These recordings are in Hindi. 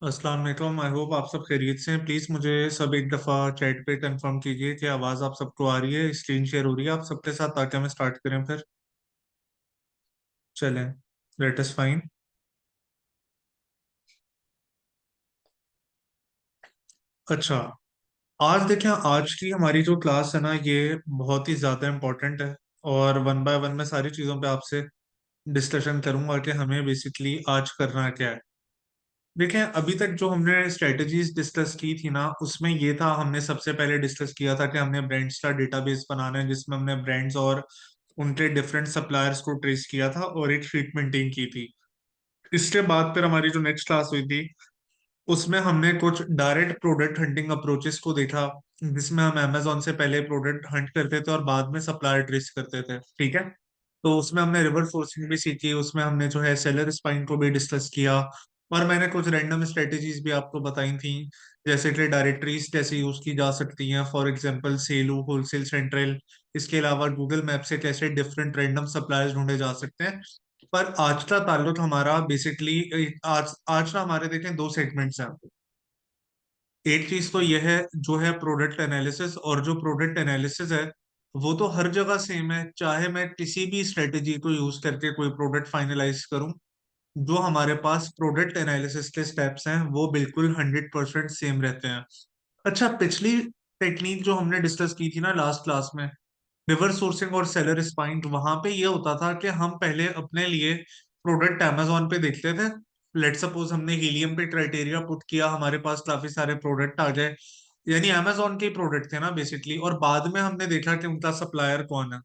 अस्सलाम वालेकुम। आई होप आप सब खैरियत से हैं। प्लीज मुझे सब एक दफा चैट पे कंफर्म कीजिए कि आवाज आप सबको आ रही है, स्क्रीन शेयर हो रही है आप सबके साथ, ताकि हम स्टार्ट करें फिर। चलें, लेट अस फाइन। अच्छा, आज देखें, आज की हमारी जो क्लास है ना, ये बहुत ही ज्यादा इम्पोर्टेंट है। और वन बाय वन मैं सारी चीजों पे आपसे डिस्कशन करूंगा कि हमें बेसिकली आज करना क्या है। देखें, अभी तक जो हमने स्ट्रेटजीज डिस्कस की थी ना, उसमें ये था, हमने सबसे पहले डिस्कस किया था कि हमने ब्रांड्स का डेटाबेस बनाना है, जिसमें हमने ब्रांड्स और उनके डिफरेंट सप्लायर्स को ट्रेस किया था और एक शीट मेंटेन की थी। इसके बाद फिर हमारी जो नेक्स्ट क्लास हुई थी, उसमें हमने कुछ डायरेक्ट प्रोडक्ट हंटिंग अप्रोचेस को देखा, जिसमें हम अमेजोन से पहले प्रोडक्ट हंट करते थे और बाद में सप्लायर ट्रेस करते थे। ठीक है, तो उसमें हमने रिवर्स सोर्सिंग भी सीखी, उसमें हमने जो है सेलर स्पाइन को भी डिस्कस किया। और मैंने कुछ रैंडम स्ट्रेटेजीज भी आपको बताई थी, जैसे कि डायरेक्टरीज कैसे यूज की जा सकती हैं, for example Selu, wholesale central. इसके अलावा गूगल मैप से कैसे डिफरेंट रैंडम सप्लायर्स ढूंढे जा सकते हैं। पर आज का ताल्लुक हमारा बेसिकली, आज आज ना हमारे देखें दो सेगमेंट्स हैं। एक चीज तो यह है जो है प्रोडक्ट एनालिसिस, और जो प्रोडक्ट एनालिसिस है वो तो हर जगह सेम है, चाहे मैं किसी भी स्ट्रेटेजी को यूज करके कोई प्रोडक्ट फाइनलाइज करूं। जो हमारे पास प्रोडक्ट एनालिसिस के स्टेप्स हैं वो बिल्कुल 100% सेम रहते हैं। अच्छा, पिछली टेक्निक जो हमने डिस्कस की थी ना लास्ट क्लास में, रिवर्स सोर्सिंग और सेलर स्पाइंग, वहां पे ये होता था कि हम पहले अपने लिए प्रोडक्ट amazon पे देखते थे। लेट सपोज हमने हीलियम पे क्राइटेरिया पुट किया, हमारे पास काफी सारे प्रोडक्ट आ गए, यानी amazon के ही प्रोडक्ट थे ना बेसिकली, और बाद में हमने देखा कि उनका सप्लायर कौन है।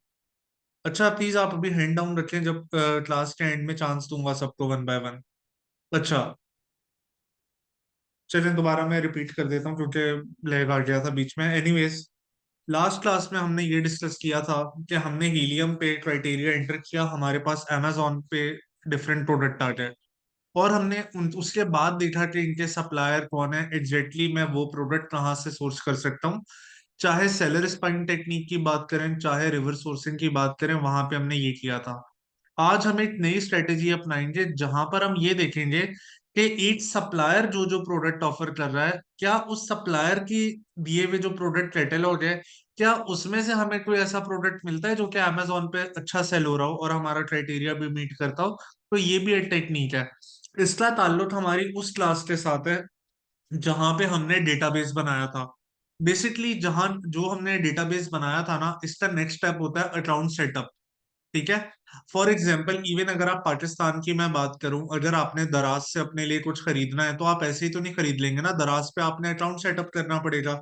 अच्छा, प्लीज आप अभी हैंड डाउन रखें, जब क्लास के एंड में चांस दूंगा सबको वन बाय वन। अच्छा, चलें दोबारा मैं रिपीट कर देता हूँ क्योंकि लैग आ गया था बीच में। एनीवेज, लास्ट क्लास में हमने ये डिस्कस किया था कि हमने हीलियम पे क्राइटेरिया एंटर किया, हमारे पास amazon पे डिफरेंट प्रोडक्ट आ गए, और हमने उसके बाद देखा कि इनके सप्लायर कौन है, एग्जैक्टली मैं वो प्रोडक्ट कहाँ से सोर्स कर सकता हूँ। चाहे सेलर स्पाइंग टेक्निक की बात करें, चाहे रिवर्स सोर्सिंग की बात करें, वहां पे हमने ये किया था। आज हम एक नई स्ट्रेटेजी अपनाएंगे, जहां पर हम ये देखेंगे कि एक सप्लायर जो जो प्रोडक्ट ऑफर कर रहा है, क्या उस सप्लायर की दिए हुए जो प्रोडक्ट कैटेलॉग है, क्या उसमें से हमें कोई ऐसा प्रोडक्ट मिलता है जो कि अमेजोन पे अच्छा सेल हो रहा हो और हमारा क्राइटेरिया भी मीट करता हो। तो ये भी एक टेक्निक है। इसका ताल्लुक हमारी उस क्लास के साथ है जहां पे हमने डेटाबेस बनाया था। बेसिकली जहां जो हमने डेटाबेस बनाया था ना, इसका नेक्स्ट स्टेप होता है अकाउंट सेटअप। ठीक है, फॉर एग्जाम्पल इवन अगर आप पाकिस्तान की मैं बात करूं, अगर आपने दराज से अपने लिए कुछ खरीदना है तो आप ऐसे ही तो नहीं खरीद लेंगे ना, दराज पे आपने अकाउंट सेटअप करना पड़ेगा,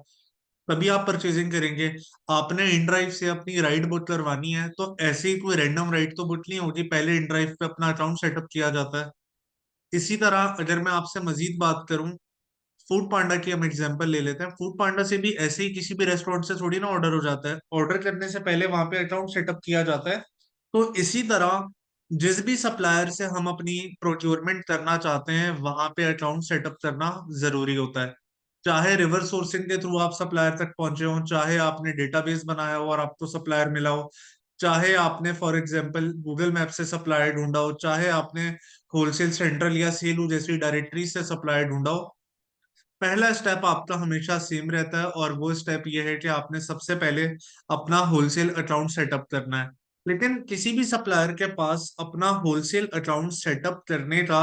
तभी आप परचेजिंग करेंगे। आपने इन ड्राइव से अपनी राइड बुक करवानी है तो ऐसे ही कोई रैंडम राइड तो बुक नहीं होगी, पहले इन ड्राइव पे अपना अकाउंट सेटअप किया जाता है। इसी तरह अगर मैं आपसे मजीद बात करूं, फूड पांडा की हम एग्जांपल ले लेते हैं। फूड पांडा से भी ऐसे ही किसी भी रेस्टोरेंट से थोड़ी ना ऑर्डर हो जाता है, ऑर्डर करने से पहले वहां पे अकाउंट सेटअप किया जाता है। तो इसी तरह जिस भी सप्लायर से हम अपनी प्रोक्योरमेंट करना चाहते हैं, वहां पे अकाउंट सेटअप करना जरूरी होता है। चाहे रिवर्स सोर्सिंग के थ्रू आप सप्लायर तक पहुंचे हो, चाहे आपने डेटाबेस बनाया हो और आपको सप्लायर मिला हो, चाहे आपने फॉर एग्जांपल गूगल मैप से सप्लायर ढूंढा हो, चाहे आपने होलसेल सेंट्रल या सेलू जैसी डायरेक्टरी से सप्लायर ढूंढा हो, पहला स्टेप आपका हमेशा सेम रहता है, और वो स्टेप ये है कि आपने सबसे पहले अपना होलसेल अकाउंट सेटअप करना है। लेकिन किसी भी सप्लायर के पास अपना होलसेल अकाउंट सेटअप करने का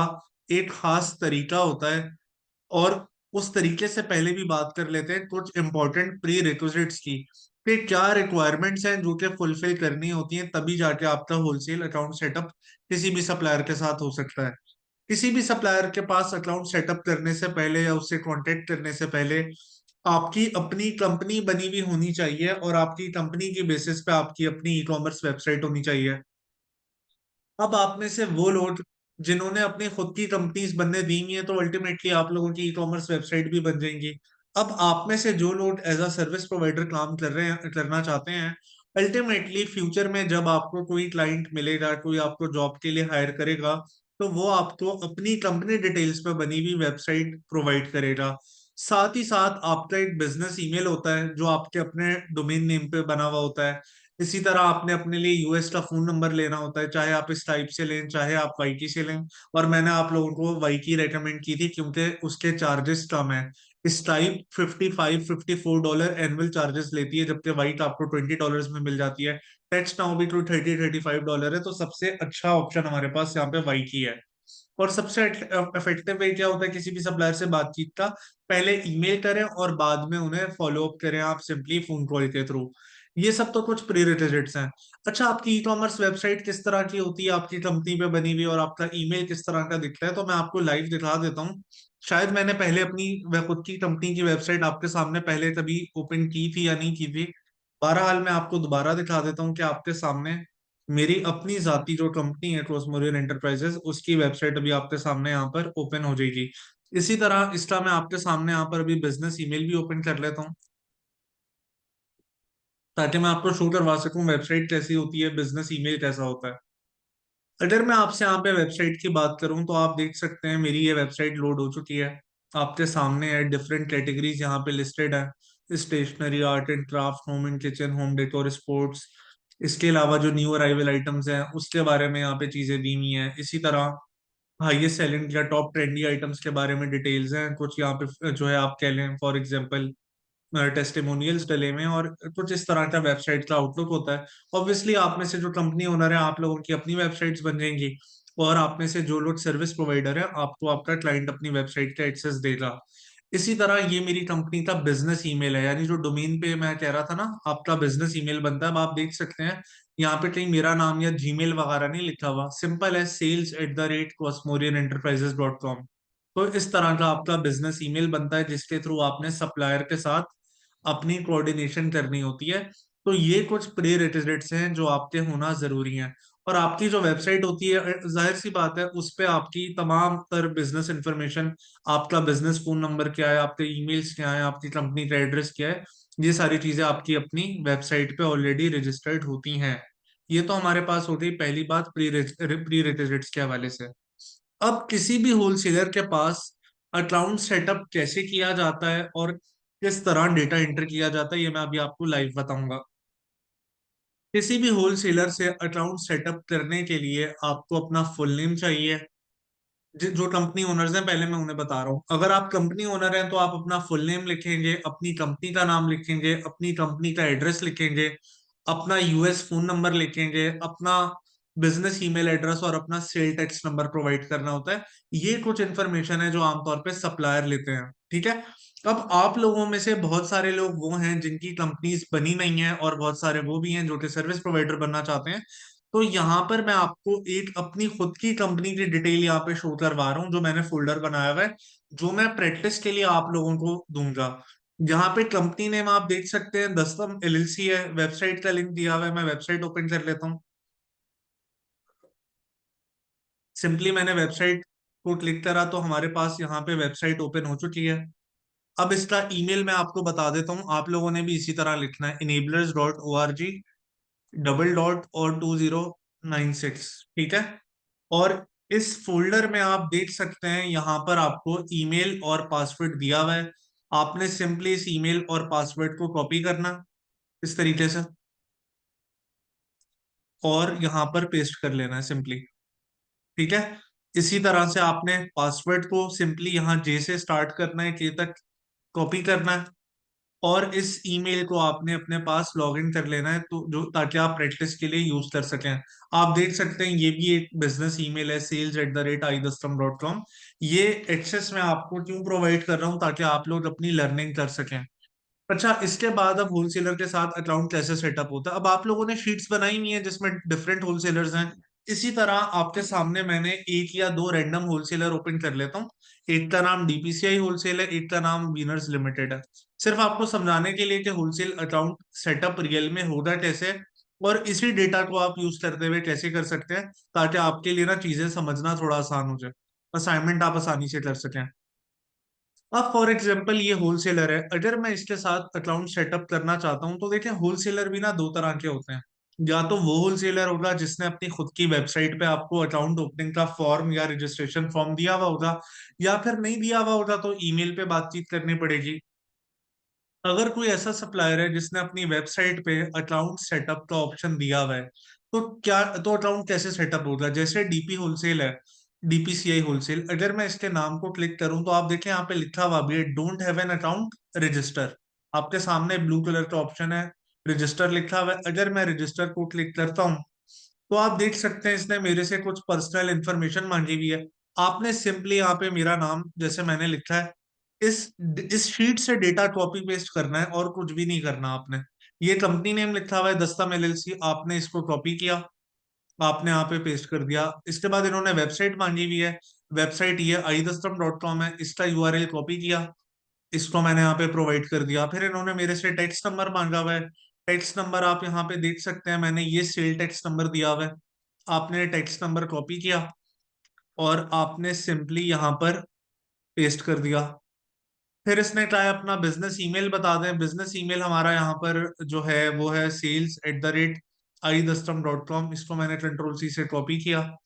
एक खास तरीका होता है, और उस तरीके से पहले भी बात कर लेते हैं कुछ इंपॉर्टेंट प्री रिक्विजिट्स की, कि क्या रिक्वायरमेंट्स हैं जो कि फुलफिल करनी होती हैं, तभी जाके आपका होलसेल अकाउंट सेटअप किसी भी सप्लायर के साथ हो सकता है। किसी भी सप्लायर के पास अकाउंट सेटअप करने से पहले या उससे कांटेक्ट करने से पहले आपकी अपनी कंपनी बनी हुई होनी चाहिए, और आपकी कंपनी की बेसिस पे आपकी अपनी ई कॉमर्स वेबसाइट होनी चाहिए। अब आप में से वो लोग जिन्होंने अपनी खुद की कंपनीज बनने दी हुई है, तो अल्टीमेटली आप लोगों की ई कॉमर्स वेबसाइट भी बन जाएंगी। अब आप में से जो लोग एज अ सर्विस प्रोवाइडर काम कर रहे हैं, करना चाहते हैं, अल्टीमेटली फ्यूचर में जब आपको कोई क्लाइंट मिलेगा, कोई आपको जॉब के लिए हायर करेगा, तो वो आपको अपनी कंपनी डिटेल्स पे बनी हुई वेबसाइट प्रोवाइड करेगा। साथ ही साथ आपका एक बिजनेस ईमेल होता है जो आपके अपने डोमेन नेम पे बना हुआ होता है। इसी तरह आपने अपने लिए यूएस का फोन नंबर लेना होता है, चाहे आप इस टाइप से लें चाहे आप वाईकी से लें। और मैंने आप लोगों को वाईकी रेकमेंड की थी क्योंकि उसके चार्जेस कम है। इस टाइप $55-54 एनुअल चार्जेस लेती है, जबकि वाइट आपको $20 में मिल जाती है। टेक्स्ट नाउ भी टू $30-35 है। तो सबसे अच्छा ऑप्शन हमारे पास यहाँ पे वाईकी है। और सबसे इफेक्टिव वे क्या होता है किसी भी सप्लायर से बातचीत का? पहले ईमेल करें और बाद में उन्हें फॉलो अप करें आप सिंपली फोन कॉल के थ्रू। ये सब तो कुछ प्री रिक्विजिट्स हैं। अच्छा, आपकी ई कॉमर्स वेबसाइट किस तरह की होती है आपकी कंपनी पे बनी हुई, और आपका ईमेल किस तरह का दिखता है? तो मैं आपको लाइव दिखा देता हूँ। शायद मैंने पहले अपनी खुद की कंपनी की वेबसाइट आपके सामने पहले कभी ओपन की थी या नहीं की थी। बहरहाल मैं आपको दोबारा दिखा देता हूँ कि आपके सामने मेरी अपनी जाती जो कंपनी है क्रोसमोरियन एंटरप्राइजेस, उसकी वेबसाइट अभी आपके सामने यहाँ पर ओपन हो जाएगी। इसी तरह इसका मैं आपके सामने यहाँ पर अभी बिजनेस ईमेल भी ओपन कर लेता हूँ, ताकि मैं आपको शो करवा सकूं वेबसाइट कैसी होती है, बिजनेस ईमेल कैसा होता है। अगर मैं आपसे यहाँ पे वेबसाइट की बात करूं तो आप देख सकते हैं मेरी ये वेबसाइट लोड हो चुकी है। आपके सामने है, डिफरेंट कैटेगरीज यहाँ पे लिस्टेड है। Stationery, art and craft, home and kitchen, home decor, sports. इसके अलावा जो न्यू अराइवल आइटम्स हैं उसके बारे में यहाँ पे चीजें दी हुई हैं। इसी तरह हाईएस्ट सेलिंग या टॉप ट्रेंडी आइटम्स के बारे में डिटेल्स हैं कुछ यहाँ पे, जो है आप कह लें फॉर एग्जांपल टेस्टिमोनियल्स डले में, और कुछ इस तरह का वेबसाइट का आउटलुक होता है। ऑब्वियसली आप में से जो कंपनी ओनर है आप लोगों की अपनी वेबसाइट्स बन जाएंगी, और आप में से जो लोग सर्विस प्रोवाइडर है आपको आपका क्लाइंट अपनी वेबसाइट का एक्सेस देगा। इसी तरह ये मेरी कंपनी का बिजनेस ईमेल है, यानी जो डोमेन पे मैं कह रहा था ना आपका बिजनेस ईमेल बनता है। अब आप देख सकते हैं यहाँ पे कहीं मेरा नाम या जीमेल वगैरह नहीं लिखा हुआ, सिंपल है sales@cosmorianenterprises.com। तो इस तरह का आपका बिजनेस ईमेल बनता है जिसके थ्रू आपने सप्लायर के साथ अपनी कोऑर्डिनेशन करनी होती है। तो ये कुछ प्री रिक्विजिट्स हैं जो आपके होना जरूरी हैं। और आपकी जो वेबसाइट होती है, जाहिर सी बात है उस पे आपकी तमाम तर बिजनेस इंफॉर्मेशन, आपका बिजनेस फोन नंबर क्या है, आपके ईमेल्स क्या है, आपकी कंपनी का एड्रेस क्या है, ये सारी चीजें आपकी अपनी वेबसाइट पे ऑलरेडी रजिस्टर्ड होती हैं। ये तो हमारे पास हो गई पहली बात प्री रिक्विजिट्स के हवाले से। अब किसी भी होलसेलर के पास अकाउंट सेटअप कैसे किया जाता है और किस तरह डेटा एंटर किया जाता है, ये मैं अभी आपको लाइव बताऊंगा। किसी भी होलसेलर से अकाउंट सेटअप करने के लिए आपको अपना फुल नेम चाहिए। जो कंपनी ओनर्स हैं पहले मैं उन्हें बता रहा हूँ, अगर आप कंपनी ओनर हैं तो आप अपना फुल नेम लिखेंगे, अपनी कंपनी का नाम लिखेंगे, अपनी कंपनी का एड्रेस लिखेंगे, अपना यूएस फोन नंबर लिखेंगे, अपना बिजनेस ईमेल एड्रेस और अपना सेल टैक्स नंबर प्रोवाइड करना होता है। ये कुछ इन्फॉर्मेशन है जो आमतौर पे सप्लायर लेते हैं, ठीक है। अब आप लोगों में से बहुत सारे लोग वो हैं जिनकी कंपनीज बनी नहीं है, और बहुत सारे वो भी हैं जो कि सर्विस प्रोवाइडर बनना चाहते हैं। तो यहाँ पर मैं आपको एक अपनी खुद की कंपनी की डिटेल यहाँ पे शो करवा रहा हूँ, जो मैंने फोल्डर बनाया हुआ है, जो मैं प्रैक्टिस के लिए आप लोगों को दूंगा। यहाँ पे कंपनी नेम आप देख सकते हैं, दस्तम एलएलसी है। वेबसाइट का लिंक दिया हुआ है, मैं वेबसाइट ओपन कर लेता हूँ। सिंपली मैंने वेबसाइट को क्लिक करा तो हमारे पास यहाँ पे वेबसाइट ओपन हो चुकी है। अब इसका ईमेल मैं आपको बता देता हूँ, आप लोगों ने भी इसी तरह लिखना है, enablers.org डबल डॉट और 2096, ठीक है। और इस फोल्डर में आप देख सकते हैं यहाँ पर आपको ईमेल और पासवर्ड दिया हुआ है। आपने सिंपली इस ईमेल और पासवर्ड को कॉपी करना इस तरीके से, और यहाँ पर पेस्ट कर लेना है सिंपली, ठीक है। इसी तरह से आपने पासवर्ड को सिंपली यहाँ जे से स्टार्ट करना है, के तक कॉपी करना है, और इस ईमेल को आपने अपने पास लॉग इन कर लेना है, तो जो ताकि आप प्रैक्टिस के लिए यूज कर सकें। आप देख सकते हैं ये भी एक बिजनेस ईमेल है, sales@idustam.com। ये एक्सेस मैं आपको क्यों प्रोवाइड कर रहा हूँ? ताकि आप लोग अपनी लर्निंग कर सकें। अच्छा, इसके बाद अब होलसेलर के साथ अकाउंट कैसे सेटअप होता है? अब आप लोगों ने शीट्स बनाई हुई है जिसमें डिफरेंट होलसेलर्स हैं। इसी तरह आपके सामने मैंने एक या दो रैंडम होलसेलर ओपन कर लेता हूँ। एक का नाम डीपीसीआई होलसेल है, एक का नाम विनर्स लिमिटेड है। सिर्फ आपको समझाने के लिए कि होलसेल अकाउंट सेटअप रियल में होगा कैसे, और इसी डेटा को आप यूज करते हुए कैसे कर सकते हैं, ताकि आपके लिए ना चीजें समझना थोड़ा आसान हो जाए, असाइनमेंट आप आसानी से कर सकें। अब फॉर एग्जाम्पल ये होलसेलर है, अगर मैं इसके साथ अकाउंट सेटअप करना चाहता हूँ तो देखिए होलसेलर भी ना दो तरह के होते हैं। या तो वो होलसेलर होगा जिसने अपनी खुद की वेबसाइट पे आपको अकाउंट ओपनिंग का फॉर्म या रजिस्ट्रेशन फॉर्म दिया हुआ होगा, या फिर नहीं दिया हुआ होगा तो ईमेल पे बातचीत करनी पड़ेगी। अगर कोई ऐसा सप्लायर है जिसने अपनी वेबसाइट पे अकाउंट सेटअप का ऑप्शन दिया हुआ है, तो क्या, तो अकाउंट कैसे सेटअप होगा? जैसे डीपी होलसेल है, डीपीसीआई होलसेल, अगर मैं इसके नाम को क्लिक करूं तो आप देखें यहाँ पे लिखा हुआ भी है, don't have an account, register. आपके सामने ब्लू कलर का ऑप्शन है, रजिस्टर लिखा हुआ है। अगर मैं रजिस्टर को क्लिक करता हूँ तो आप देख सकते हैं इसने मेरे से कुछ पर्सनल इंफॉर्मेशन मांगी हुई है। आपने सिंपली यहाँ पे मेरा नाम जैसे मैंने लिखा है, इस इस शीट से डेटा कॉपी पेस्ट करना है और कुछ भी नहीं करना आपने। ये कंपनी नेम लिखा हुआ है दस्तम एलएलसी, आपने इसको कॉपी किया, आपने यहाँ पे पेस्ट कर दिया। इसके बाद इन्होंने वेबसाइट मांगी हुई है, वेबसाइट ये idastam.com है, इसका यूआरएल कॉपी किया, इसको मैंने यहाँ पे प्रोवाइड कर दिया। फिर इन्होंने मेरे से टेक्स्ट नंबर मांगा हुआ है, टेक्स्ट नंबर आप यहाँ पे देख सकते हैं, मैंने ये सेल टेक्स्ट नंबर दिया हुआ है। आपने टेक्स्ट नंबर कॉपी किया और आपने सिंपली यहाँ पर पेस्ट कर दिया। फिर इसने कहा है अपना बिजनेस ईमेल बता दें। बिजनेस ईमेल हमारा यहाँ पर जो है वो है sales@idastam.com। इसको मैंने कंट्रोल सी से कॉपी किया,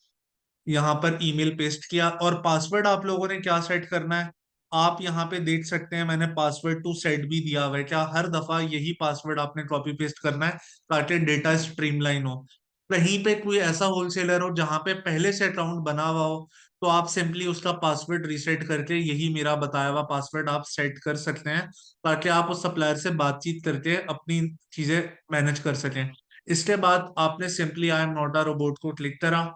यहाँ पर ईमेल पेस्ट किया। और पासवर्ड आप लोगों ने क्या सेट करना है, आप यहाँ पे देख सकते हैं मैंने पासवर्ड टू सेट भी दिया हुआ है। क्या हर दफा यही पासवर्ड आपने कॉपी पेस्ट करना है ताकि डेटा स्ट्रीमलाइन हो? कहीं पे कोई ऐसा होलसेलर हो जहां पे पहले से अकाउंट बना हुआ हो, तो आप सिंपली उसका पासवर्ड रीसेट करके यही मेरा बताया हुआ पासवर्ड आप सेट कर सकते हैं, ताकि आप उस सप्लायर से बातचीत करके अपनी चीजें मैनेज कर सकें। इसके बाद आपने simply I am not a robot को क्लिक करा,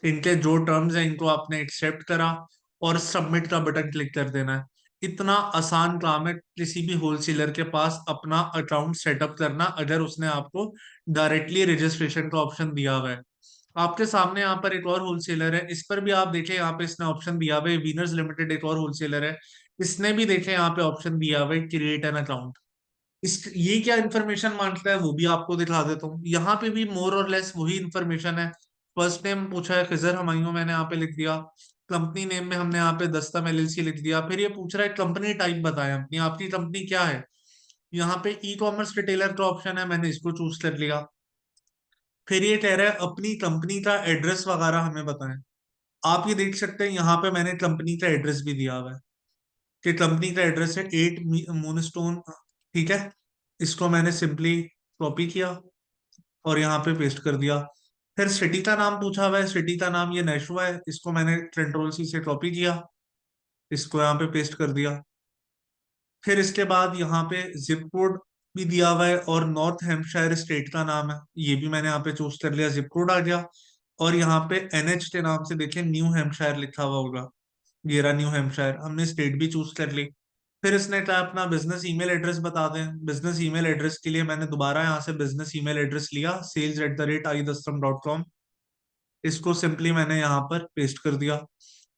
इनके जो टर्म्स हैं इनको आपने एक्सेप्ट करा और सबमिट का बटन क्लिक कर देना है। इतना आसान काम है किसी भी होलसेलर के पास अपना अकाउंट सेटअप करना, अगर उसने आपको डायरेक्टली रजिस्ट्रेशन का ऑप्शन दिया हुआ है। आपके सामने यहाँ पर एक और होलसेलर है, इस पर भी आप देखें यहाँ पे इसने ऑप्शन दिया हुआ है, वीनर्स लिमिटेड एक और होलसेलर है, इसने भी देखें यहाँ पे ऑप्शन दिया हुआ है क्रिएट एन अकाउंट। इस ये क्या इन्फॉर्मेशन मांगता है वो भी आपको दिखा देता हूँ। यहाँ पे भी मोर और लेस वही इन्फॉर्मेशन है। फर्स्ट नेम पूछा है खिजर हमायूं, मैंने यहाँ पे लिख दिया। कंपनी नेम में हमने यहाँ पे दस्तम एलएलसी लिख दिया। फिर ये पूछ रहा है कंपनी टाइप बताएं अपनी, आपकी कंपनी क्या है? यहाँ पे ई कॉमर्स रिटेलर का ऑप्शन है, मैंने इसको चूज कर लिया। फिर ये कह रहा है अपनी कंपनी का एड्रेस वगैरह हमें बताएं। आप ये देख सकते हैं यहाँ पे मैंने कंपनी का एड्रेस भी दिया हुआ है, कि कंपनी का एड्रेस है 8 मूनस्टोन। ठीक है, इसको मैंने सिंपली कॉपी किया और यहाँ पे पेस्ट कर दिया। फिर सिटी का नाम पूछा हुआ है, सिटी का नाम ये नैशुआ है, इसको मैंने कंट्रोल सी से कॉपी किया, इसको यहाँ पे पेस्ट कर दिया। फिर इसके बाद यहाँ पे जिप कोड भी दिया हुआ है और नॉर्थ हैम्पशायर स्टेट का नाम है, ये भी मैंने यहाँ पे चूज कर लिया, जिप कोड आ गया। और यहाँ पे एनएच के नाम से देखिए न्यू हैम्पशायर लिखा हुआ होगा, ये रहा न्यू हैम्पशायर, हमने स्टेट भी चूज कर ली। फिर इसने कहा अपना बिजनेस ईमेल एड्रेस बता दें। बिजनेस ईमेल एड्रेस के लिए मैंने दोबारा यहाँ से बिजनेस ईमेल एड्रेस लिया, sales@idastam.com। इसको सिंपली मैंने यहाँ पर पेस्ट कर दिया।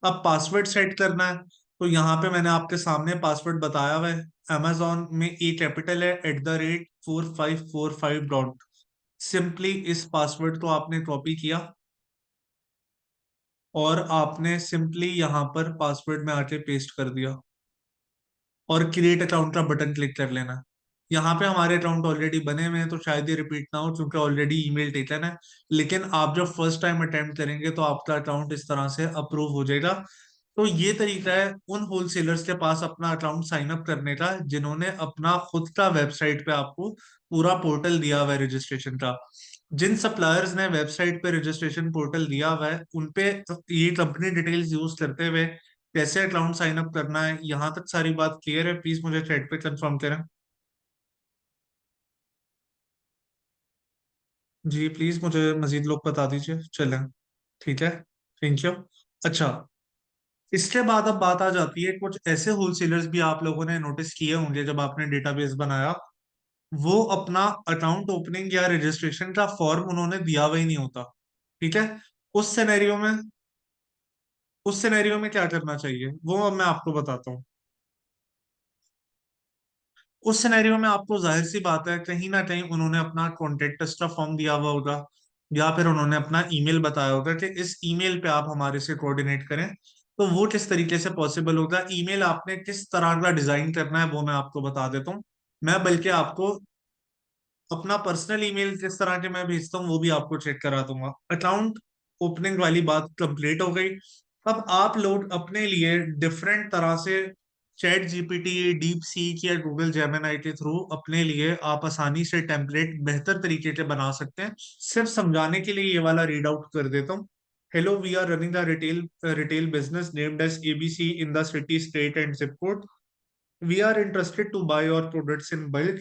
अब पासवर्ड सेट करना है, तो यहाँ पे मैंने आपके सामने पासवर्ड बताया हुआ है, अमेजोन में ए कैपिटल है @4545 सिंपली इस पासवर्ड को आपने कॉपी किया और आपने सिंपली यहाँ पर पासवर्ड में आके पेस्ट कर दिया और क्रिएट अकाउंट का बटन क्लिक कर लेना। यहाँ पे हमारे अकाउंट ऑलरेडी बने हुए हैं तो शायद ये रिपीट ना हो, क्योंकि ऑलरेडी ईमेल टेकन है। लेकिन आप जब फर्स्ट टाइम अटेम्प्ट करेंगे तो आपका अकाउंट इस तरह से अप्रूव हो जाएगा। तो ये तरीका है उन होलसेलर्स के पास अपना अकाउंट साइन अप करने का जिन्होंने अपना खुद का वेबसाइट पे आपको पूरा पोर्टल दिया हुआ है रजिस्ट्रेशन का। जिन सप्लायर्स ने वेबसाइट पे रजिस्ट्रेशन पोर्टल दिया हुआ है उनपे ये कंपनी डिटेल्स यूज करते हुए कैसे अकाउंट साइन अप करना है, यहाँ तक सारी बात क्लियर है? प्लीज मुझे चैट पे कंफर्म करें। जी प्लीज मुझे मजीद लोग बता दीजिए, चलें। ठीक है, थैंक यू। अच्छा, इसके बाद अब बात आ जाती है कुछ ऐसे होलसेलर्स भी आप लोगों ने नोटिस किए होंगे जब आपने डेटाबेस बनाया, वो अपना अकाउंट ओपनिंग या रजिस्ट्रेशन का फॉर्म उन्होंने दिया हुआ ही नहीं होता। ठीक है, उस सिनेरियो में उस सिनेरियो में क्या करना चाहिए वो अब मैं आपको बताता हूँ। उस सिनेरियो में आपको जाहिर सी बात है कहीं ना कहीं उन्होंने अपना कॉन्टेक्ट का फॉर्म दिया हुआ होगा, या फिर उन्होंने अपना ईमेल बताया होगा कि इस ईमेल पे आप हमारे से कोऑर्डिनेट करें। तो वो किस तरीके से पॉसिबल होगा, ईमेल आपने किस तरह का डिजाइन करना है वो मैं आपको बता देता हूँ। मैं बल्कि आपको अपना पर्सनल ईमेल किस तरह के मैं भेजता हूँ वो भी आपको चेक करा दूंगा। अकाउंट ओपनिंग वाली बात कंप्लीट हो गई। अब आप लोग अपने लिए डिफरेंट तरह से चैट जीपीटी, डीप सीक या गूगल जेमिनाई के थ्रू अपने लिए आप आसानी से टेम्पलेट बेहतर तरीके से बना सकते हैं। सिर्फ समझाने के लिए ये वाला रीड आउट कर देता हूँ। Hello, we are running the retail business named as ABC in the city, state and zip code. We are interested to buy your products in bulk.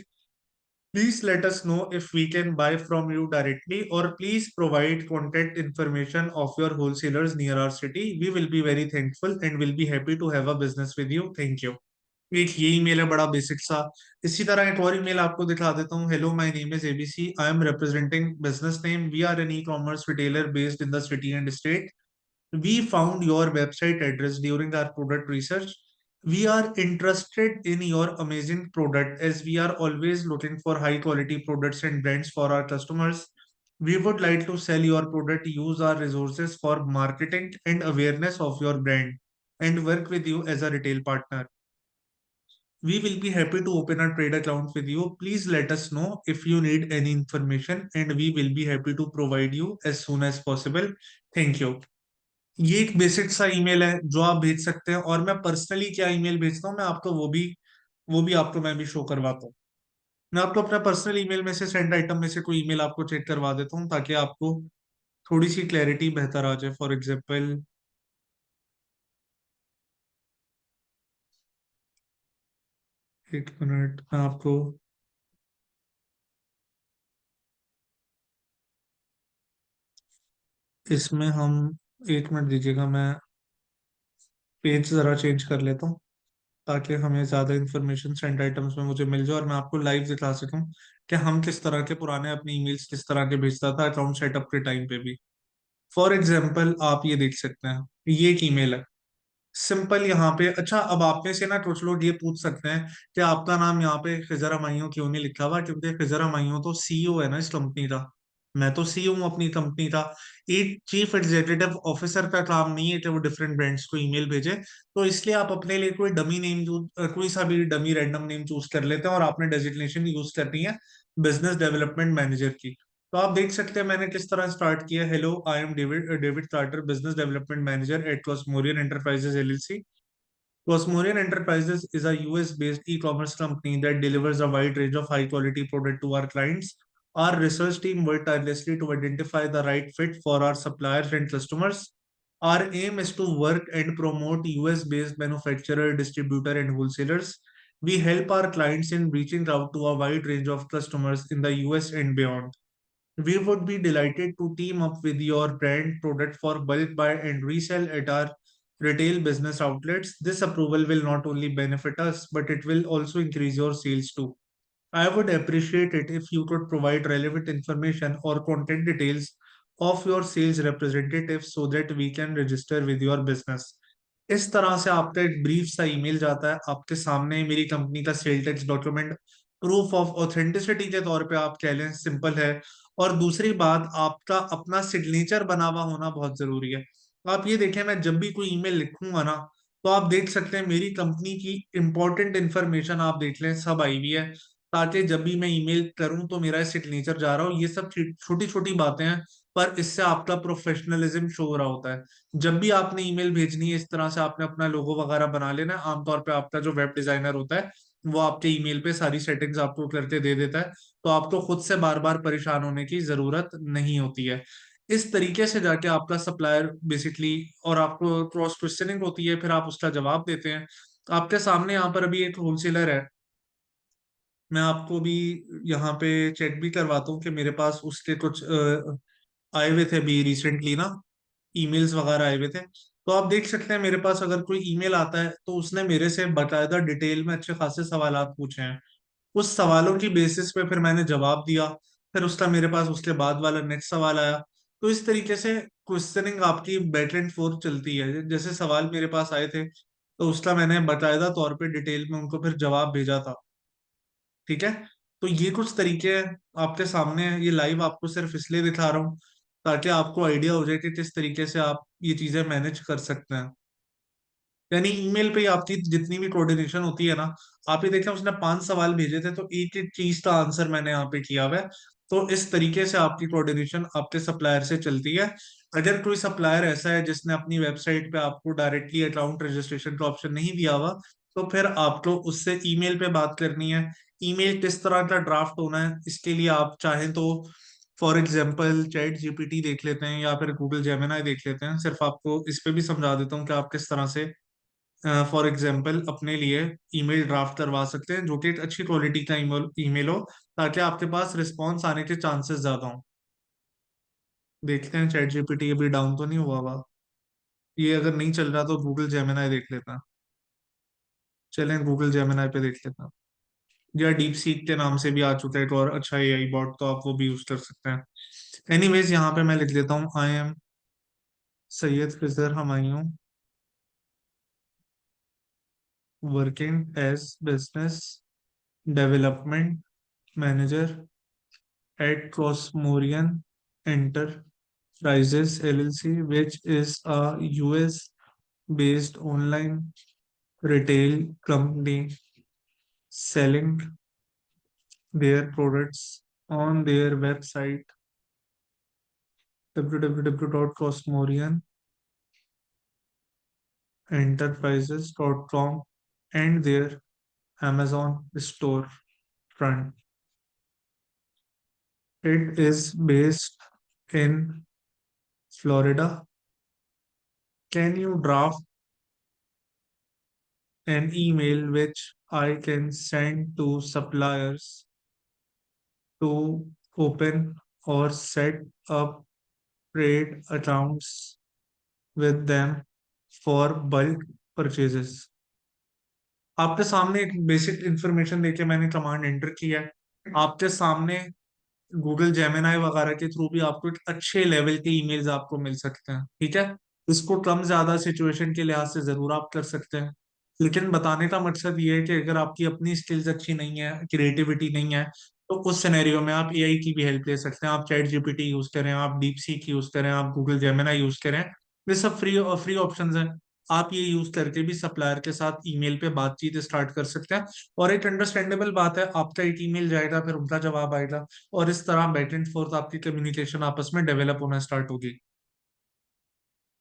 Please let us know if we can buy from you directly, or please provide contact information of your wholesalers near our city. We will be very thankful and will be happy to have a business with you. Thank you. एक ये ईमेल है, बड़ा बेसिक सा। इसी तरह एक और ईमेल आपको दिखा देता हूँ। Hello, my name is ABC, I am representing business name, we are an e commerce retailer based in the city and state. We found your website address during our product research. We are interested in your amazing product as we are always looking for high quality products and brands for our customers. We would like to sell your product, use our resources for marketing and awareness of your brand, and work with you as a retail partner. We will be happy to open a trade account with you. Please let us know if you need any information, and we will be happy to provide you as soon as possible. Thank you. ये एक बेसिक सा ईमेल है जो आप भेज सकते हैं, और मैं पर्सनली क्या ईमेल भेजता हूँ मैं आपको वो भी आपको मैं भी शो करवाता हूँ। मैं आपको अपना पर्सनल ईमेल में से, सेंड आइटम में से कोई ईमेल आपको चेक करवा देता हूँ ताकि आपको थोड़ी सी क्लैरिटी बेहतर आ जाए। फॉर एग्जाम्पल, 1 मिनट मैं आपको, इसमें हम, 1 मिनट दीजिएगा, मैं पेज जरा चेंज कर लेता हूँ ताकि हमें ज्यादा इन्फॉर्मेशन सेंड आइटम्स में मुझे मिल जाए और मैं आपको लाइव दिखा सकूं कि हम किस तरह के पुराने अपने ईमेल्स किस तरह के भेजता था अकाउंट सेटअप के टाइम पे भी। फॉर एग्जाम्पल, आप ये देख सकते हैं, ये एक ईमेल है सिंपल यहाँ पे। अच्छा, अब आप में से ना कुछ लोग ये पूछ सकते हैं कि आपका नाम यहाँ पे खिजर हमायूं क्यों नहीं लिखा हुआ, क्योंकि खिजर हमायूं तो सीईओ है ना इस कंपनी का। मैं तो सीईओ हूँ अपनी कंपनी का। एक चीफ एग्जीक्यूटिव ऑफिसर का काम नहीं है कि वो डिफरेंट ब्रांड्स को ईमेल भेजे। तो इसलिए आप अपने लिए कोई डमी नेम, कोई सा भी डमी रैंडम नेम चूज कर लेते हैं, और आपने डेजिग्नेशन यूज करनी है बिजनेस डेवलपमेंट मैनेजर की। तो आप देख सकते हैं मैंने किस तरह स्टार्ट किया। Hello, I am David Carter, business development manager at Cosmorian Enterprises LLC. Cosmorian Enterprises is a US-based e-commerce company that delivers a wide range of high-quality product to our clients. Our research team worked tirelessly to identify the right fit for our suppliers and customers. Our aim is to work and promote US-based manufacturer, distributor, and wholesalers. We help our clients in reaching out to a wide range of customers in the US and beyond. We would be delighted to team up with your brand product for bulk buy and resell at our retail business outlets. This approval will not only benefit us, but it will also increase your sales too. I would appreciate it if you could provide relevant information or contact details of your sales representative so that we can register with your business. इस तरह से आपका एक ब्रीफ सा ईमेल जाता है आपके सामने। मेरी कंपनी का sale tax document proof of authenticity के तौर पे आप कह लें, सिंपल है। और दूसरी बात, आपका अपना सिग्नेचर बना हुआ होना बहुत जरूरी है। आप ये देखें, मैं जब भी कोई ईमेल लिखूंगा ना, तो आप देख सकते हैं मेरी कंपनी की इंपॉर्टेंट इंफॉर्मेशन आप देख लें सब आई हुई है, ताकि जब भी मैं ईमेल करूं तो मेरा सिग्नेचर जा रहा हो। ये सब छोटी छोटी बातें हैं, पर इससे आपका प्रोफेशनलिज्म शो हो रहा होता है। जब भी आपने ईमेल भेजनी है, इस तरह से आपने अपना लोगो वगैरह बना लेना है। आमतौर पे आपका जो वेब डिजाइनर होता है वो आपके ईमेल पे सारी सेटिंग्स आपको करके दे देता है, तो आपको खुद से बार बार परेशान होने की जरूरत नहीं होती है। इस तरीके से जाके आपका सप्लायर बेसिकली, और आपको क्रॉस क्वेश्चनिंग होती है, फिर आप उसका जवाब देते हैं। आपके सामने यहाँ पर अभी एक होलसेलर है, मैं आपको भी यहाँ पे चेक भी करवाता हूँ कि मेरे पास उसके कुछ आए हुए थे अभी रिसेंटली ना, ईमेल्स वगैरह आए हुए थे। तो आप देख सकते हैं मेरे पास अगर कोई ईमेल आता है तो उसने मेरे से बाकायदा डिटेल में अच्छे खासे सवालात पूछे हैं। उस सवालों की बेसिस पे फिर मैंने जवाब दिया। फिर उसका मेरे पास उसके बाद वाला नेक्स्ट सवाल आया। तो इस तरीके से क्वेश्चनिंग आपकी बैक एंड फोर्थ चलती है। जैसे सवाल मेरे पास आए थे तो उसका मैंने बाकायदा तौर पे डिटेल में उनको फिर जवाब भेजा था। ठीक है। तो ये कुछ तरीके हैं आपके सामने हैं। ये लाइव आपको सिर्फ इसलिए दिखा रहा हूँ ताकि आपको आइडिया हो जाए कि किस तरीके से आप ये चीजें मैनेज कर सकते हैं। यानी ईमेल पे ही आपकी जितनी भी कोऑर्डिनेशन होती है ना, आप ये देखें उसने 5 सवाल भेजे थे तो एक एक चीज का आंसर मैंने यहाँ पे किया हुआ है। तो इस तरीके से आपकी कोऑर्डिनेशन आपके सप्लायर से चलती है। अगर कोई सप्लायर ऐसा है जिसने अपनी वेबसाइट पे आपको डायरेक्टली अकाउंट रजिस्ट्रेशन का ऑप्शन नहीं दिया हुआ, तो फिर आपको उससे ईमेल पे बात करनी है। ईमेल किस तरह का ड्राफ्ट होना है, इसके लिए आप चाहें तो फॉर एग्जांपल चैट जीपीटी देख लेते हैं या फिर गूगल जेमिनाई देख लेते हैं। सिर्फ आपको इस पे भी समझा देता हूँ कि आप किस तरह से फॉर एग्जांपल अपने लिए ईमेल ड्राफ्ट करवा सकते हैं जो कि एक अच्छी क्वालिटी का ईमेल ईमेल हो, ताकि आपके पास रिस्पॉन्स आने के चांसेस ज्यादा हों। देखते हैं चैट जीपीटी अभी डाउन तो नहीं हुआ हुआ। ये अगर नहीं चल रहा तो गूगल जेमिनाई देख लेता। चलें गूगल जेमिनाई पे देख लेता। या डीप सीक के नाम से भी आ चुका है एक और अच्छा एआई बॉट, तो आप वो भी यूज कर सकते हैं। एनीवेज यहाँ पे मैं लिख लेता हूँ, I am Syed Khizar Humayun, working as business development manager at Crossmorian Enterprises LLC, which is a US based online retail company selling their products on their website www.cosmorianenterprises.com and their Amazon storefront. It is based in Florida. Can you draft an email which I can send to suppliers to open or set up trade accounts with them for bulk purchases? आपके सामने एक बेसिक इंफॉर्मेशन देके मैंने कमांड एंटर किया है। आपके सामने गूगल जेमिनाई वगैरह के थ्रू भी आपको एक अच्छे लेवल के ईमेल्स आपको मिल सकते हैं, ठीक है। इसको कम ज्यादा सिचुएशन के लिहाज से जरूर आप कर सकते हैं, लेकिन बताने का मकसद ये है कि अगर आपकी अपनी स्किल्स अच्छी नहीं है, क्रिएटिविटी नहीं है, तो उस सिनेरियो में आप एआई की भी हेल्प ले सकते हैं। आप चैट जीपीटी यूज करें, आप डीप सीक यूज करें, आप गूगल जेमिनाई यूज करें। ये सब फ्री फ्री ऑप्शंस हैं। आप ये यूज करके भी सप्लायर के साथ ईमेल पे बातचीत स्टार्ट कर सकते हैं। और एक अंडरस्टैंडेबल बात है, आपका एक ईमेल जाएगा, फिर उनका जवाब आएगा, और इस तरह बैक एंड फोर्थ आपकी कम्युनिकेशन आपस में डेवलप होना स्टार्ट होगी।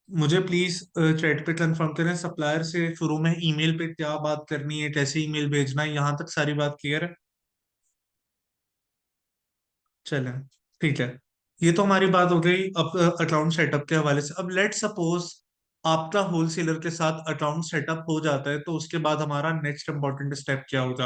मुझे प्लीज चैट पे कंफर्म करें, सप्लायर से शुरू में ईमेल पे क्या बात करनी है, कैसे ईमेल भेजना है, यहाँ तक सारी बात क्लियर है। चलें, ठीक है। ये तो हमारी बात हो गई अब अकाउंट सेटअप के हवाले से। अब लेट सपोज आपका होलसेलर के साथ अकाउंट सेटअप हो जाता है, तो उसके बाद हमारा नेक्स्ट इंपॉर्टेंट स्टेप क्या होगा।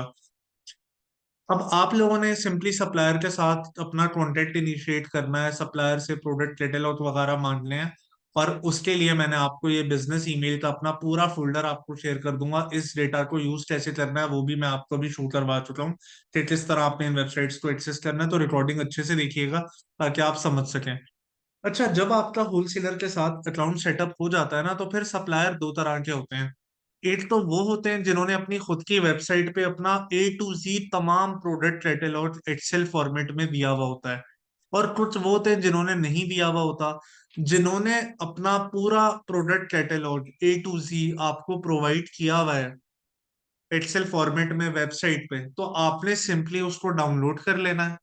अब आप लोगों ने सिंपली सप्लायर के साथ अपना कॉन्टेक्ट इनिशिएट करना है, सप्लायर से प्रोडक्ट कैटेलॉग वगैरह मांगने हैं। और उसके लिए मैंने आपको ये बिजनेस ईमेल का अपना पूरा फोल्डर आपको शेयर कर दूंगा। इस डेटा को यूज कैसे करना है वो भी मैं आपको भी शो करवा चुका हूँ कि किस तरह आपने इन वेबसाइट्स को एक्सेस करना है। तो रिकॉर्डिंग अच्छे से देखिएगा ताकि आप समझ सकें। अच्छा, जब आपका होलसेलर के साथ अकाउंट सेटअप हो जाता है ना, तो फिर सप्लायर दो तरह के होते हैं। एक तो वो होते हैं जिन्होंने अपनी खुद की वेबसाइट पे अपना A to Z तमाम प्रोडक्ट कैटेलॉग एक्सेल फॉर्मेट में दिया हुआ होता है। और कुछ वो होते हैं जिन्होंने नहीं दिया हुआ होता, जिन्होंने अपना पूरा product catalogue A to Z आपको प्रोवाइड किया हुआ है एक्सेल फॉर्मेट में वेबसाइट पे। तो आपने सिंपली उसको डाउनलोड कर लेना है।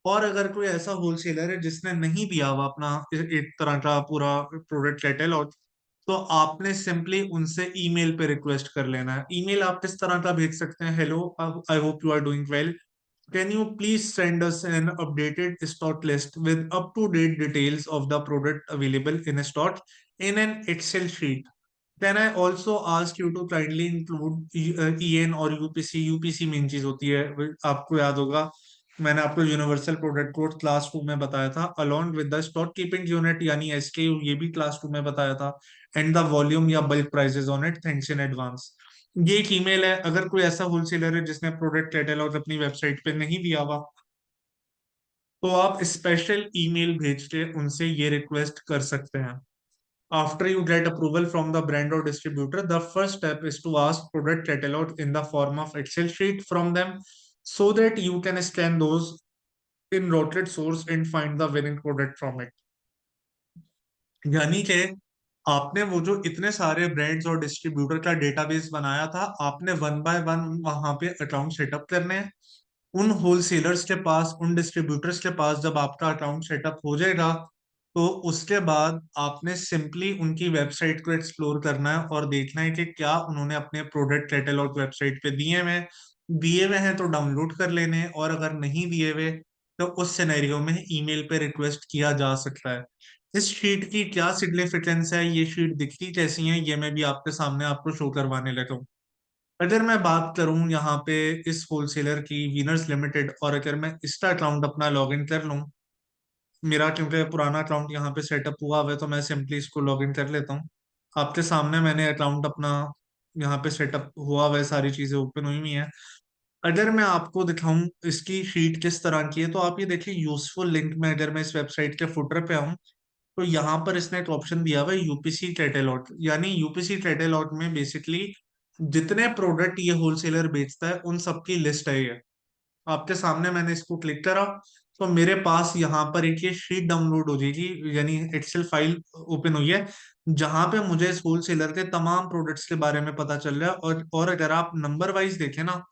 और अगर कोई ऐसा होलसेलर है जिसने नहीं दिया हुआ अपना एक तरह का पूरा प्रोडक्ट कैटेलॉग, तो आपने सिंपली उनसे ईमेल पे रिक्वेस्ट कर लेना है। ईमेल आप किस तरह का भेज सकते हैं, hello, I hope you are doing well, can you please send us an updated stock list with up to date details of the product available in stock in an Excel sheet. Can I also ask you to kindly include EN और यूपीसी। यूपीसी मेन चीज होती है, आपको याद होगा मैंने आपको यूनिवर्सल प्रोडक्ट कोड क्लास 2 में बताया था, along with the stock keeping unit यानी एसकेयू, ये भी क्लास 2 में बताया था। एंड द वॉल्यूम या bulk prices on it, thanks in advance. ये एक ईमेल है। अगर कोई ऐसा होलसेलर है जिसने प्रोडक्ट कैटेलॉग अपनी वेबसाइट पे नहीं दिया हुआ, तो आप स्पेशल ईमेल भेज के उनसे ये रिक्वेस्ट कर सकते हैं। After you get approval from the brand or distributor, the first step is to ask product catalog in the form of Excel sheet from them, so that you can scan those in rotate source and find the winning product from it. यानी कि आपने वो जो इतने सारे ब्रांड्स और डिस्ट्रीब्यूटर का डेटाबेस बनाया था, आपने वन बाय वन वहां पे अकाउंट सेटअप करने हैं। उन होलसेलर्स के पास, उन डिस्ट्रीब्यूटर्स के पास जब आपका अकाउंट सेटअप हो जाएगा, तो उसके बाद आपने सिंपली उनकी वेबसाइट को एक्सप्लोर करना है और देखना है कि क्या उन्होंने अपने प्रोडक्ट कैटेलॉग वेबसाइट पे दिए हुए हैं तो डाउनलोड कर लेने हैं, और अगर नहीं दिए हुए तो उस सिनेरियो में ईमेल पे रिक्वेस्ट किया जा सकता है। इस शीट की क्या सिग्निफिकेंस है, ये शीट दिखती कैसी है, ये मैं भी आपके सामने आपको शो करवाने लगा हूँ। अगर मैं बात करूं यहाँ पे इस होलसेलर की, वीनर्स लिमिटेड, और अगर मैं इसका अकाउंट अपना लॉग इन कर लूं, मेरा क्योंकि पुराना अकाउंट यहाँ पे सेटअप हुआ हुआ है तो मैं सिंपली इसको लॉग इन कर लेता हूँ। आपके सामने मैंने अकाउंट अपना यहाँ पे सेटअप हुआ हुआ है, सारी चीजें ओपन हुई हुई हैं। अगर मैं आपको दिखाऊं इसकी शीट किस तरह की है, तो आप ये देखिए यूजफुल लिंक में अगर मैं इस वेबसाइट के फुटर पे आऊं, तो यहाँ पर इसने एक ऑप्शन दिया हुआ है यूपीसी कैटेलॉग। यानी यूपीसी कैटेलॉग में बेसिकली जितने प्रोडक्ट ये होलसेलर बेचता है उन सबकी लिस्ट है ये। आपके सामने मैंने इसको क्लिक करा तो मेरे पास यहाँ पर एक ये शीट डाउनलोड हो जाएगी, यानी एक्सेल फाइल ओपन हुई है, जहां पे मुझे इस होलसेलर के तमाम प्रोडक्ट्स के बारे में पता चल रहा है। और अगर आप नंबर वाइज देखें ना,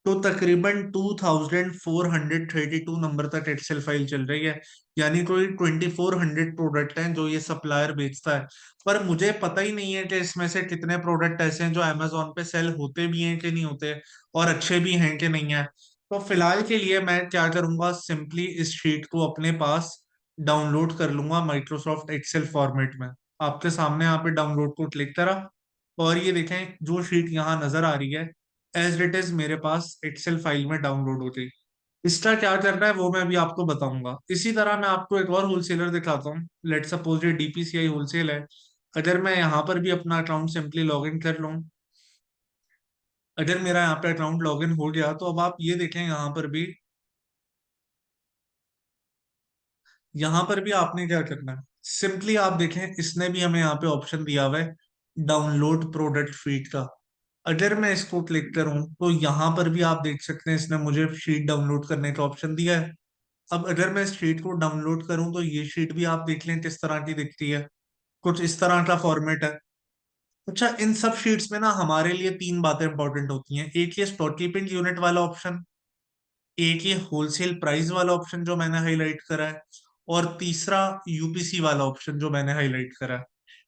तो तकरीबन 2432 नंबर तक एक्सेल फाइल चल रही है। यानी कोई 2400 प्रोडक्ट हैं जो ये सप्लायर बेचता है। पर मुझे पता ही नहीं है कि इसमें से कितने प्रोडक्ट ऐसे हैं जो अमेजोन पे सेल होते भी हैं कि नहीं होते, और अच्छे भी हैं कि नहीं है। तो फिलहाल के लिए मैं क्या करूंगा, सिंपली इस शीट को अपने पास डाउनलोड कर लूंगा माइक्रोसॉफ्ट एक्सेल फॉर्मेट में। आपके सामने यहाँ पे डाउनलोड को क्लिक करा, और ये देखें जो शीट यहाँ नजर आ रही है एज इट इज मेरे पास एक्सेल फाइल में डाउनलोड हो गई। इसका क्या करना है वो मैं अभी आपको बताऊंगा। इसी तरह मैं आपको एक और होलसेलर दिखाता हूँ। लेट सपोज ये डीपीसीआई होलसेल है। अगर मैं यहाँ पर भी अपना अकाउंट सिंपली लॉग इन कर लूँ, अगर मेरा यहाँ पे अकाउंट लॉग इन हो गया, तो अब आप ये देखें यहाँ पर भी आपने क्या करना है, सिंपली आप देखें इसने भी हमें यहाँ पे ऑप्शन दिया हुआ है डाउनलोड प्रोडक्ट फीड का। अगर मैं इसको क्लिक करूं तो यहाँ पर भी आप देख सकते हैं इसने मुझे शीट डाउनलोड करने का ऑप्शन दिया है। अब अगर मैं इस शीट को डाउनलोड करूं तो ये शीट भी आप देख लें किस तरह की दिखती है। कुछ इस तरह का फॉर्मेट है। अच्छा, इन सब शीट्स में ना हमारे लिए तीन बातें इंपॉर्टेंट होती हैं। एक ये स्टॉक कीपिंग यूनिट वाला ऑप्शन, एक ये होलसेल प्राइस वाला ऑप्शन जो मैंने हाईलाइट करा है, और तीसरा यूपीसी वाला ऑप्शन जो मैंने हाईलाइट करा है।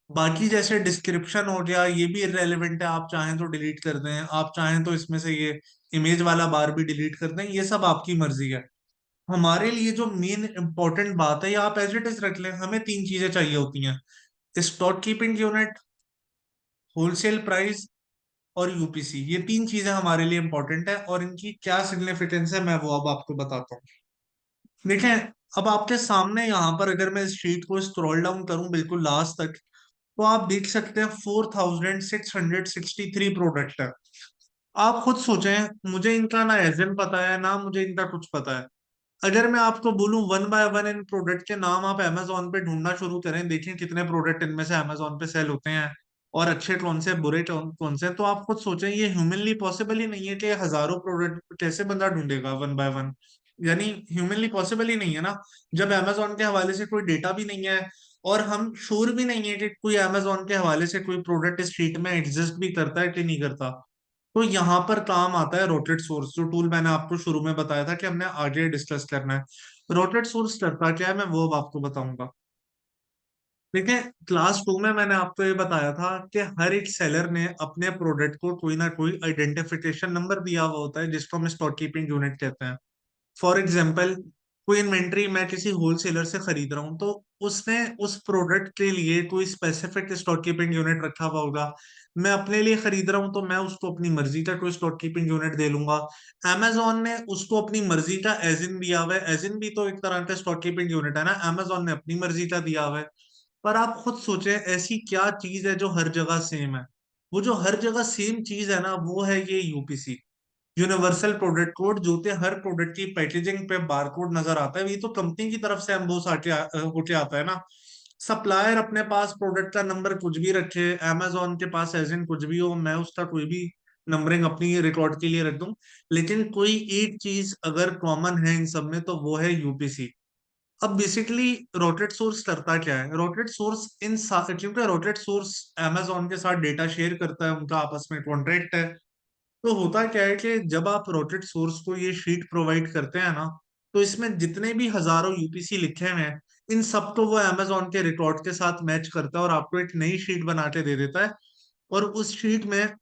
बाकी जैसे डिस्क्रिप्शन हो गया ये भी इरेलीवेंट है, आप चाहें तो डिलीट कर दें, आप चाहें तो इसमें से ये इमेज वाला बार भी डिलीट कर दें, ये सब आपकी मर्जी है। हमारे लिए जो मेन इंपॉर्टेंट बात है, ये आप एज इट इज रख लें, हमें तीन चीजें चाहिए होती हैं: stock keeping unit, wholesale price, और यूपीसी। ये तीन चीजें हमारे लिए इंपॉर्टेंट है, और इनकी क्या सिग्निफिकेंस है मैं वो अब आपको बताता हूँ। देखें, अब आपके सामने यहाँ पर अगर मैं इस शीट को स्क्रॉल डाउन करूं बिल्कुल लास्ट तक, तो आप देख सकते हैं 4663 प्रोडक्ट है। आप खुद सोचें, मुझे इनका ना एजेंट पता है ना मुझे इनका कुछ पता है। अगर मैं आपको बोलूं one by one in product के नाम आप अमेजोन पे ढूंढना शुरू करें, देखें कितने प्रोडक्ट इनमें से अमेजोन पे सेल होते हैं, और अच्छे कौन से बुरे कौन कौन से, तो आप खुद सोचें ये ह्यूमनली पॉसिबल ही नहीं है कि हजारों प्रोडक्ट कैसे बंदा ढूंढेगा वन बाय वन। यानी ह्यूमनली पॉसिबल ही नहीं है ना, जब अमेजोन के हवाले से कोई डेटा भी नहीं है, और हम श्योर भी नहीं है कि कोई अमेजोन के हवाले से कोई प्रोडक्ट इस शीट में एग्जिस्ट भी करता है कि नहीं करता। तो यहाँ पर काम आता है रोटेट सोर्स, जो टूल मैंने आपको शुरू में बताया था कि हमने आगे डिस्कस करना है। रोटेट सोर्स करता क्या है मैं वो अब आपको बताऊंगा। देखिए, क्लास टू में मैंने आपको ये बताया था कि हर एक सेलर ने अपने प्रोडक्ट को कोई ना कोई आइडेंटिफिकेशन नंबर दिया हुआ होता है जिसको हम स्टॉक कीपिंग यूनिट कहते हैं। फॉर एग्जाम्पल, कोई इन्वेंट्री मैं किसी होलसेलर से खरीद रहा हूँ, तो उसने उस प्रोडक्ट के लिए कोई स्पेसिफिक स्टॉक कीपिंग यूनिट रखा हुआ होगा। मैं अपने लिए खरीद रहा हूँ तो मैं उसको अपनी मर्जी का कोई स्टॉक कीपिंग यूनिट दे लूंगा। अमेजोन ने उसको अपनी मर्जी का एजिन दिया हुआ है, एजिन भी तो एक तरह का स्टॉक कीपिंग यूनिट है ना, अमेजोन ने अपनी मर्जी का दिया हुआ है। पर आप खुद सोचें ऐसी क्या चीज है जो हर जगह सेम है। वो जो हर जगह सेम चीज है ना, वो है ये यूपीसी, यूनिवर्सल प्रोडक्ट कोड, जो कि हर प्रोडक्ट की पैकेजिंग पे बार कोड नजर आता है। ये तो कंपनी की तरफ से एम्बोस होके आता है ना। सप्लायर अपने पास प्रोडक्ट का नंबर कुछ भी रखे, अमेजोन के पास एज इन कुछ भी हो, मैं उसका कोई भी नंबरिंग अपनी रिकॉर्ड के लिए रख दूं, लेकिन कोई एक चीज अगर कॉमन है इन सब में तो वो है यूपीसी। अब बेसिकली रोटेट सोर्स करता क्या है, रोटेट सोर्स क्योंकि रोटेट सोर्स अमेजोन के साथ डेटा शेयर करता है, उनका आपस में कॉन्ट्रैक्ट है। तो होता क्या है कि जब आप रोटेट सोर्स को ये शीट प्रोवाइड करते हैं ना, तो इसमें जितने भी हजारों यूपीसी लिखे हुए हैं, इन सबको वो अमेजोन के रिकॉर्ड के साथ मैच करता है और आपको एक नई शीट बना के दे देता है। और उस शीट में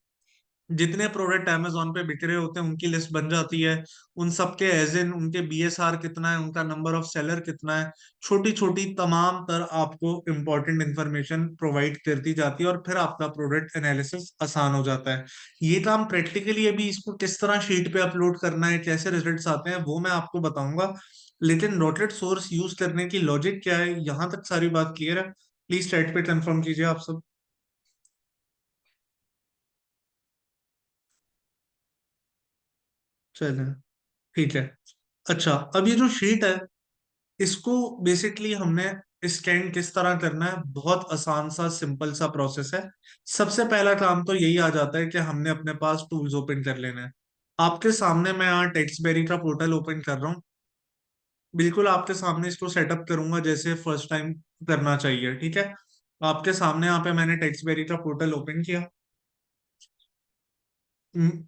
जितने प्रोडक्ट अमेजोन पे बिक रहे होते हैं उनकी लिस्ट बन जाती है। उन सबके एज इन उनके बीएसआर कितना है, उनका नंबर ऑफ सेलर कितना है, छोटी छोटी तमाम तर आपको इंपॉर्टेंट इंफॉर्मेशन प्रोवाइड करती जाती है और फिर आपका प्रोडक्ट एनालिसिस आसान हो जाता है। ये काम प्रैक्टिकली अभी इसको किस तरह शीट पे अपलोड करना है, कैसे रिजल्ट्स आते हैं, वो मैं आपको बताऊंगा। लेकिन रोटेट सोर्स यूज करने की लॉजिक क्या है, यहां तक सारी बात क्लियर है? प्लीज चैट पे कंफर्म कीजिए आप सब। चलिए, ठीक है। अच्छा, अब ये जो शीट है, इसको बेसिकली हमने स्कैन किस तरह करना है, बहुत आसान सा सिंपल सा प्रोसेस है। सबसे पहला काम तो यही आ जाता है कि हमने अपने पास टूल्स ओपन कर लेने हैं। आपके सामने मैं यहाँ टेक्स्टबेरी का पोर्टल ओपन कर रहा हूँ। बिल्कुल आपके सामने इसको सेटअप करूंगा जैसे फर्स्ट टाइम करना चाहिए, ठीक है। आपके सामने यहाँ पे मैंने टेक्स्टबेरी का पोर्टल ओपन किया।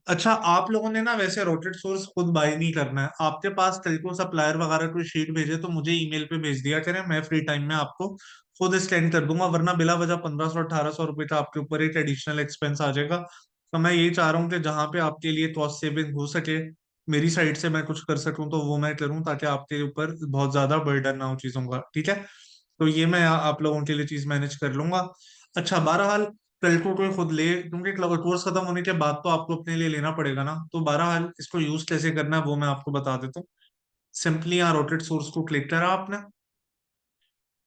अच्छा, आप लोगों ने ना वैसे रोटेट सोर्स खुद बाय नहीं करना है। आपके पास कल को सप्लायर वगैरह कोई शीट भेजे तो मुझे ईमेल पे भेज दिया करें, मैं फ्री टाइम में आपको खुद स्कैन कर दूंगा। वरना बिला वजह 1500 1800 रुपये का आपके ऊपर एक एडिशनल एक्सपेंस आ जाएगा। तो मैं यही चाह रहा हूँ कि जहाँ पे आपके लिए कॉस्ट सेविंग हो सके, मेरी साइड से मैं कुछ कर सकूँ तो वो मैं करूँ, ताकि आपके ऊपर बहुत ज्यादा बर्डन ना हो चीजों का, ठीक है। तो ये मैं आप लोगों के लिए चीज मैनेज कर लूंगा। अच्छा, बहरहाल कल को कोई खुद ले, क्योंकि कोर्स खत्म होने के बाद तो आपको अपने लिए लेना पड़ेगा ना। तो बहरहाल इसको यूज कैसे करना है वो मैं आपको बता देता हूँ। सिंपली यहाँ रोटेट सोर्स को क्लिक करा आपने।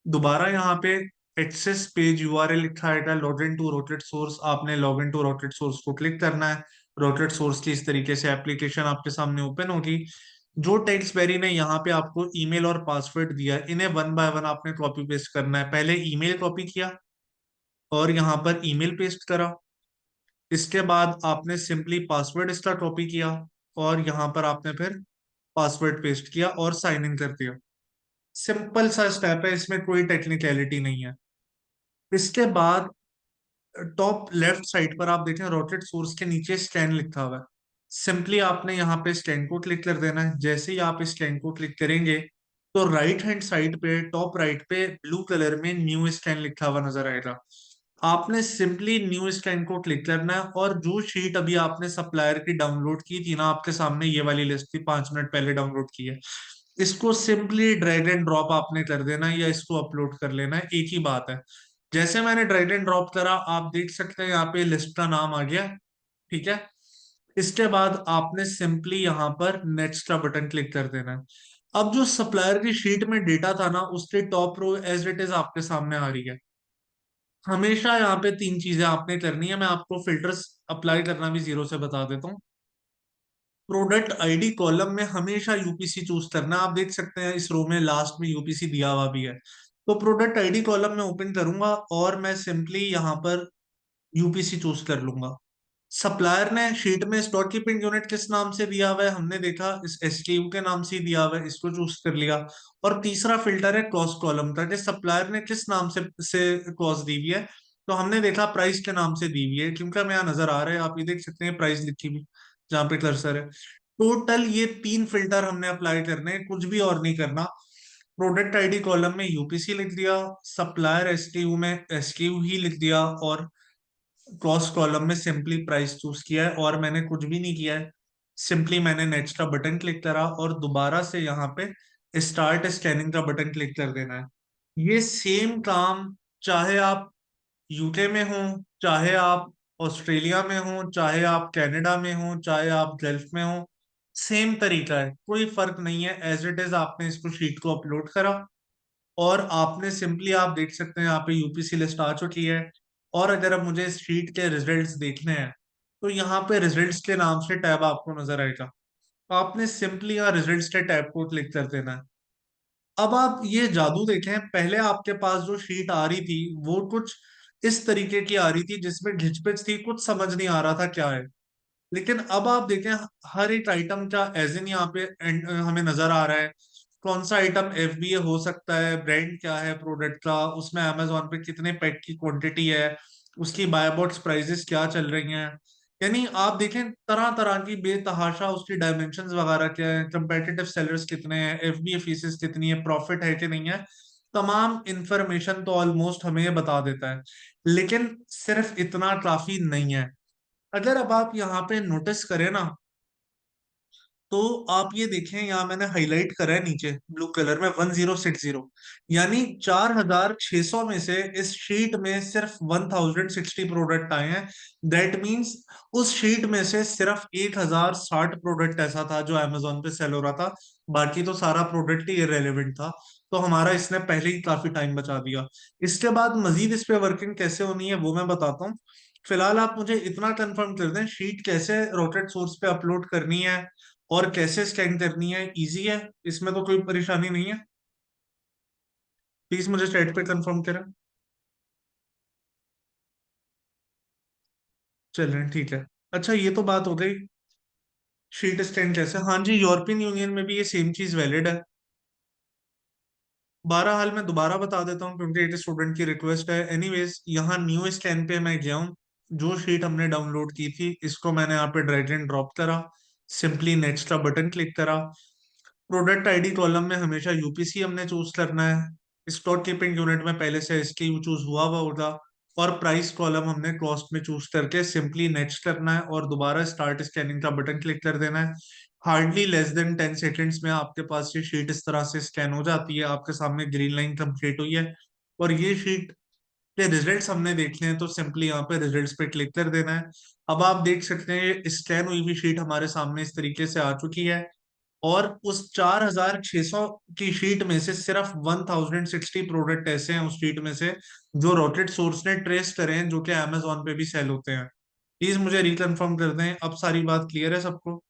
दोबारा यहाँ पे एक्सेस पेज यूआरएल लिखा है, log in to rotate source, आपने log in to rotate source को क्लिक करना है। रोटेट सोर्स की इस तरीके से एप्लीकेशन आपके सामने ओपन होगी। जो टेक्स्ट बेरी ने यहाँ पे आपको ईमेल और पासवर्ड दिया है, इन्हें वन बाय वन आपने कॉपी पेस्ट करना है। पहले ईमेल कॉपी किया और यहाँ पर ईमेल पेस्ट करा। इसके बाद आपने सिंपली पासवर्ड इसका कॉपी किया और यहाँ पर आपने फिर पासवर्ड पेस्ट किया और साइन इन कर दिया। सिंपल सा स्टेप है, इसमें कोई टेक्निकलिटी नहीं है। इसके बाद टॉप लेफ्ट साइड पर आप देखें रोटेट सोर्स के नीचे स्कैन लिखा हुआ है। सिंपली आपने यहाँ पे स्कैन को क्लिक कर देना है। जैसे ही आप स्कैन को क्लिक करेंगे तो राइट हैंड साइड पे टॉप राइट पे ब्लू कलर में न्यू स्कैन लिखा हुआ नजर आएगा। आपने सिंपली न्यू स्कैन को क्लिक करना है और जो शीट अभी आपने सप्लायर की डाउनलोड की थी ना, आपके सामने ये वाली लिस्ट थी 5 मिनट पहले डाउनलोड की है, इसको सिंपली ड्रैग एंड ड्रॉप आपने कर देना है या इसको अपलोड कर लेना है, एक ही बात है। जैसे मैंने ड्रैग एंड ड्रॉप करा, आप देख सकते हैं यहाँ पे लिस्ट का नाम आ गया, ठीक है। इसके बाद आपने सिंपली यहाँ पर नेक्स्ट का बटन क्लिक कर देना है। अब जो सप्लायर की शीट में डेटा था ना, उसके top row as it is आपके सामने आ रही है। हमेशा यहाँ पे तीन चीजें आपने करनी है, मैं आपको फिल्टर्स अप्लाई करना भी जीरो से बता देता हूँ। प्रोडक्ट आईडी कॉलम में हमेशा यूपीसी चूज करना है। आप देख सकते हैं इस रो में लास्ट में यूपीसी दिया हुआ भी है। तो प्रोडक्ट आईडी कॉलम में ओपन करूंगा और मैं सिंपली यहाँ पर यूपीसी चूज कर लूंगा। सप्लायर ने शीट में स्टॉक कीपिंग यूनिट किस नाम से दिया हुआ है, हमने देखा इस एसकेयू के नाम से ही दिया हुआ है, इसको चूज कर लिया। और तीसरा फिल्टर है कॉस्ट कॉलम का, कि सप्लायर ने किस नाम से कॉस्ट दी हुई है। तो हमने देखा प्राइस के नाम से दी हुई है, क्योंकि हमें यहाँ नजर आ रहा है, आप ये देख सकते हैं प्राइस लिखी हुई जहाँ पे कर्सर है। टोटल ये तीन फिल्टर हमने अप्लाई करने हैं, कुछ भी और नहीं करना। प्रोडक्ट आईडी कॉलम में यूपीसी लिख दिया, सप्लायर एसकेयू में एसकेयू ही लिख दिया, और कॉस्ट कॉलम में सिंपली प्राइस चूज किया है और मैंने कुछ भी नहीं किया है। सिंपली मैंने नेक्स्ट का बटन क्लिक करा और दोबारा से यहाँ पे स्टार्ट स्कैनिंग का बटन क्लिक कर देना है। ये सेम काम चाहे आप यूके में हो, चाहे आप ऑस्ट्रेलिया में हो, चाहे आप कनाडा में हो, चाहे आप गल्फ में हो, सेम तरीका है, कोई फर्क नहीं है। एज इट इज आपने इसको शीट को अपलोड करा और आपने सिंपली, आप देख सकते हैं यहाँ पे यूपीसी लिस्ट आ चुकी है। और अगर अब मुझे इस शीट के रिजल्ट्स देखने हैं तो यहाँ पे रिजल्ट्स के नाम से टैब आपको नजर आएगा। आपने सिंपली यहाँ रिजल्ट्स के टैब को क्लिक कर देना है। अब आप ये जादू देखें, पहले आपके पास जो शीट आ रही थी वो कुछ इस तरीके की आ रही थी जिसमें घिचपिच थी, कुछ समझ नहीं आ रहा था क्या है। लेकिन अब आप देखें, हर एक आइटम का एज इन यहाँ पे हमें नजर आ रहा है। कौन सा आइटम एफबीए हो सकता है, ब्रांड क्या है प्रोडक्ट का, उसमें अमेजोन पे कितने पैक की क्वांटिटी है, उसकी बाय बॉक्स प्राइसेस क्या चल रही हैं। यानी आप देखें तरह तरह की बेतहाशा उसकी डायमेंशंस वगैरह क्या है, कंपेटिटिव सेलर्स कितने हैं, एफबीए फीसेस कितनी है, प्रॉफिट है कि नहीं है, तमाम इंफॉर्मेशन तो ऑलमोस्ट हमें ये बता देता है। लेकिन सिर्फ इतना काफी नहीं है। अगर अब आप यहाँ पे नोटिस करें ना, तो आप ये देखें, यहाँ मैंने हाईलाइट करा है नीचे ब्लू कलर में 1060, यानी 4600 में से इस शीट में सिर्फ 1060 प्रोडक्ट आए हैं। दैट मीन्स उस शीट में से सिर्फ 1060 प्रोडक्ट ऐसा था जो अमेजोन पे सेल हो रहा था। बाकी तो सारा प्रोडक्ट ही इरेलीवेंट था। तो हमारा इसने पहले ही काफी टाइम बचा दिया। इसके बाद मजीद इस पे वर्किंग कैसे होनी है वो मैं बताता हूँ। फिलहाल आप मुझे इतना कंफर्म कर दें, शीट कैसे रोटेट सोर्स पे अपलोड करनी है और कैसे स्कैन करनी है, इजी है, इसमें तो कोई परेशानी नहीं है। प्लीज मुझे चैट पे कंफर्म करें। चलें ठीक है। अच्छा, ये तो बात हो गई शीट स्कैन कैसे। हाँ जी, यूरोपियन यूनियन में भी ये सेम चीज वैलिड है। बहरहाल मैं दोबारा बता देता हूँ क्योंकि एक स्टूडेंट की रिक्वेस्ट है। एनीवेज, यहाँ न्यू स्कैन पे मैं गया हूँ। जो शीट हमने डाउनलोड की थी इसको मैंने यहाँ पे ड्रैग एंड ड्रॉप करा। सिंपली नेक्स्ट का बटन क्लिक करा। प्रोडक्ट आईडी कॉलम में हमेशा यूपीसी हमने चूज करना है। स्टॉक कीपिंग यूनिट में पहले से एसकेयू चूज हुआ होगा। और प्राइस कॉलम हमने कॉस्ट में चूज करके सिंपली नेक्स्ट करना है और दोबारा स्टार्ट स्कैनिंग का बटन क्लिक कर देना है। हार्डली लेस देन 10 सेकेंड्स में आपके पास ये शीट इस तरह से स्कैन हो जाती है। आपके सामने ग्रीन लाइन कंप्लीट हुई है। और ये शीट के रिजल्ट्स हमने देखने हैं तो सिंपली यहाँ पे रिजल्ट्स पे क्लिक कर देना है। अब आप देख सकते हैं स्कैन हुई हुई शीट हमारे सामने इस तरीके से आ चुकी है। और उस 4600 की शीट में से सिर्फ 1060 प्रोडक्ट ऐसे हैं उस शीट में से जो रॉकेट सोर्स ने ट्रेस करे हैं, जो कि अमेजोन पे भी सेल होते हैं। प्लीज मुझे रिकन्फर्म कर दें, अब सारी बात क्लियर है सबको।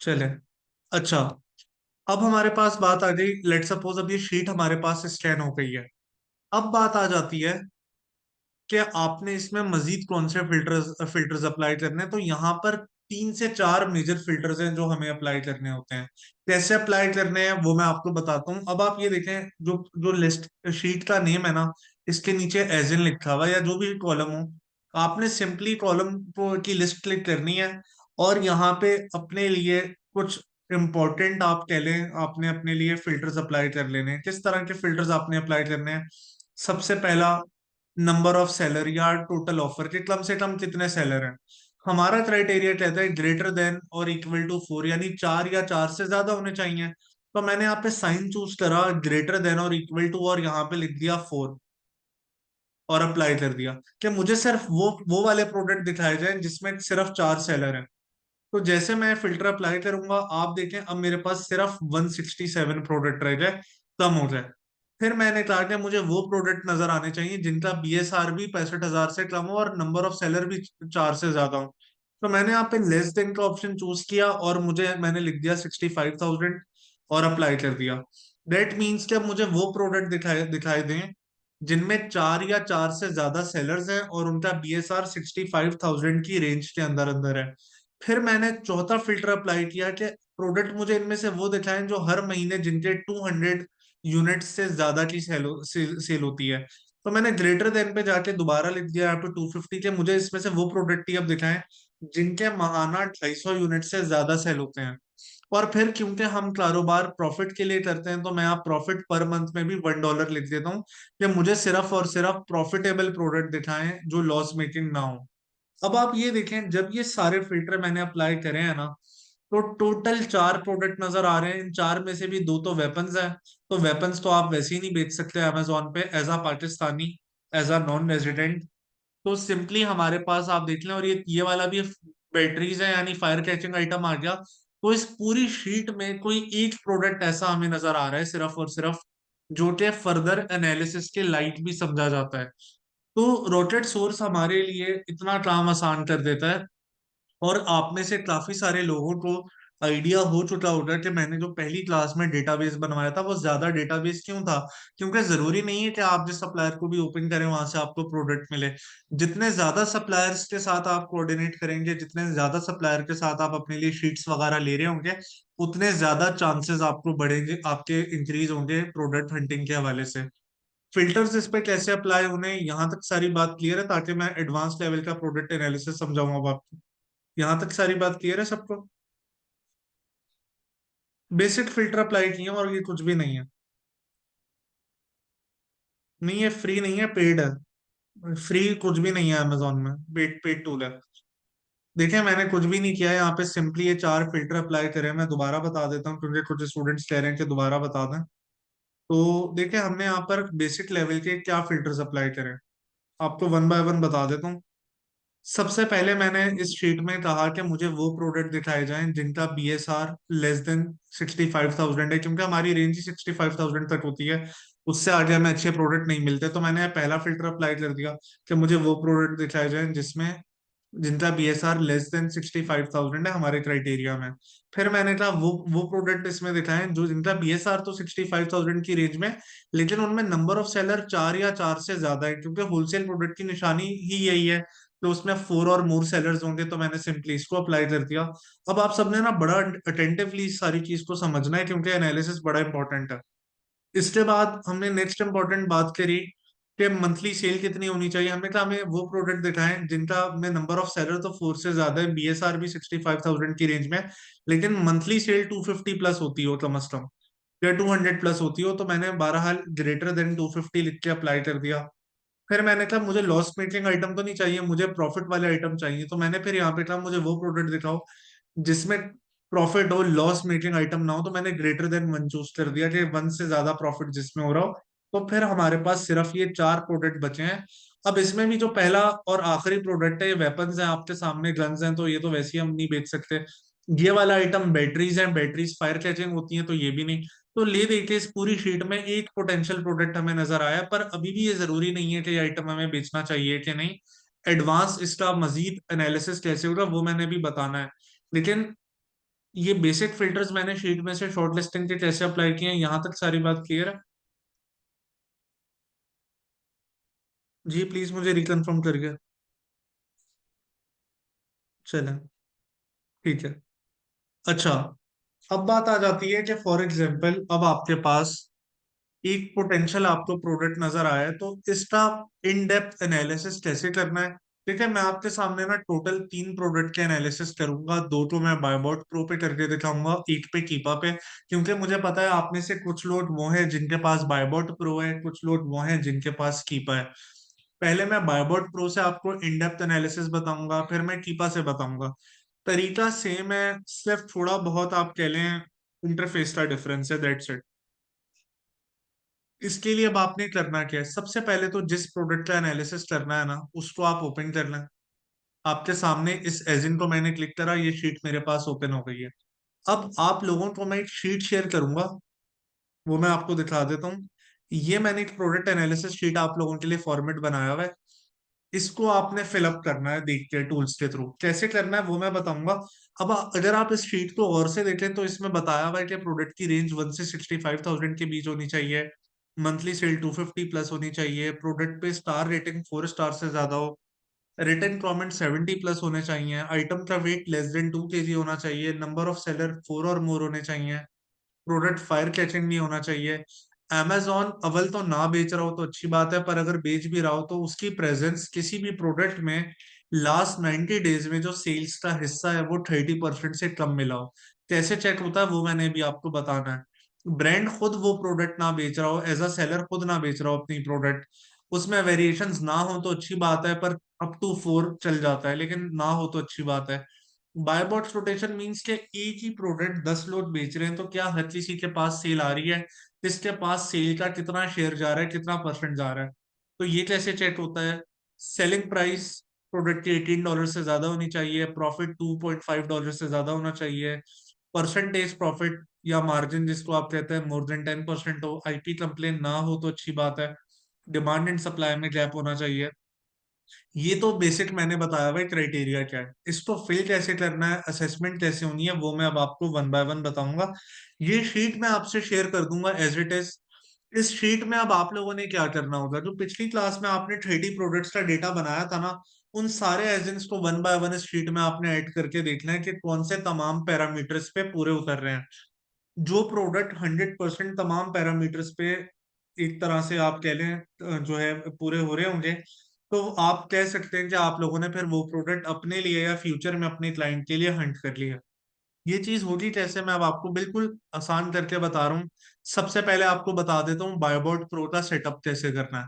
चले। अच्छा, अब हमारे पास बात आ गई, लेट सपोज अब ये शीट हमारे पास स्कैन हो गई है। अब बात आ जाती है कि आपने इसमें मजीद कौन से फिल्टर्स फिल्टर्स अप्लाई करने हैं। तो यहाँ पर 3 से 4 मेजर फिल्टर्स हैं जो हमें अप्लाई करने होते हैं। कैसे अप्लाई करने हैं वो मैं आपको बताता हूँ। अब आप ये देखें, जो जो लिस्ट शीट का नेम है ना, इसके नीचे एज इन लिखा हुआ है या जो भी कॉलम हो, आपने सिंपली कॉलम को की लिस्ट क्लिक करनी है। और यहाँ पे अपने लिए कुछ इंपॉर्टेंट आप कह लें, आपने अपने लिए फिल्टर्स अप्लाई कर लेने हैं। किस तरह के फिल्टर्स आपने अप्लाई करने हैं? सबसे पहला, नंबर ऑफ सेलर या टोटल ऑफर के कम से कम कितने सेलर हैं। हमारा क्राइटेरिया कहता है ग्रेटर देन और इक्वल टू 4, यानी 4 या 4 से ज्यादा होने चाहिए। तो मैंने यहाँ पे साइन चूज करा ग्रेटर देन और इक्वल टू और यहाँ पे लिख दिया 4 और अप्लाई कर दिया कि मुझे सिर्फ वो वाले प्रोडक्ट दिखाए जाएं जिसमें सिर्फ 4 सेलर हैं। तो जैसे मैं फिल्टर अप्लाई करूंगा, आप देखें अब मेरे पास सिर्फ 167 प्रोडक्ट रह जाए, कम हो जाए। फिर मैंने कहा कि मुझे वो प्रोडक्ट नजर आने चाहिए जिनका बीएसआर भी 65,000 से कम हो और नंबर ऑफ सेलर भी 4 से ज्यादा हो। तो मैंने यहाँ पे लेस देन का ऑप्शन चूज किया और मुझे मैंने लिख दिया 65,000 और अप्लाई कर दिया। दैट मीन्स कि अब मुझे वो प्रोडक्ट दिखाए दिखाई दें जिनमें 4 या 4 से ज्यादा सेलर्स हैं और उनका बीएसआर 65,000 की रेंज के अंदर अंदर है। फिर मैंने चौथा फिल्टर अप्लाई किया कि प्रोडक्ट मुझे इनमें से वो दिखाएं जो हर महीने जिनके 200 यूनिट से ज्यादा की सेल होती है। तो मैंने ग्रेटर देन पे जाके दोबारा लिख दिया यहाँ पे 250 के मुझे इसमें से वो प्रोडक्ट ही अब दिखाएं जिनके माहाना 250 यूनिट से ज्यादा सेल होते हैं। और फिर क्योंकि हम कारोबार प्रॉफिट के लिए करते हैं तो मैं आप प्रॉफिट पर मंथ में भी $1 लिख देता हूँ कि मुझे सिर्फ और सिर्फ प्रॉफिटेबल प्रोडक्ट दिखाएं जो लॉस मेकिंग ना हो। अब आप ये देखें, जब ये सारे फिल्टर मैंने अप्लाई करे हैं ना, तो टोटल 4 प्रोडक्ट नजर आ रहे हैं। इन 4 में से भी 2 तो वेपन्स हैं। तो वेपन्स तो आप वैसे ही नहीं बेच सकते अमेजोन पे as a Pakistani, as a non resident. तो सिंपली हमारे पास आप देख लें, और ये वाला भी बैटरीज है यानी फायर कैचिंग आइटम आ गया। तो इस पूरी शीट में कोई एक प्रोडक्ट ऐसा हमें नजर आ रहा है सिर्फ और सिर्फ जो कि फर्दर एनालिसिस के लाइट भी समझा जाता है। तो रोटेट सोर्स हमारे लिए इतना काम आसान कर देता है। और आप में से काफी सारे लोगों को आइडिया हो चुका होगा कि मैंने जो पहली क्लास में डेटाबेस बनवाया था वो ज्यादा डेटाबेस क्यों था। क्योंकि जरूरी नहीं है कि आप जिस सप्लायर को भी ओपन करें वहां से आपको प्रोडक्ट मिले। जितने ज्यादा सप्लायर्स के साथ आप कोऑर्डिनेट करेंगे, जितने ज्यादा सप्लायर के साथ आप अपने लिए शीट्स वगैरह ले रहे होंगे, उतने ज्यादा चांसेस आपको बढ़ेंगे, आपके इंक्रीज होंगे प्रोडक्ट हंटिंग के हवाले से। फिल्टर्स इस पे कैसे अप्लाई होने, यहाँ तक सारी बात क्लियर है ताकि मैं एडवांस लेवल का प्रोडक्ट एनालिसिस समझाऊं अब आपको। यहाँ तक सारी बात क्लियर है सबको? बेसिक फिल्टर अप्लाई किए हैं और ये कुछ भी नहीं है। नहीं, ये फ्री नहीं है, पेड है। फ्री कुछ भी नहीं है अमेजोन में, पेड पेड टूल है। देखिए मैंने कुछ भी नहीं किया है यहाँ पे, सिंपली ये चार फिल्टर अप्लाई करे हैं। मैं दोबारा बता देता हूँ क्योंकि कुछ स्टूडेंट्स कह रहे हैं कि दोबारा बता दें। तो देखिए हमने यहाँ पर बेसिक लेवल के क्या फिल्टर्स अप्लाई करें, आपको वन बाय वन बता देता हूँ। सबसे पहले मैंने इस शीट में कहा कि मुझे वो प्रोडक्ट दिखाए जाएं जिनका BSR लेस देन 65,000 है, क्योंकि हमारी रेंज ही 65,000 तक होती है। उससे आगे हमें अच्छे प्रोडक्ट नहीं मिलते। तो मैंने पहला फिल्टर अप्लाई कर दिया कि मुझे वो प्रोडक्ट दिखाए जाएं जिसमें जिनका BSR लेस देन 65,000 है हमारे क्राइटेरिया में। फिर मैंने कहा वो प्रोडक्ट इसमें दिखाएं जो जिनका BSR तो 65,000 की रेंज में, लेकिन उनमें नंबर ऑफ सेलर चार या चार से ज्यादा है, क्योंकि होलसेल प्रोडक्ट की निशानी ही यही है। तो उसमें फोर और मोर सेलर्स होंगे, तो मैंने सिंपली इसको अप्लाई कर दिया। अब आप सबने ना बड़ा अटेंटिवली इस सारी चीज को समझना है, क्योंकि एनालिसिस बड़ा इंपॉर्टेंट है। इसके बाद हमने नेक्स्ट इंपॉर्टेंट बात करी कि मंथली सेल कितनी होनी चाहिए। हमने कहा हमें वो प्रोडक्ट दिखाएं जिनका में नंबर ऑफ सेलर तो फोर से ज्यादा है, BSR भी 65,000 की रेंज में, लेकिन मंथली सेल 250 प्लस होती हो कम अज कम, या 200 प्लस होती हो। तो मैंने बहरहाल ग्रेटर देन 250 लिख के अप्लाई कर दिया। फिर मैंने कहा मुझे लॉस मेकिंग आइटम तो नहीं चाहिए, मुझे प्रॉफिट वाले आइटम चाहिए। तो मैंने फिर यहाँ पे कहा मुझे वो प्रोडक्ट दिखाओ जिसमें प्रॉफिट हो, लॉस मेकिंग आइटम ना हो। तो मैंने ग्रेटर देन वन चूज कर दिया कि वन से ज्यादा प्रॉफिट जिसमें हो रहा हो। तो फिर हमारे पास सिर्फ ये चार प्रोडक्ट बचे हैं। अब इसमें भी जो पहला और आखिरी प्रोडक्ट है, ये वेपन्स हैं, आपके सामने गन्स हैं, तो ये तो वैसे ही हम नहीं बेच सकते। ये वाला आइटम बैटरीज हैं, बैटरीज फायर कैचिंग होती हैं, तो ये भी नहीं। तो ले दे के इस पूरी शीट में एक पोटेंशियल प्रोडक्ट हमें नजर आया, पर अभी भी ये जरूरी नहीं है कि ये आइटम हमें बेचना चाहिए कि नहीं। एडवांस इसका मजीद एनालिसिस कैसे होगा वो मैंने भी बताना है। लेकिन ये बेसिक फिल्टर्स मैंने शीट में से शॉर्ट लिस्टिंग के कैसे अप्लाई किए हैं, यहाँ तक सारी बात क्लियर है। जी प्लीज मुझे रिकन्फर्म करिए। चलें, ठीक है। अच्छा, अब बात आ जाती है कि फॉर एग्जाम्पल अब आपके पास एक पोटेंशियल आपको प्रोडक्ट नजर आया है, तो इसका इन डेप्थ एनालिसिस कैसे करना है। ठीक है, मैं आपके सामने ना टोटल तीन प्रोडक्ट के एनालिसिस करूंगा। दो तो मैं बायबॉट प्रो पे करके दिखाऊंगा, एक पे कीपा पे, क्योंकि मुझे पता है आप में से कुछ लोग वो हैं जिनके पास बायबॉट प्रो है, कुछ लोग वो हैं जिनके पास कीपा है। पहले मैं बायबॉट प्रो से आपको इन डेप्थ एनालिसिस बताऊंगा, फिर मैं कीपा से बताऊंगा। तरीका सेम है, सिर्फ थोड़ा बहुत आप कह लें इंटरफेस का डिफरेंस है, दैट्स इट। इसके लिए अब आपने करना क्या है, सबसे पहले तो जिस प्रोडक्ट का एनालिसिस करना है ना उसको आप ओपन कर लें। आपके सामने इस एजिन को मैंने क्लिक करा, ये शीट मेरे पास ओपन हो गई है। अब आप लोगों को मैं एक शीट शेयर करूंगा, वो मैं आपको दिखा देता हूँ। ये मैंने एक प्रोडक्ट एनालिसिस शीट आप लोगों के लिए फॉर्मेट बनाया हुआ है। इसको आपने फिलअप करना है, देख के टूल्स के थ्रू कैसे करना है वो मैं बताऊंगा। अब अगर आप इस शीट को गौर से देखें तो इसमें बताया हुआ है कि प्रोडक्ट की रेंज 1 से 65,000 के बीच होनी चाहिए, मंथली सेल 250 प्लस होनी चाहिए, प्रोडक्ट पे स्टार रेटिंग 4 स्टार से ज्यादा हो, रिटर्न कमेंट 70 प्लस होने चाहिए, आइटम का वेट लेस देन 2 kg होना चाहिए, नंबर ऑफ सेलर फोर और मोर होने चाहिए, प्रोडक्ट फायर कैचिंग नहीं होना चाहिए। amazon अव्वल तो ना बेच रहा हो तो अच्छी बात है, पर अगर बेच भी रहा हो तो उसकी प्रेजेंस किसी भी प्रोडक्ट में लास्ट 90 डेज में जो सेल्स का हिस्सा है वो 30% से कम मिला हो। कैसे चेक होता है वो मैंने भी आपको बताना है। ब्रांड खुद वो प्रोडक्ट ना बेच रहा हो, एज अ सेलर खुद ना बेच रहा हो अपनी प्रोडक्ट, उसमें वेरिएशंस ना हो तो अच्छी बात है, पर अप टू 4 चल जाता है, लेकिन ना हो तो अच्छी बात है। बाय बॉक्स रोटेशन मींस के एक ही प्रोडक्ट 10 लोग बेच रहे हैं, तो क्या हर किसी के पास सेल आ रही है, किसके पास सेल का कितना शेयर जा रहा है, कितना परसेंट जा रहा है। तो ये कैसे चेक होता है। सेलिंग प्राइस प्रोडक्ट की $18 से ज्यादा होनी चाहिए, प्रॉफिट $2.5 से ज्यादा होना चाहिए, परसेंटेज प्रॉफिट या मार्जिन जिसको आप कहते हैं मोर देन 10% हो, IP कंप्लेन ना हो तो अच्छी बात है, डिमांड एंड सप्लाई में गैप होना चाहिए। ये तो बेसिक मैंने बताया हुआ है क्राइटेरिया क्या है। इसको फिल कैसे करना है, असेसमेंट कैसे होनी है, वो मैं अब आपको वन बाय वन बताऊंगा। ये शीट मैं आपसे शेयर कर दूंगा एज इट इज। इस शीट में अब आप लोगों ने क्या करना होगा, जो पिछली क्लास में आपने 30 प्रोडक्ट्स का डेटा बनाया था ना, उन सारे एजेंट्स को वन बाय वन इस शीट में आपने ऐड करके देखना है कि कौन से तमाम पैरामीटर्स पे पूरे उतर रहे हैं। जो प्रोडक्ट 100% तमाम पैरामीटर्स पे एक तरह से आप कह लें जो है पूरे हो रहे होंगे, तो आप कह सकते हैं कि आप लोगों ने फिर वो प्रोडक्ट अपने लिए या फ्यूचर में अपने क्लाइंट के लिए हंट कर लिया। ये चीज होगी कैसे, मैं अब आपको बिल्कुल आसान करके बता रहा हूँ। सबसे पहले आपको बता देता हूँ बायोबॉट प्रो का सेटअप कैसे करना है।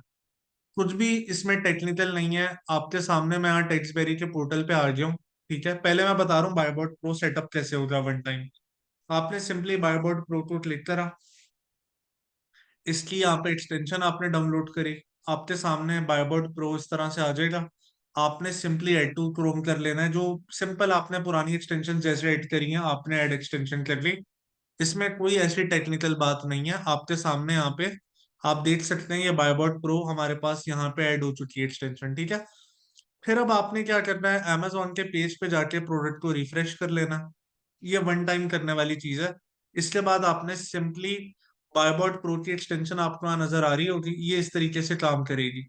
कुछ भी इसमें टेक्निकल नहीं है, आपके सामने मैं यहाँ टेक्स्टबेरी के पोर्टल पे आ गया हूँ। ठीक है, पहले मैं बता रहा हूँ बायोबॉट प्रो सेटअप कैसे होगा वन टाइम। आपने सिंपली बायोबॉट प्रो को क्लिक करा, इसकी यहाँ पे एक्सटेंशन आपने डाउनलोड करी, आपके सामने बायोबॉट प्रो इस तरह से आ जाएगा। आपने सिंपली ऐड टू क्रोम कर लेना है, जो सिंपल आपने पुरानी एक्सटेंशन जैसे ऐड करी है आपने ऐड एक्सटेंशन कर ली। इसमें कोई ऐसी टेक्निकल बात नहीं है, आपके सामने यहाँ पे आप देख सकते हैं ये बायोबॉट प्रो हमारे पास यहाँ पे ऐड हो चुकी है एक्सटेंशन। ठीक है, फिर अब आपने क्या करना है, amazon के पेज पे जाके प्रोडक्ट को रिफ्रेश कर लेना। ये वन टाइम करने वाली चीज है। इसके बाद आपने सिंपली बायोबॉट प्रो की एक्सटेंशन आपको यहाँ नजर आ रही होगी, ये इस तरीके से काम करेगी।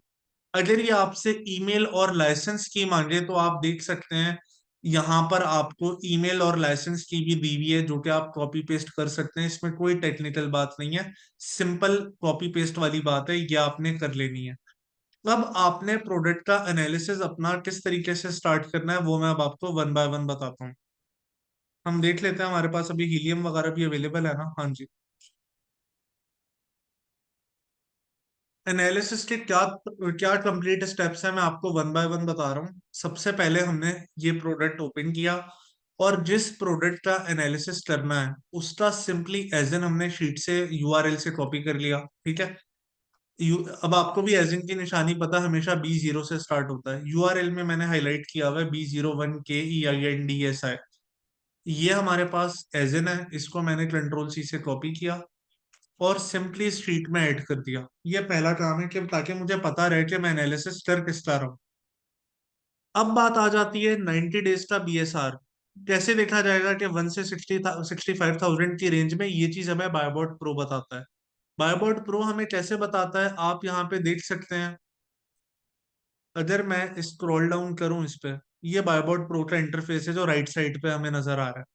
अगर ये आपसे ईमेल और लाइसेंस की मांगे तो आप देख सकते हैं यहाँ पर आपको ईमेल और लाइसेंस की भी दी हुई है, जो कि आप कॉपी पेस्ट कर सकते हैं। इसमें कोई टेक्निकल बात नहीं है, सिंपल कॉपी पेस्ट वाली बात है, ये आपने कर लेनी है। अब आपने प्रोडक्ट का एनालिसिस अपना किस तरीके से स्टार्ट करना है वो मैं अब आपको वन बाय वन बताता हूँ। हम देख लेते हैं, हमारे पास अभी हीलियम वगैरह भी अवेलेबल है ना। हाँ जी। एनालिसिस के क्या क्या कंप्लीट स्टेप्स हैं मैं आपको वन बाय वन बता रहा हूँ। सबसे पहले हमने ये प्रोडक्ट ओपन किया, और जिस प्रोडक्ट का एनालिसिस करना है उसका सिंपली एज एन हमने शीट से यूआरएल से कॉपी कर लिया। ठीक है, अब आपको भी एज इन की निशानी पता हमेशा B0 से स्टार्ट होता है। यूआरएल में मैंने हाईलाइट किया हुआ है B01KEINDSI। ये हमारे पास एज एन है, इसको मैंने कंट्रोल C से कॉपी किया और सिंपली शीट में ऐड कर दिया। ये पहला काम है कि ताकि मुझे पता रहे कि मैं एनालिसिस कर किस रहा हूँ। अब बात आ जाती है 90 डेज का BSR। कैसे देखा जाएगा कि 1 से 65,000 की रेंज में ये चीज हमें बायोबॉट प्रो बताता है। बायोबॉट प्रो हमें कैसे बताता है आप यहाँ पे देख सकते हैं। अगर मैं स्क्रॉल डाउन करूं इस पे, ये बायोबॉट प्रो का इंटरफेस है जो राइट साइड पे हमें नजर आ रहा है।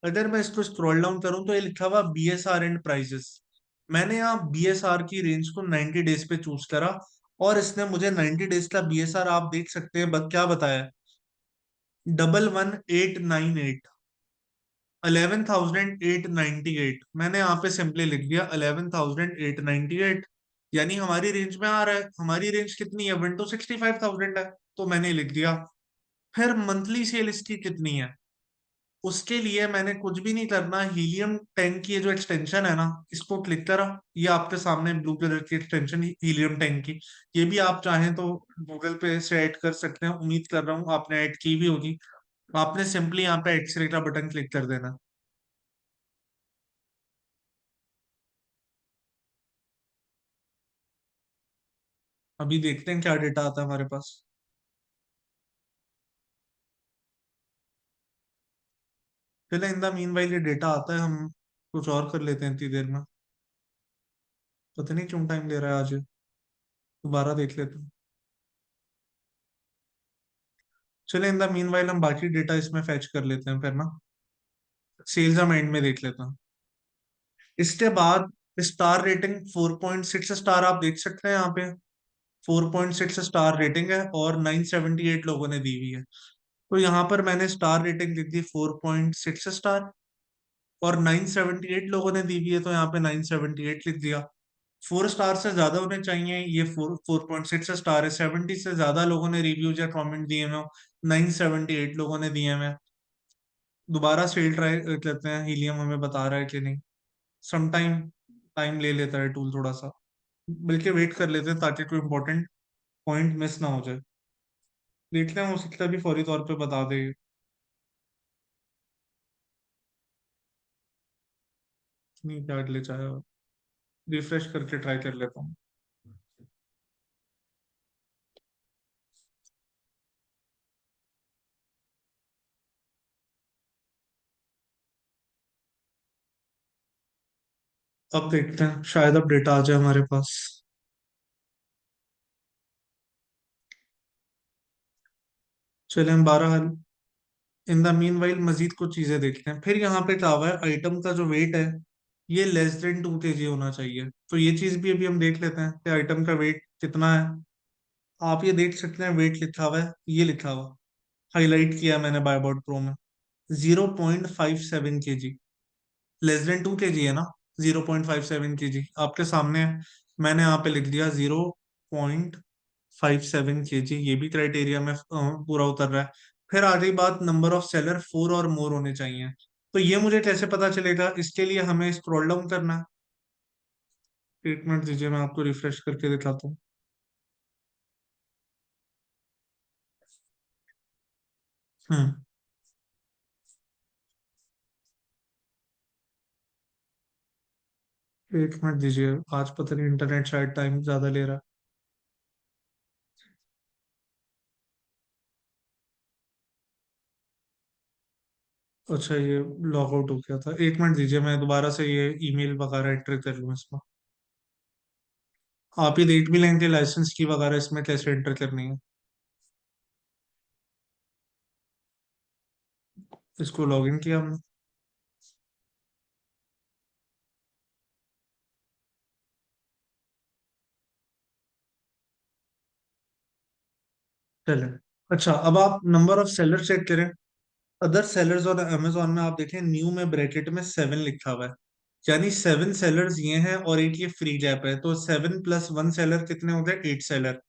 अगर मैं इसको स्क्रॉल डाउन करूं तो ये लिखा हुआ BSR एंड प्राइजेस। मैंने यहाँ BSR की रेंज को 90 डेज पे चूज करा, और इसने मुझे 90 डेज का BSR आप देख सकते हैं क्या बताया, 11898, 11,898। मैंने यहाँ पे सिंपली लिख दिया 11,898, यानी हमारी रेंज में आ रहा है। हमारी रेंज कितनी है, 1 to 65,000 है, तो मैंने लिख दिया। फिर मंथली सेल इसकी कितनी है, उसके लिए मैंने कुछ भी नहीं करना, हीलियम 10 की ये जो एक्सटेंशन है ना, इसको क्लिक करा। ये आपके सामने ब्लू कलर की एक्सटेंशन हीलियम 10 की, ये भी आप चाहें तो गूगल पे से ऐड कर सकते हैं, उम्मीद कर रहा हूँ आपने ऐड की भी होगी। आपने सिंपली यहाँ पे एक्सरे का बटन क्लिक कर देना। अभी देखते हैं क्या डेटा आता है हमारे पास। चले इन द मीन वाइल ये डेटा आता है, हम कुछ और कर लेते हैं इतनी देर में। पता नहीं क्यों टाइम ले रहा है आज ये। दोबारा देख लेते हैं। चले इन द मीन वाइल हम बाकी डेटा इसमें फैच कर लेते हैं फिर ना। सेल्स हम एंड में देख लेते हैं। इसके बाद स्टार रेटिंग 4.6 स्टार आप देख सकते हैं यहाँ पे। 4.6 स्टार रेटिंग है और 978 लोगों ने दी हुई है। तो यहाँ पर मैंने स्टार रेटिंग लिख दी 4.6 स्टार, और 978 लोगों ने दी हुई है तो यहाँ पे 978 लिख दिया। 4 स्टार से ज्यादा होने चाहिए, ये 4.6 स्टार है। 70 से ज्यादा लोगों ने रिव्यूज या कमेंट दिए हैं, 978 लोगों ने दिए हैं। दोबारा सेल ट्राई करते हैं, हीलियम हमें बता रहा है कि नहीं। सम टाइम टाइम ले लेता है टूल थोड़ा सा, बल्कि वेट कर लेते हैं ताकि कोई इंपॉर्टेंट पॉइंट मिस ना हो जाए। देखते हैं, हो सकता है भी फौरी तौर पे बता दे। नहीं, क्या ले चाहे, रिफ्रेश करके ट्राई कर लेता हूँ। अब देखते हैं, शायद अब डेटा आ जाए हमारे पास। चले हम 12 इन द मीन वाइल मजीद कुछ चीजें देखते हैं। फिर यहाँ पे क्या हुआ है, आइटम का जो वेट है ये लेस देन 2 kg होना चाहिए। तो ये चीज भी अभी हम देख लेते हैं कि आइटम का वेट कितना है। आप ये देख सकते हैं, वेट लिखा हुआ है, ये लिखा हुआ हाईलाइट किया है मैंने बायोबॉट प्रो में। 0.57 kg, लेस देन 2 kg है ना, 0.57 kg आपके सामने है। मैंने यहाँ पे लिख दिया 0.57 kg, ये भी क्राइटेरिया में पूरा उतर रहा है। फिर आ गई बात, नंबर ऑफ सेलर 4 और मोर होने चाहिए। तो ये मुझे कैसे पता चलेगा? इसके लिए हमें स्क्रॉल डाउन करना है। ट्रीटमेंट दीजिए, मैं आपको रिफ्रेश करके दिखाता हूँ। हम्म। एक मिनट दीजिए, आज पता नहीं इंटरनेट शायद टाइम ज्यादा ले रहा है। अच्छा, ये लॉग आउट हो गया था, एक मिनट दीजिए, मैं दोबारा से ये ईमेल वगैरह एंटर कर लूँ इसमें। आप ही देख भी लेंगे लाइसेंस की वगैरह इसमें कैसे एंटर करनी है। इसको लॉगिन किया हमने। चले। अच्छा, अब आप नंबर ऑफ सेलर चेक करें। अदर सेलर्स और अमेजोन में आप देखें, न्यू में ब्रैकेट में 7 लिखा हुआ है, यानी 7 सेलर्स ये हैं और एक ये फ्री गैप है, तो 7 + 1 सेलर कितने हो गए? 8 सेलर।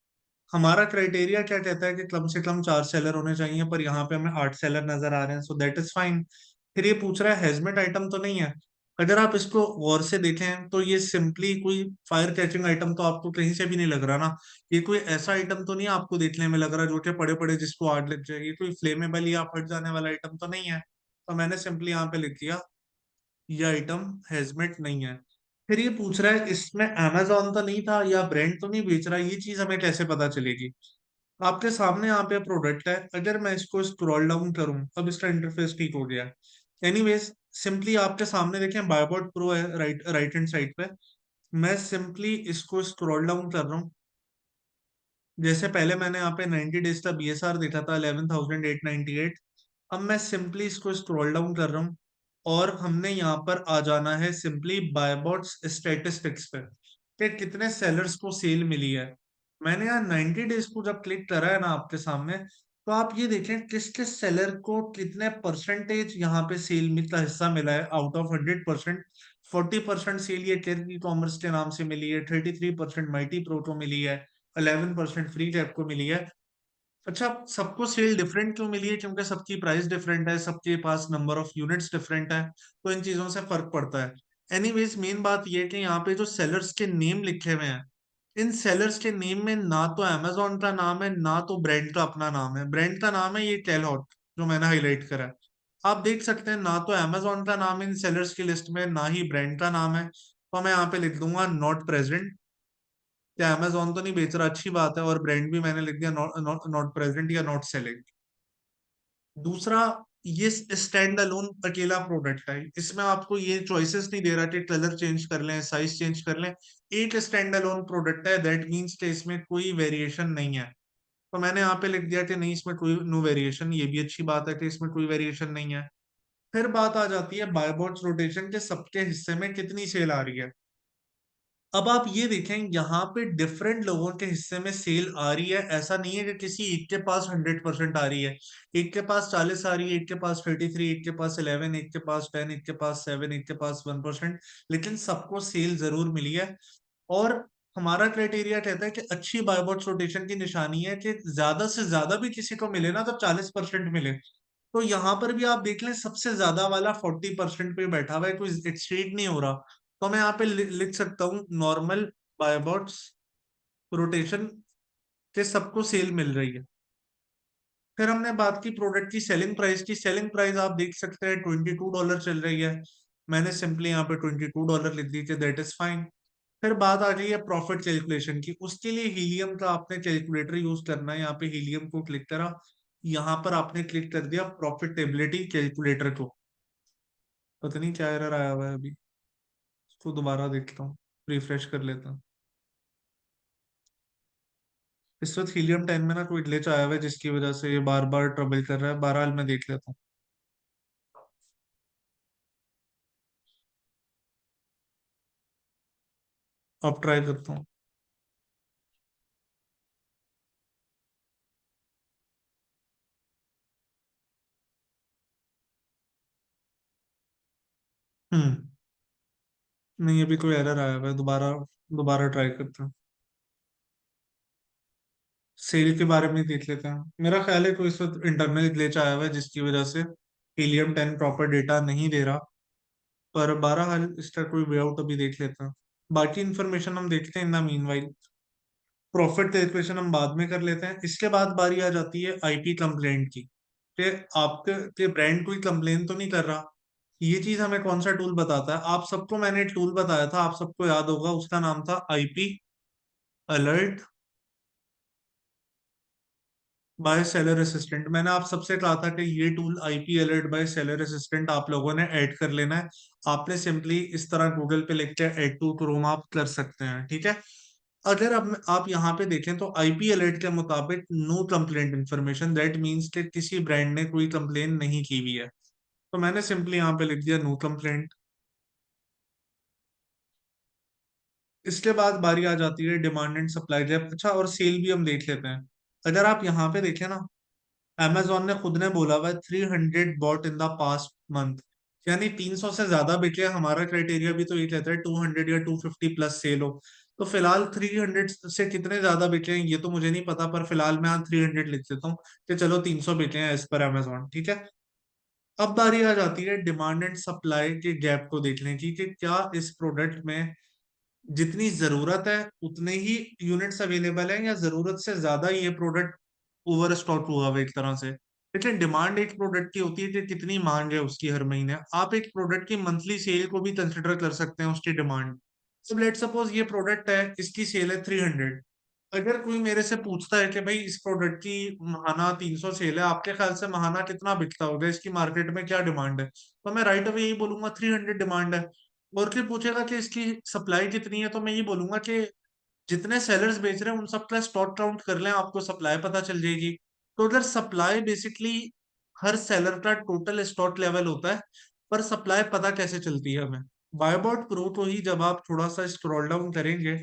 हमारा क्राइटेरिया क्या कहता है कि कम से कम 4 सेलर होने चाहिए, पर यहाँ पे हमें 8 सेलर नजर आ रहे हैं, सो दैट इज फाइन। फिर ये पूछ रहा है हेजमेट आइटम तो नहीं है। अगर आप इसको गौर से देखें तो ये सिंपली कोई फायर कैचिंग आइटम तो आपको कहीं से भी नहीं लग रहा ना। ये कोई ऐसा आइटम तो नहीं आपको देखने में लग रहा जो कि पड़े पड़े जिसको आग लग जाएगी, कोई फ्लेमेबल या फट जाने वाला आइटम तो नहीं है। तो मैंने सिंपली यहाँ पे लिख दिया ये आइटम हेजमेट नहीं है। फिर ये पूछ रहा है इसमें अमेजोन तो नहीं था या ब्रांड तो नहीं बेच रहा, ये चीज हमें कैसे पता चलेगी? आपके सामने यहाँ पे प्रोडक्ट है, अगर मैं इसको स्क्रॉल डाउन करूं, अब इसका इंटरफेस ठीक हो गया है। एनीवेज, सिंपली आपके सामने देखें बायोबॉट प्रो है राइट राइट हैंड साइड पे। मैं सिंपली इसको स्क्रॉल डाउन कर रहा हूँ। जैसे पहले मैंने यहाँ पे 90 डेज का बीएसआर देखा था 11,898। अब मैं सिंपली इसको स्क्रॉल डाउन कर रहा हूँ और हमने यहाँ पर आ जाना है सिंपली बायबॉट्स स्टेटिस्टिक्स पे कि कितने सेलर्स को सेल मिली है। मैंने यहाँ 90 डेज को जब क्लिक करा है ना आपके सामने, तो आप ये देखें किस किस सेलर को कितने परसेंटेज यहाँ पे सेल का हिस्सा मिला है आउट ऑफ 100%। 40% सेल ये टेक ई कॉमर्स के नाम से मिली है, 33% माइटी प्रो को मिली है, 11% फ्री टैब को मिली है। अच्छा, सबको सेल डिफरेंट क्यों मिली है? क्योंकि सबकी प्राइस डिफरेंट है, सबके पास नंबर ऑफ यूनिट्स डिफरेंट है, तो इन चीजों से फर्क पड़ता है। एनीवेज, मेन बात ये है कि यहाँ पे जो सेलर्स के नेम लिखे हुए हैं, इन सेलर्स के नेम में ना तो अमेजोन का नाम है ना तो ब्रांड का अपना नाम है। ब्रांड का नाम है ये टेलहॉट, जो मैंने हाईलाइट करा है। आप देख सकते हैं ना तो अमेजोन का नाम है इन सेलर्स की लिस्ट में, ना ही ब्रांड का नाम है। तो मैं यहाँ पे लिख दूंगा नॉट प्रेजेंट। क्या अमेजोन तो नहीं बेच रहा, अच्छी बात है, और ब्रांड भी मैंने लिख दिया नॉट नॉट नॉट प्रेजेंट या नॉट सेलिंग। दूसरा, ये स्टैंड अलोन अकेला प्रोडक्ट है, इसमें आपको ये चॉइसेस नहीं दे रहा कि कलर चेंज कर लें, साइज चेंज कर लें। एक स्टैंड अलोन प्रोडक्ट है, दैट मीन्स कि इसमें कोई वेरिएशन नहीं है। तो मैंने यहाँ पे लिख दिया कि नहीं, इसमें कोई नो वेरिएशन, ये भी अच्छी बात है कि इसमें कोई वेरिएशन नहीं है। फिर बात आ जाती है बायबॉट्स रोटेशन के सबके हिस्से में कितनी सेल आ रही है। अब आप ये देखें यहाँ पे डिफरेंट लोगों के हिस्से में सेल आ रही है, ऐसा नहीं है कि किसी एक के पास 100% आ रही है। एक के पास 40 आ रही है, एक के पास 33, एक के पास 11, एक के पास 10, एक के पास 7, एक के पास 1%, लेकिन सबको सेल जरूर मिली है। और हमारा क्राइटेरिया कहता है कि अच्छी बायबॉट्स रोटेशन की निशानी है कि ज्यादा से ज्यादा भी किसी को मिले ना तो 40% मिले। तो यहाँ पर भी आप देख लें सबसे ज्यादा वाला 40% पे बैठा हुआ है, कोई एक्सceed नहीं हो रहा। तो मैं यहाँ पे लिख सकता हूँ नॉर्मल बायबॉट्स रोटेशन के सबको सेल मिल रही है। फिर हमने बात की प्रोडक्ट की सेलिंग प्राइस की। सेलिंग प्राइस आप देख सकते हैं $22 चल रही है। मैंने सिंपली यहाँ पे $22 लिख दी थी, दैट इज फाइन। फिर बात आ गई है प्रॉफिट कैलकुलेशन की। उसके लिए हीलियम का आपने कैलकुलेटर यूज करना है। यहाँ पे हीलियम को क्लिक करा, यहाँ पर आपने क्लिक कर दिया प्रॉफिटेबिलिटी कैलकुलेटर को। पता नहीं क्या एरर आया हुआ है अभी, इसको दोबारा देखता हूँ, रिफ्रेश कर लेता हूँ। इस वक्त हीलियम 10 में ना कोई ग्लिच आया हुआ है जिसकी वजह से ये बार बार ट्रबल कर रहा है। बहरहाल मैं देख लेता हूँ, अब ट्राई करता हूँ। हम्म। नहीं, अभी कोई एरर आया हुआ है, दोबारा दोबारा ट्राई करते हैं। सेल के बारे में देख लेते हैं। मेरा ख्याल है कोई इस वक्त इंटरनल ग्लिच आया हुआ है जिसकी वजह से हीलियम 10 प्रॉपर डेटा नहीं दे रहा। पर बहरहाल इसका कोई वे आउट अभी देख लेते हैं। बाकी इंफॉर्मेशन हम देखते हैं in the meanwhile. Profit calculation हम बाद में कर लेते हैं। इसके बाद बारी आ जाती है आईपी कंप्लेंट की, कि आपके के ब्रांड कोई कंप्लेन तो नहीं कर रहा। ये चीज हमें कौन सा टूल बताता है? आप सबको मैंने टूल बताया था, आप सबको याद होगा, उसका नाम था IP alert by seller assistant. मैंने आप सबसे कहा था कि ये tool IP alert by seller assistant आप लोगों ने ऐड कर लेना है। आपने सिंपली इस तरह गूगल पे लिख के ऐड टू क्रोम आप कर सकते हैं, ठीक है। अगर अब आप यहाँ पे देखें तो आईपी अलर्ट के मुताबिक no complaint information, that means कि किसी ब्रांड ने कोई कंप्लेन नहीं की हुई है। तो मैंने सिंपली यहाँ पे लिख दिया नो कंप्लेंट। इसके बाद बारी आ जाती है डिमांड एंड सप्लाई गैप। अच्छा, और सेल भी हम देख लेते हैं। अगर आप यहाँ पे देखें ना, amazon ने खुद ने बोला हुआ है 300 bought in the past month, यानी 300 से ज्यादा बिके। हमारा क्राइटेरिया भी तो ये कहता है 200 या 250 प्लस सेल हो। तो फिलहाल 300 से कितने ज्यादा बिके हैं ये तो मुझे नहीं पता, पर फिलहाल मैं यहाँ 300 लिख देता हूँ कि चलो 300 बिके हैं एज पर अमेजोन, ठीक है। अब बारी आ जाती है डिमांड एंड सप्लाई के गैप को देखने की, कि क्या इस प्रोडक्ट में जितनी जरूरत है उतने ही यूनिट्स अवेलेबल हैं, या जरूरत से ज्यादा ये प्रोडक्ट ओवर स्टॉक हुआ हुआ है एक तरह से। लेकिन डिमांड एक प्रोडक्ट की होती है कि कितनी मांग है उसकी हर महीने। आप एक प्रोडक्ट की मंथली सेल को भी कंसिडर कर सकते हैं उसकी डिमांड। तो लेट सपोज ये प्रोडक्ट है, इसकी सेल है 300। अगर कोई मेरे से पूछता है कि भाई इस प्रोडक्ट की महाना 300 सेल है, आपके ख्याल से महाना कितना बिकता होगा, इसकी मार्केट में क्या डिमांड है, तो मैं राइट अवे यही बोलूंगा 300 डिमांड है। और फिर पूछेगा कि इसकी सप्लाई कितनी है, तो मैं ये बोलूंगा कि जितने सेलर्स बेच रहे हैं उन सबका स्टॉक काउंट कर लें, आपको सप्लाई पता चल जाएगी। तो उधर सप्लाई बेसिकली हर सेलर का टोटल स्टॉक लेवल होता है, पर सप्लाई पता कैसे चलती है हमें? बायोबॉट प्रो तो ही जब आप थोड़ा सा स्क्रॉल डाउन करेंगे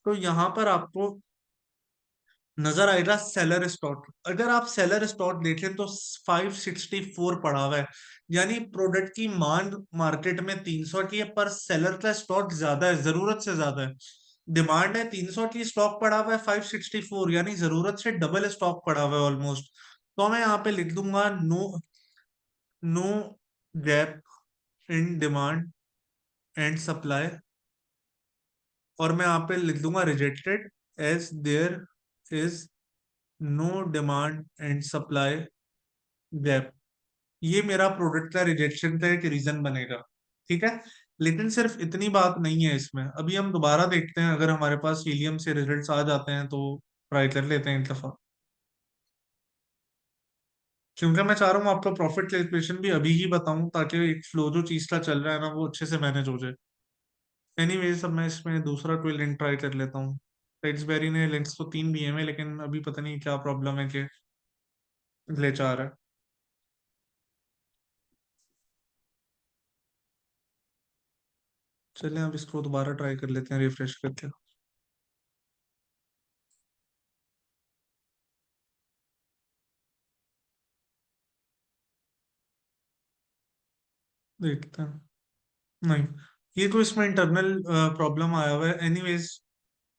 तो यहाँ पर आपको नजर आएगा सेलर स्टॉक। अगर आप सेलर स्टॉक देखें तो 564 पड़ा हुआ है, यानी प्रोडक्ट की मांग मार्केट में 300 की है, पर सेलर का स्टॉक ज्यादा है, जरूरत से ज्यादा है। डिमांड है 300 की, स्टॉक पड़ा हुआ है 564, यानी जरूरत से डबल स्टॉक पड़ा हुआ है ऑलमोस्ट। तो मैं यहाँ पे लिख दूंगा no no gap in demand and supply, और मैं यहाँ पे लिख दूंगा rejected as there is no demand and supply gap. ये मेरा प्रोडक्ट का रिजेक्शन का एक रीजन बनेगा, ठीक है। लेकिन सिर्फ इतनी बात नहीं है इसमें, अभी हम दोबारा देखते हैं, अगर हमारे पास हीलियम से रिजल्ट्स आ जाते हैं तो ट्राई कर लेते हैं एक दफा। क्योंकि मैं चाह रहा हूँ आपको प्रॉफिट कैलकुलेशन भी अभी ही बताऊं, ताकि एक फ्लो जो चीज का चल रहा है ना वो अच्छे से मैनेज हो जाए। एनीवेज, अब मैं इसमें दूसरा कोई लिंक ट्राई कर लेता हूँ। टेक्सबेरी ने लिंक्स तो 3 दिए हैं, लेकिन अभी पता नहीं क्या प्रॉब्लम है कि ग्लिच आ रहा है। चलें अब इसको दोबारा ट्राई कर लेते हैं रिफ्रेश करके। देखते हैं। नहीं, ये तो इसमें इंटरनल प्रॉब्लम आया हुआ है। एनीवेज,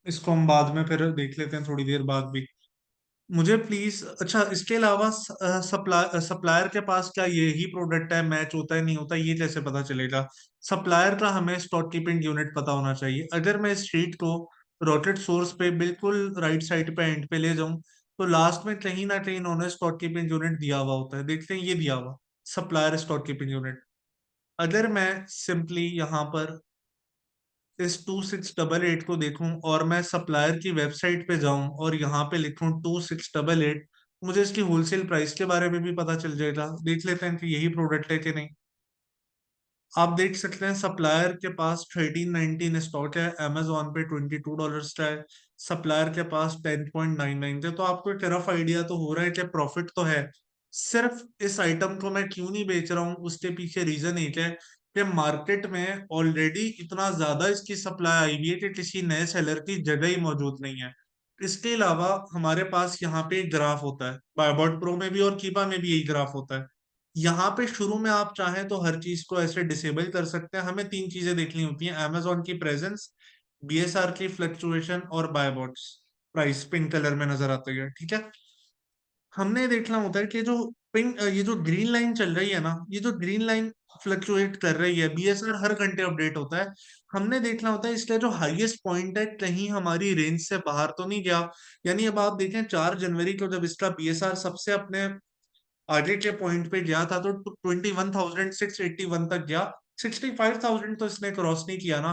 इसको हम बाद में फिर देख लेते हैं थोड़ी देर बाद भी। मुझे प्लीज, अच्छा इसके अलावा सप्लायर के पास क्या यही प्रोडक्ट है, मैच होता है नहीं होता, ये कैसे पता चलेगा? सप्लायर का हमें स्टॉक कीपिंग यूनिट पता होना चाहिए। अगर मैं इस शीट को रॉकेट सोर्स पे बिल्कुल राइट साइड पे एंड पे ले जाऊं, तो लास्ट में कहीं ना कहीं इन्होंने स्टॉक कीपिंग यूनिट दिया हुआ होता है। देखते हैं, ये दिया हुआ सप्लायर स्टॉक कीपिंग यूनिट। अगर मैं सिंपली यहाँ पर इस 2688 को देखूं और मैं सप्लायर की वेबसाइट पे जाऊं और यहाँ पे लिखूं 2688, मुझे इसकी होलसेल प्राइस के बारे में भी पता चल जाएगा। देख लेते हैं कि यही प्रोडक्ट है कि नहीं। आप देख सकते हैं सप्लायर के पास 1319 स्टॉक है, अमेजोन पे $22 का है। सप्लायर के पास 10.99 थे। तो आपको एक रफ आइडिया तो हो रहा है कि प्रॉफिट तो है। सिर्फ इस आइटम को मैं क्यों नहीं बेच रहा हूँ उसके पीछे रीजन एक है, कि मार्केट में ऑलरेडी इतना ज्यादा इसकी सप्लाई आई हुई है कि किसी नए सेलर की जगह ही मौजूद नहीं है। इसके अलावा हमारे पास यहाँ पे एक ग्राफ होता है, बायोबॉट प्रो में भी और कीपा में भी यही ग्राफ होता है। यहाँ पे शुरू में आप चाहें तो हर चीज को ऐसे डिसेबल कर सकते हैं। हमें तीन चीजें देखनी होती हैं: amazon की प्रेजेंस, बीएसआर की फ्लक्चुएशन, और बायबॉट्स प्राइस पिंक कलर में नजर आती है, ठीक है। हमने देखना होता है कि जो पिंक, ये जो ग्रीन लाइन चल रही है ना, ये जो ग्रीन लाइन फ्लक्चुएट कर रही है, बीएसआर हर घंटे अपडेट होता है। हमने देखना होता है इसका जो हाईएस्ट पॉइंट है कहीं हमारी रेंज से बाहर तो नहीं गया। यानी अब आप देखें 4 जनवरी को जब इसका बीएसआर सबसे अपने आगे के पॉइंट पे गया था तो 21,681 तक गया। 65,000 तो इसने क्रॉस नहीं किया ना।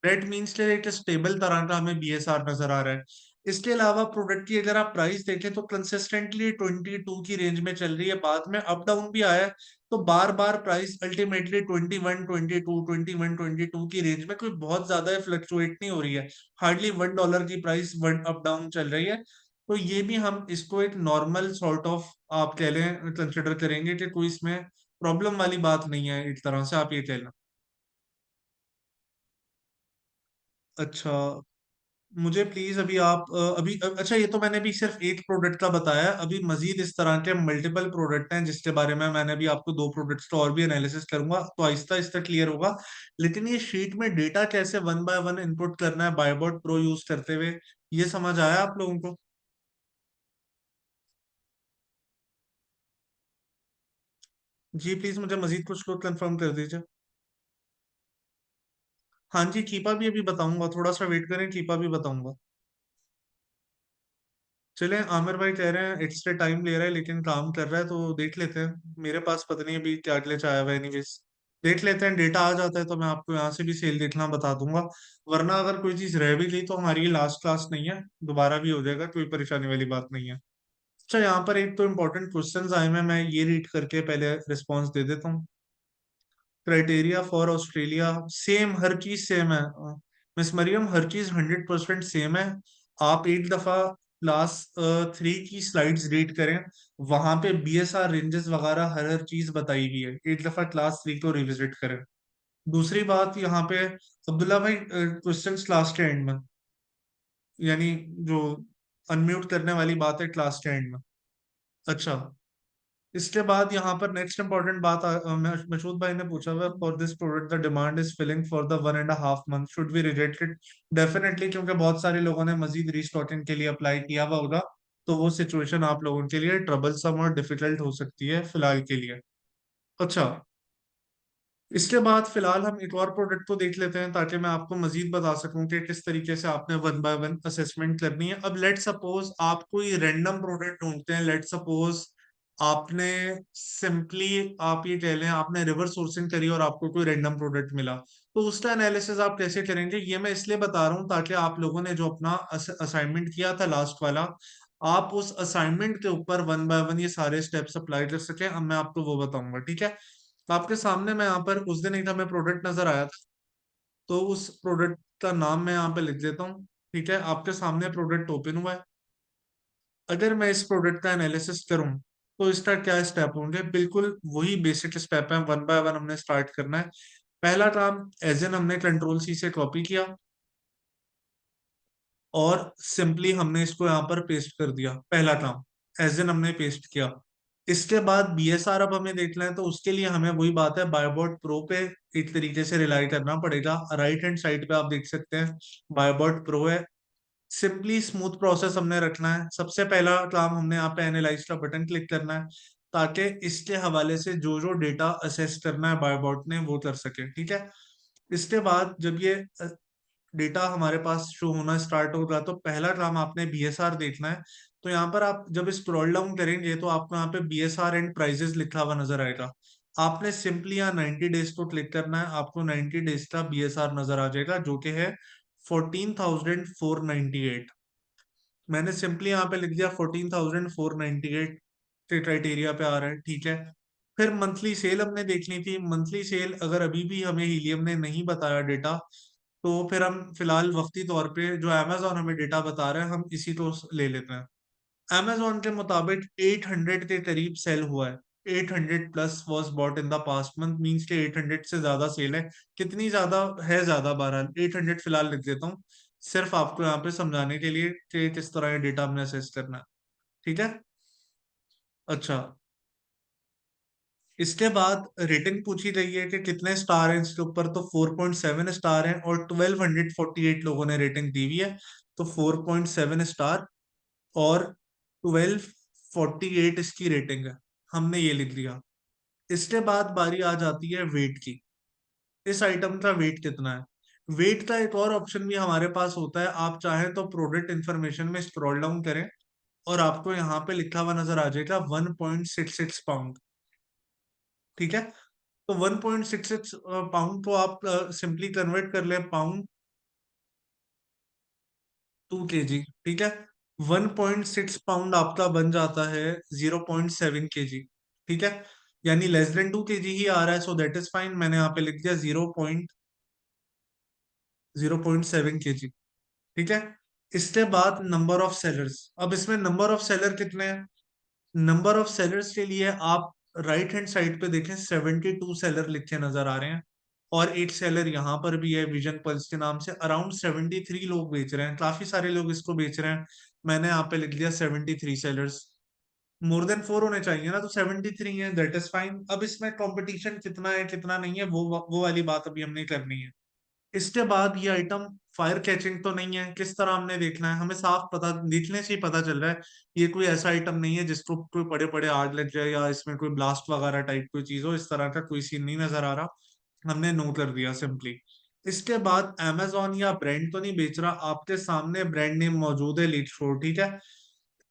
दैट मीन्स एक स्टेबल तरह का हमें बीएसआर नजर आ रहा है। इसके अलावा प्रोडक्ट की अगर आप प्राइस देखें तो कंसिस्टेंटली 22 की रेंज में चल रही है, बाद में अप डाउन भी आया है। तो बार बार प्राइस अल्टीमेटली 21, 22 की रेंज में कोई बहुत ज्यादा फ्लक्चुएट नहीं हो रही है। हार्डली $1 की प्राइस वन अप डाउन चल रही है। तो ये भी हम इसको एक नॉर्मल सॉर्ट ऑफ आप कह लें कंसिडर करेंगे कि कोई इसमें प्रॉब्लम वाली बात नहीं है, एक तरह से आप ये कह लें। अच्छा, मुझे प्लीज अभी आप अच्छा, ये तो मैंने भी सिर्फ एक प्रोडक्ट का बताया है, अभी मजीद इस तरह के मल्टीपल प्रोडक्ट हैं जिसके बारे में मैंने भी आपको दो प्रोडक्ट्स का और भी एनालिसिस करूंगा, तो आहिस्ता आहिस्ता क्लियर होगा। लेकिन ये शीट में डेटा कैसे वन बाय वन इनपुट करना है बायबॉट प्रो यूज करते हुए, ये समझ आया आप लोगों को? जी प्लीज मुझे मजीद कुछ लोग कंफर्म कर दीजिए। हाँ जी, कीपा भी अभी बताऊंगा, थोड़ा सा वेट करें, कीपा भी बताऊंगा। चले, आमिर भाई कह रहे हैं एक्स्ट्रा टाइम ले रहा है लेकिन काम कर रहा है, तो देख लेते हैं। मेरे पास पता नहीं अभी क्या ग्लिच आया हुआ है, एनीवेज देख लेते हैं। डेटा आ जाता है तो मैं आपको यहाँ से भी सेल देखना बता दूंगा। वरना अगर कोई चीज रह भी गई तो हमारी लास्ट क्लास नहीं है, दोबारा भी हो जाएगा, कोई परेशानी वाली बात नहीं है। अच्छा, यहाँ पर एक तो इम्पोर्टेंट क्वेश्चंस आए हैं, मैं ये रीड करके पहले रिस्पॉन्स दे देता हूँ। क्राइटेरिया फॉर ऑस्ट्रेलिया सेम, हर चीज सेम है। मिस मरियम, हर चीज 100% सेम है। आप एक दफा क्लास 3 की स्लाइड्स रीड करें, वहां पे बीएसआर रेंजेस वगैरह हर हर चीज बताई गई है, एक दफा क्लास 3 को रिविजिट करें। दूसरी बात यहाँ पे, अब्दुल्ला भाई क्वेश्चंस क्लास के एंड में, यानी जो अनम्यूट करने वाली बात है क्लास के एंड में। अच्छा, इसके बाद यहाँ पर नेक्स्ट इंपॉर्टेंट बात मशहूद भाई ने पूछा हुआ, for this product the demand is filling for the 1.5 month, should be rejected? Definitely, क्योंकि बहुत सारे लोगों ने मजीद रीस्टॉकिंग के लिए अप्लाई किया हुआ होगा, तो वो सिचुएशन आप लोगों के लिए ट्रबलसम और डिफिकल्ट हो सकती है फिलहाल के लिए। अच्छा, इसके बाद फिलहाल हम एक और प्रोडक्ट को देख लेते हैं ताकि मैं आपको मजीद बता सकूं कि किस तरीके से आपने वन बाय वन असेसमेंट करनी है। अब लेट सपोज आप कोई रैंडम प्रोडक्ट ढूंढते हैं, लेट सपोज आपने सिंपली, आप ये कह लें आपने रिवर्स सोर्सिंग करी और आपको कोई रैंडम प्रोडक्ट मिला, तो उसका एनालिसिस आप कैसे करेंगे, ये मैं इसलिए बता रहा हूँ ताकि आप लोगों ने जो अपना असाइनमेंट किया था लास्ट वाला, आप उस असाइनमेंट के ऊपर वन बाय वन ये सारे स्टेप्स अप्लाई कर सकें। अब मैं आपको वो बताऊंगा, ठीक है। तो आपके सामने मैं यहाँ पर उस दिन एक हमें प्रोडक्ट नजर आया था, तो उस प्रोडक्ट का नाम मैं यहाँ पे लिख देता हूँ। ठीक है, आपके सामने प्रोडक्ट ओपन हुआ है। अगर मैं इस प्रोडक्ट का एनालिसिस करूँ तो इसका क्या स्टेप होंगे, बिल्कुल वही बेसिक स्टेप है, वन बाय वन हमने स्टार्ट करना है। पहला काम, एज एन हमने कंट्रोल सी से कॉपी किया और सिंपली हमने इसको यहाँ पर पेस्ट कर दिया, पहला काम एज एन हमने पेस्ट किया। इसके बाद बीएसआर अब हमें देखना है, तो उसके लिए हमें वही बात है, बायोबॉट प्रो पे एक तरीके से रिलाई करना पड़ेगा। राइट हैंड साइड पे आप देख सकते हैं बायोबॉट प्रो है। सिंपली स्मूथ प्रोसेस हमने रखना है। सबसे पहला काम, हमने यहाँ पे एनालाइज का बटन क्लिक करना है ताकि इसके हवाले से जो जो डेटा असेस करना है बायोबॉट ने वो कर सके, ठीक है। इसके बाद जब ये डेटा हमारे पास शो होना स्टार्ट होगा तो पहला काम आपने बीएसआर देखना है। तो यहाँ पर आप जब स्क्रॉल डाउन करेंगे तो आपको यहाँ पे बीएसआर एंड प्राइजेस लिखा हुआ नजर आएगा। आपने सिंपली यहाँ 90 डेज को क्लिक करना है, आपको 90 डेज का बीएसआर नजर आ जाएगा जो कि है 14,498। मैंने सिंपली यहाँ पे लिख दिया 14,498 के क्राइटेरिया पे आ रहा है, ठीक है। फिर मंथली सेल हमने देखनी थी। मंथली सेल अगर अभी भी हमें हीलियम ने नहीं बताया डेटा, तो फिर हम फिलहाल वक्ती तौर पे जो अमेजोन हमें डेटा बता रहा है हम इसी को ले लेते हैं। अमेजोन के मुताबिक 800 के करीब सेल हुआ है। 800 plus was bought in the past month, means के 800 से ज्यादा सेल है। कितनी ज्यादा है, ज्यादा, 12 800 फिलहाल लिख देता हूँ, सिर्फ आपको यहाँ पे समझाने के लिए कि किस तरह ये डेटा हमने असेस करना है, ठीक है। अच्छा, इसके बाद रेटिंग पूछी गई है कि कितने स्टार हैं इसके ऊपर, तो 4.7 स्टार है और 1248 लोगों ने रेटिंग दी हुई है, तो 4.7 स्टार और 1248 इसकी रेटिंग है। हमने ये लिख दिया। इसके बाद बारी आ जाती है वेट की। इस आइटम का वेट कितना है। वेट का एक और ऑप्शन भी हमारे पास होता है, आप चाहें तो प्रोडक्ट इंफॉर्मेशन में स्क्रॉल डाउन करें और आपको यहाँ पे लिखा हुआ नजर आ जाएगा 1.66 पाउंड। ठीक है, तो 1.66 पाउंड को आप सिंपली कन्वर्ट कर ले पाउंड 2 kg। ठीक है, 1.6 पाउंड आपका बन जाता है 0.7 kg। ठीक है, यानी लेस देन 2 kg ही आ रहा है, सो दैट इज फाइन। मैंने यहाँ पे लिख दिया 0.7 kg। ठीक है, इसके बाद नंबर ऑफ सेलर्स। अब इसमें नंबर ऑफ सेलर कितने हैं। नंबर ऑफ सेलर्स के लिए आप राइट हैंड साइड पे देखें, 72 सेलर लिखे नजर आ रहे हैं, और एक सेलर यहाँ पर भी है विजन पल्स के नाम से। अराउंड 73 लोग बेच रहे हैं, काफी सारे लोग इसको बेच रहे हैं। मैंने यहाँ पे लिख दिया 73 सेलर्स। मोर देन 4 होने चाहिए ना, तो 73 है, दैट इज फाइन। अब इसमें कंपटीशन कितना है कितना नहीं है, वो वाली बात अभी हमने करनी है। इसके बाद ये आइटम फायर कैचिंग तो नहीं है। किस तरह हमने देखना है, हमें साफ पता, दिखने से ही पता चल रहा है ये कोई ऐसा आइटम नहीं है जिसको कोई बड़े बड़े आग लग जाए या इसमें कोई ब्लास्ट वगैरह टाइप कोई चीज हो। इस तरह का कोई सीन नहीं नजर आ रहा, हमने नो कर दिया सिंपली। इसके बाद amazon या ब्रांड तो नहीं बेच रहा, आपके सामने ब्रांड नेम मौजूद है लीड शोर। ठीक है,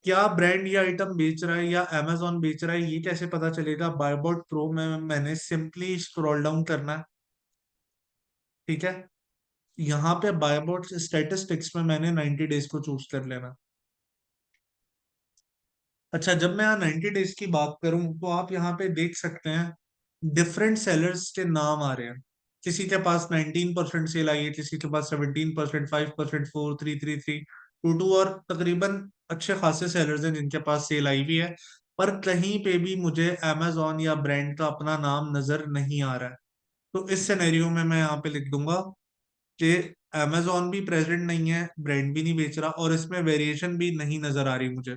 क्या ब्रांड ये आइटम बेच रहा है या amazon बेच रहा है, ये कैसे पता चलेगा। बायबॉट प्रो में मैंने सिंपली स्क्रॉल डाउन करना है। ठीक है, यहाँ पे बायबॉट स्टैटिस्टिक्स में मैंने 90 डेज को चूज कर लेना। अच्छा, जब मैं यहाँ 90 डेज की बात करूं तो आप यहाँ पे देख सकते हैं डिफरेंट सेलर्स के नाम आ रहे हैं। किसी के पास 19% सेल आई है, किसी के पास 17%, 5%, 4, 3, 3, 3, 2, 2, और तकरीबन अच्छे खासे सेलर्स हैं जिनके पास सेल आई भी है। पर कहीं पे भी मुझे amazon या ब्रांड का अपना नाम नजर नहीं आ रहा है। तो इस सिनेरियो में मैं यहाँ पे लिख दूंगा कि amazon भी प्रेजेंट नहीं है, ब्रांड भी नहीं बेच रहा, और इसमें वेरिएशन भी नहीं नजर आ रही मुझे।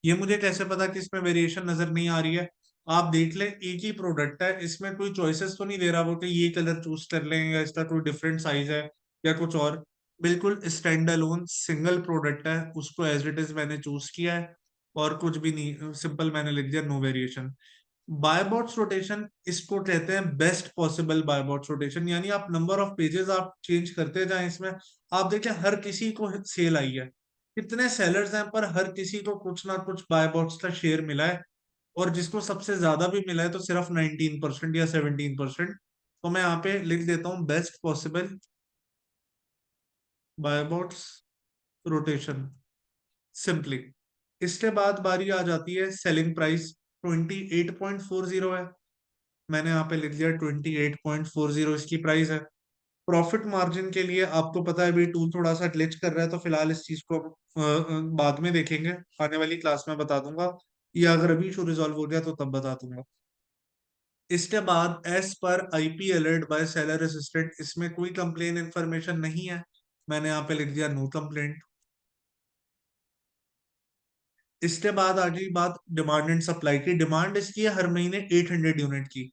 ये मुझे कैसे पता कि इसमें वेरिएशन नजर नहीं आ रही है। आप देख ले, एक ही प्रोडक्ट है, इसमें कोई चॉइसेस तो नहीं दे रहा वो कि ये कलर चूज कर लें या इसका कोई डिफरेंट साइज है या कुछ और। बिल्कुल स्टैंड अलोन सिंगल प्रोडक्ट है, उसको एज इट इज मैंने चूज किया है और कुछ भी नहीं, सिंपल मैंने लिख दिया नो वेरिएशन। बायबॉट्स रोटेशन इसको कहते हैं बेस्ट पॉसिबल बायबॉट्स रोटेशन, यानी आप नंबर ऑफ पेजेस आप चेंज करते जाएं इसमें। आप देखें हर किसी को सेल आई है, कितने सेलर्स हैं, पर हर किसी को कुछ ना कुछ बायबॉट्स का शेयर मिला है, और जिसको सबसे ज्यादा भी मिला है तो सिर्फ 19% या 17%। तो मैं यहाँ पे लिख देता हूँ बेस्ट पॉसिबल बायबॉट्स रोटेशन सिंपली। इसके बाद बारी आ जाती है सेलिंग प्राइस। 28.40 है, मैंने यहाँ पे लिख दिया 28.40 इसकी प्राइस है। प्रॉफिट मार्जिन के लिए आपको पता है अभी टूल थोड़ा सा ग्लिच कर रहा है, तो फिलहाल इस चीज को बाद में देखेंगे, आने वाली क्लास में बता दूंगा, या अगर अभी इशू रिजॉल्व हो गया तो तब बता दूंगा। इसके बाद as per IP alert by seller assistant, इसमें कोई कंप्लेन इन्फॉर्मेशन नहीं है, मैंने यहाँ पे लिख दिया नो कंप्लेंट। इसके बाद आ गई बात डिमांड एंड सप्लाई की। डिमांड इसकी है हर महीने 800 यूनिट की,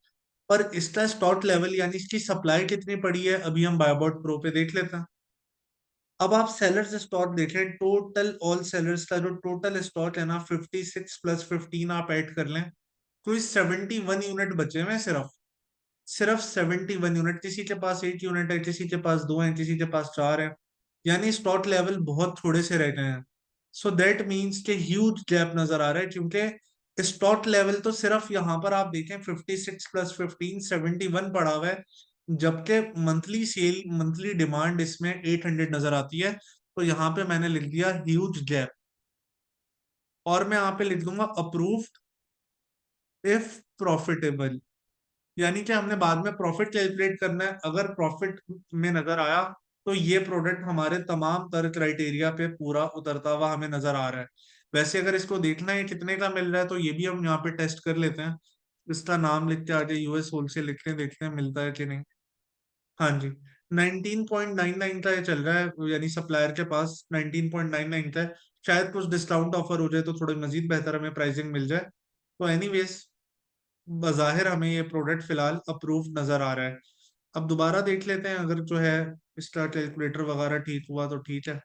पर इसका स्टॉक लेवल यानी इसकी सप्लाई कितनी पड़ी है अभी हम बायोबॉट प्रो पे देख लेते हैं। अब आप सेलर्स स्टॉक देखें, टोटल ऑल सेलर्स का जो टोटल स्टॉक है ना, 56 + 15 आप ऐड कर लें, कोई 71 यूनिट बचे हुए हैं सिर्फ। सिर्फ 71 यूनिट, किसी के पास 8 यूनिट है, किसी के पास 2 है, किसी के पास 4 है, यानी स्टॉक लेवल बहुत थोड़े से रह गए हैं। सो दैट मीन्स के ह्यूज गैप नजर आ रहा है, क्योंकि स्टॉक लेवल तो सिर्फ यहाँ पर आप देखें 56 + 15 71 पड़ा हुआ है, जबकि मंथली सेल मंथली डिमांड इसमें 800 नजर आती है। तो यहाँ पे मैंने लिख दिया ह्यूज गैप, और मैं यहाँ पे लिख दूंगा अप्रूव्ड इफ प्रॉफिटेबल, यानी कि हमने बाद में प्रॉफिट कैलकुलेट करना है, अगर प्रॉफिट में नजर आया तो ये प्रोडक्ट हमारे तमाम तर क्राइटेरिया पे पूरा उतरता हुआ हमें नजर आ रहा है। वैसे अगर इसको देखना है कितने का मिल रहा है, तो ये भी हम यहाँ पे टेस्ट कर लेते हैं। इसका नाम लिख के आगे यूएस होलसेल लिखते हैं, देखते हैं मिलता है कि नहीं। हाँ जी, 19.99 का ये चल रहा है, यानी सप्लायर के पास 19.99 का है। शायद कुछ डिस्काउंट ऑफर हो जाए तो थोड़ी मजीद बेहतर हमें प्राइसिंग मिल जाए। तो एनीवेज बज़ाहिर हमें ये प्रोडक्ट फिलहाल अप्रूव नजर आ रहा है। अब दोबारा देख लेते हैं, अगर जो है इसका कैलकुलेटर वगैरह ठीक हुआ तो ठीक है,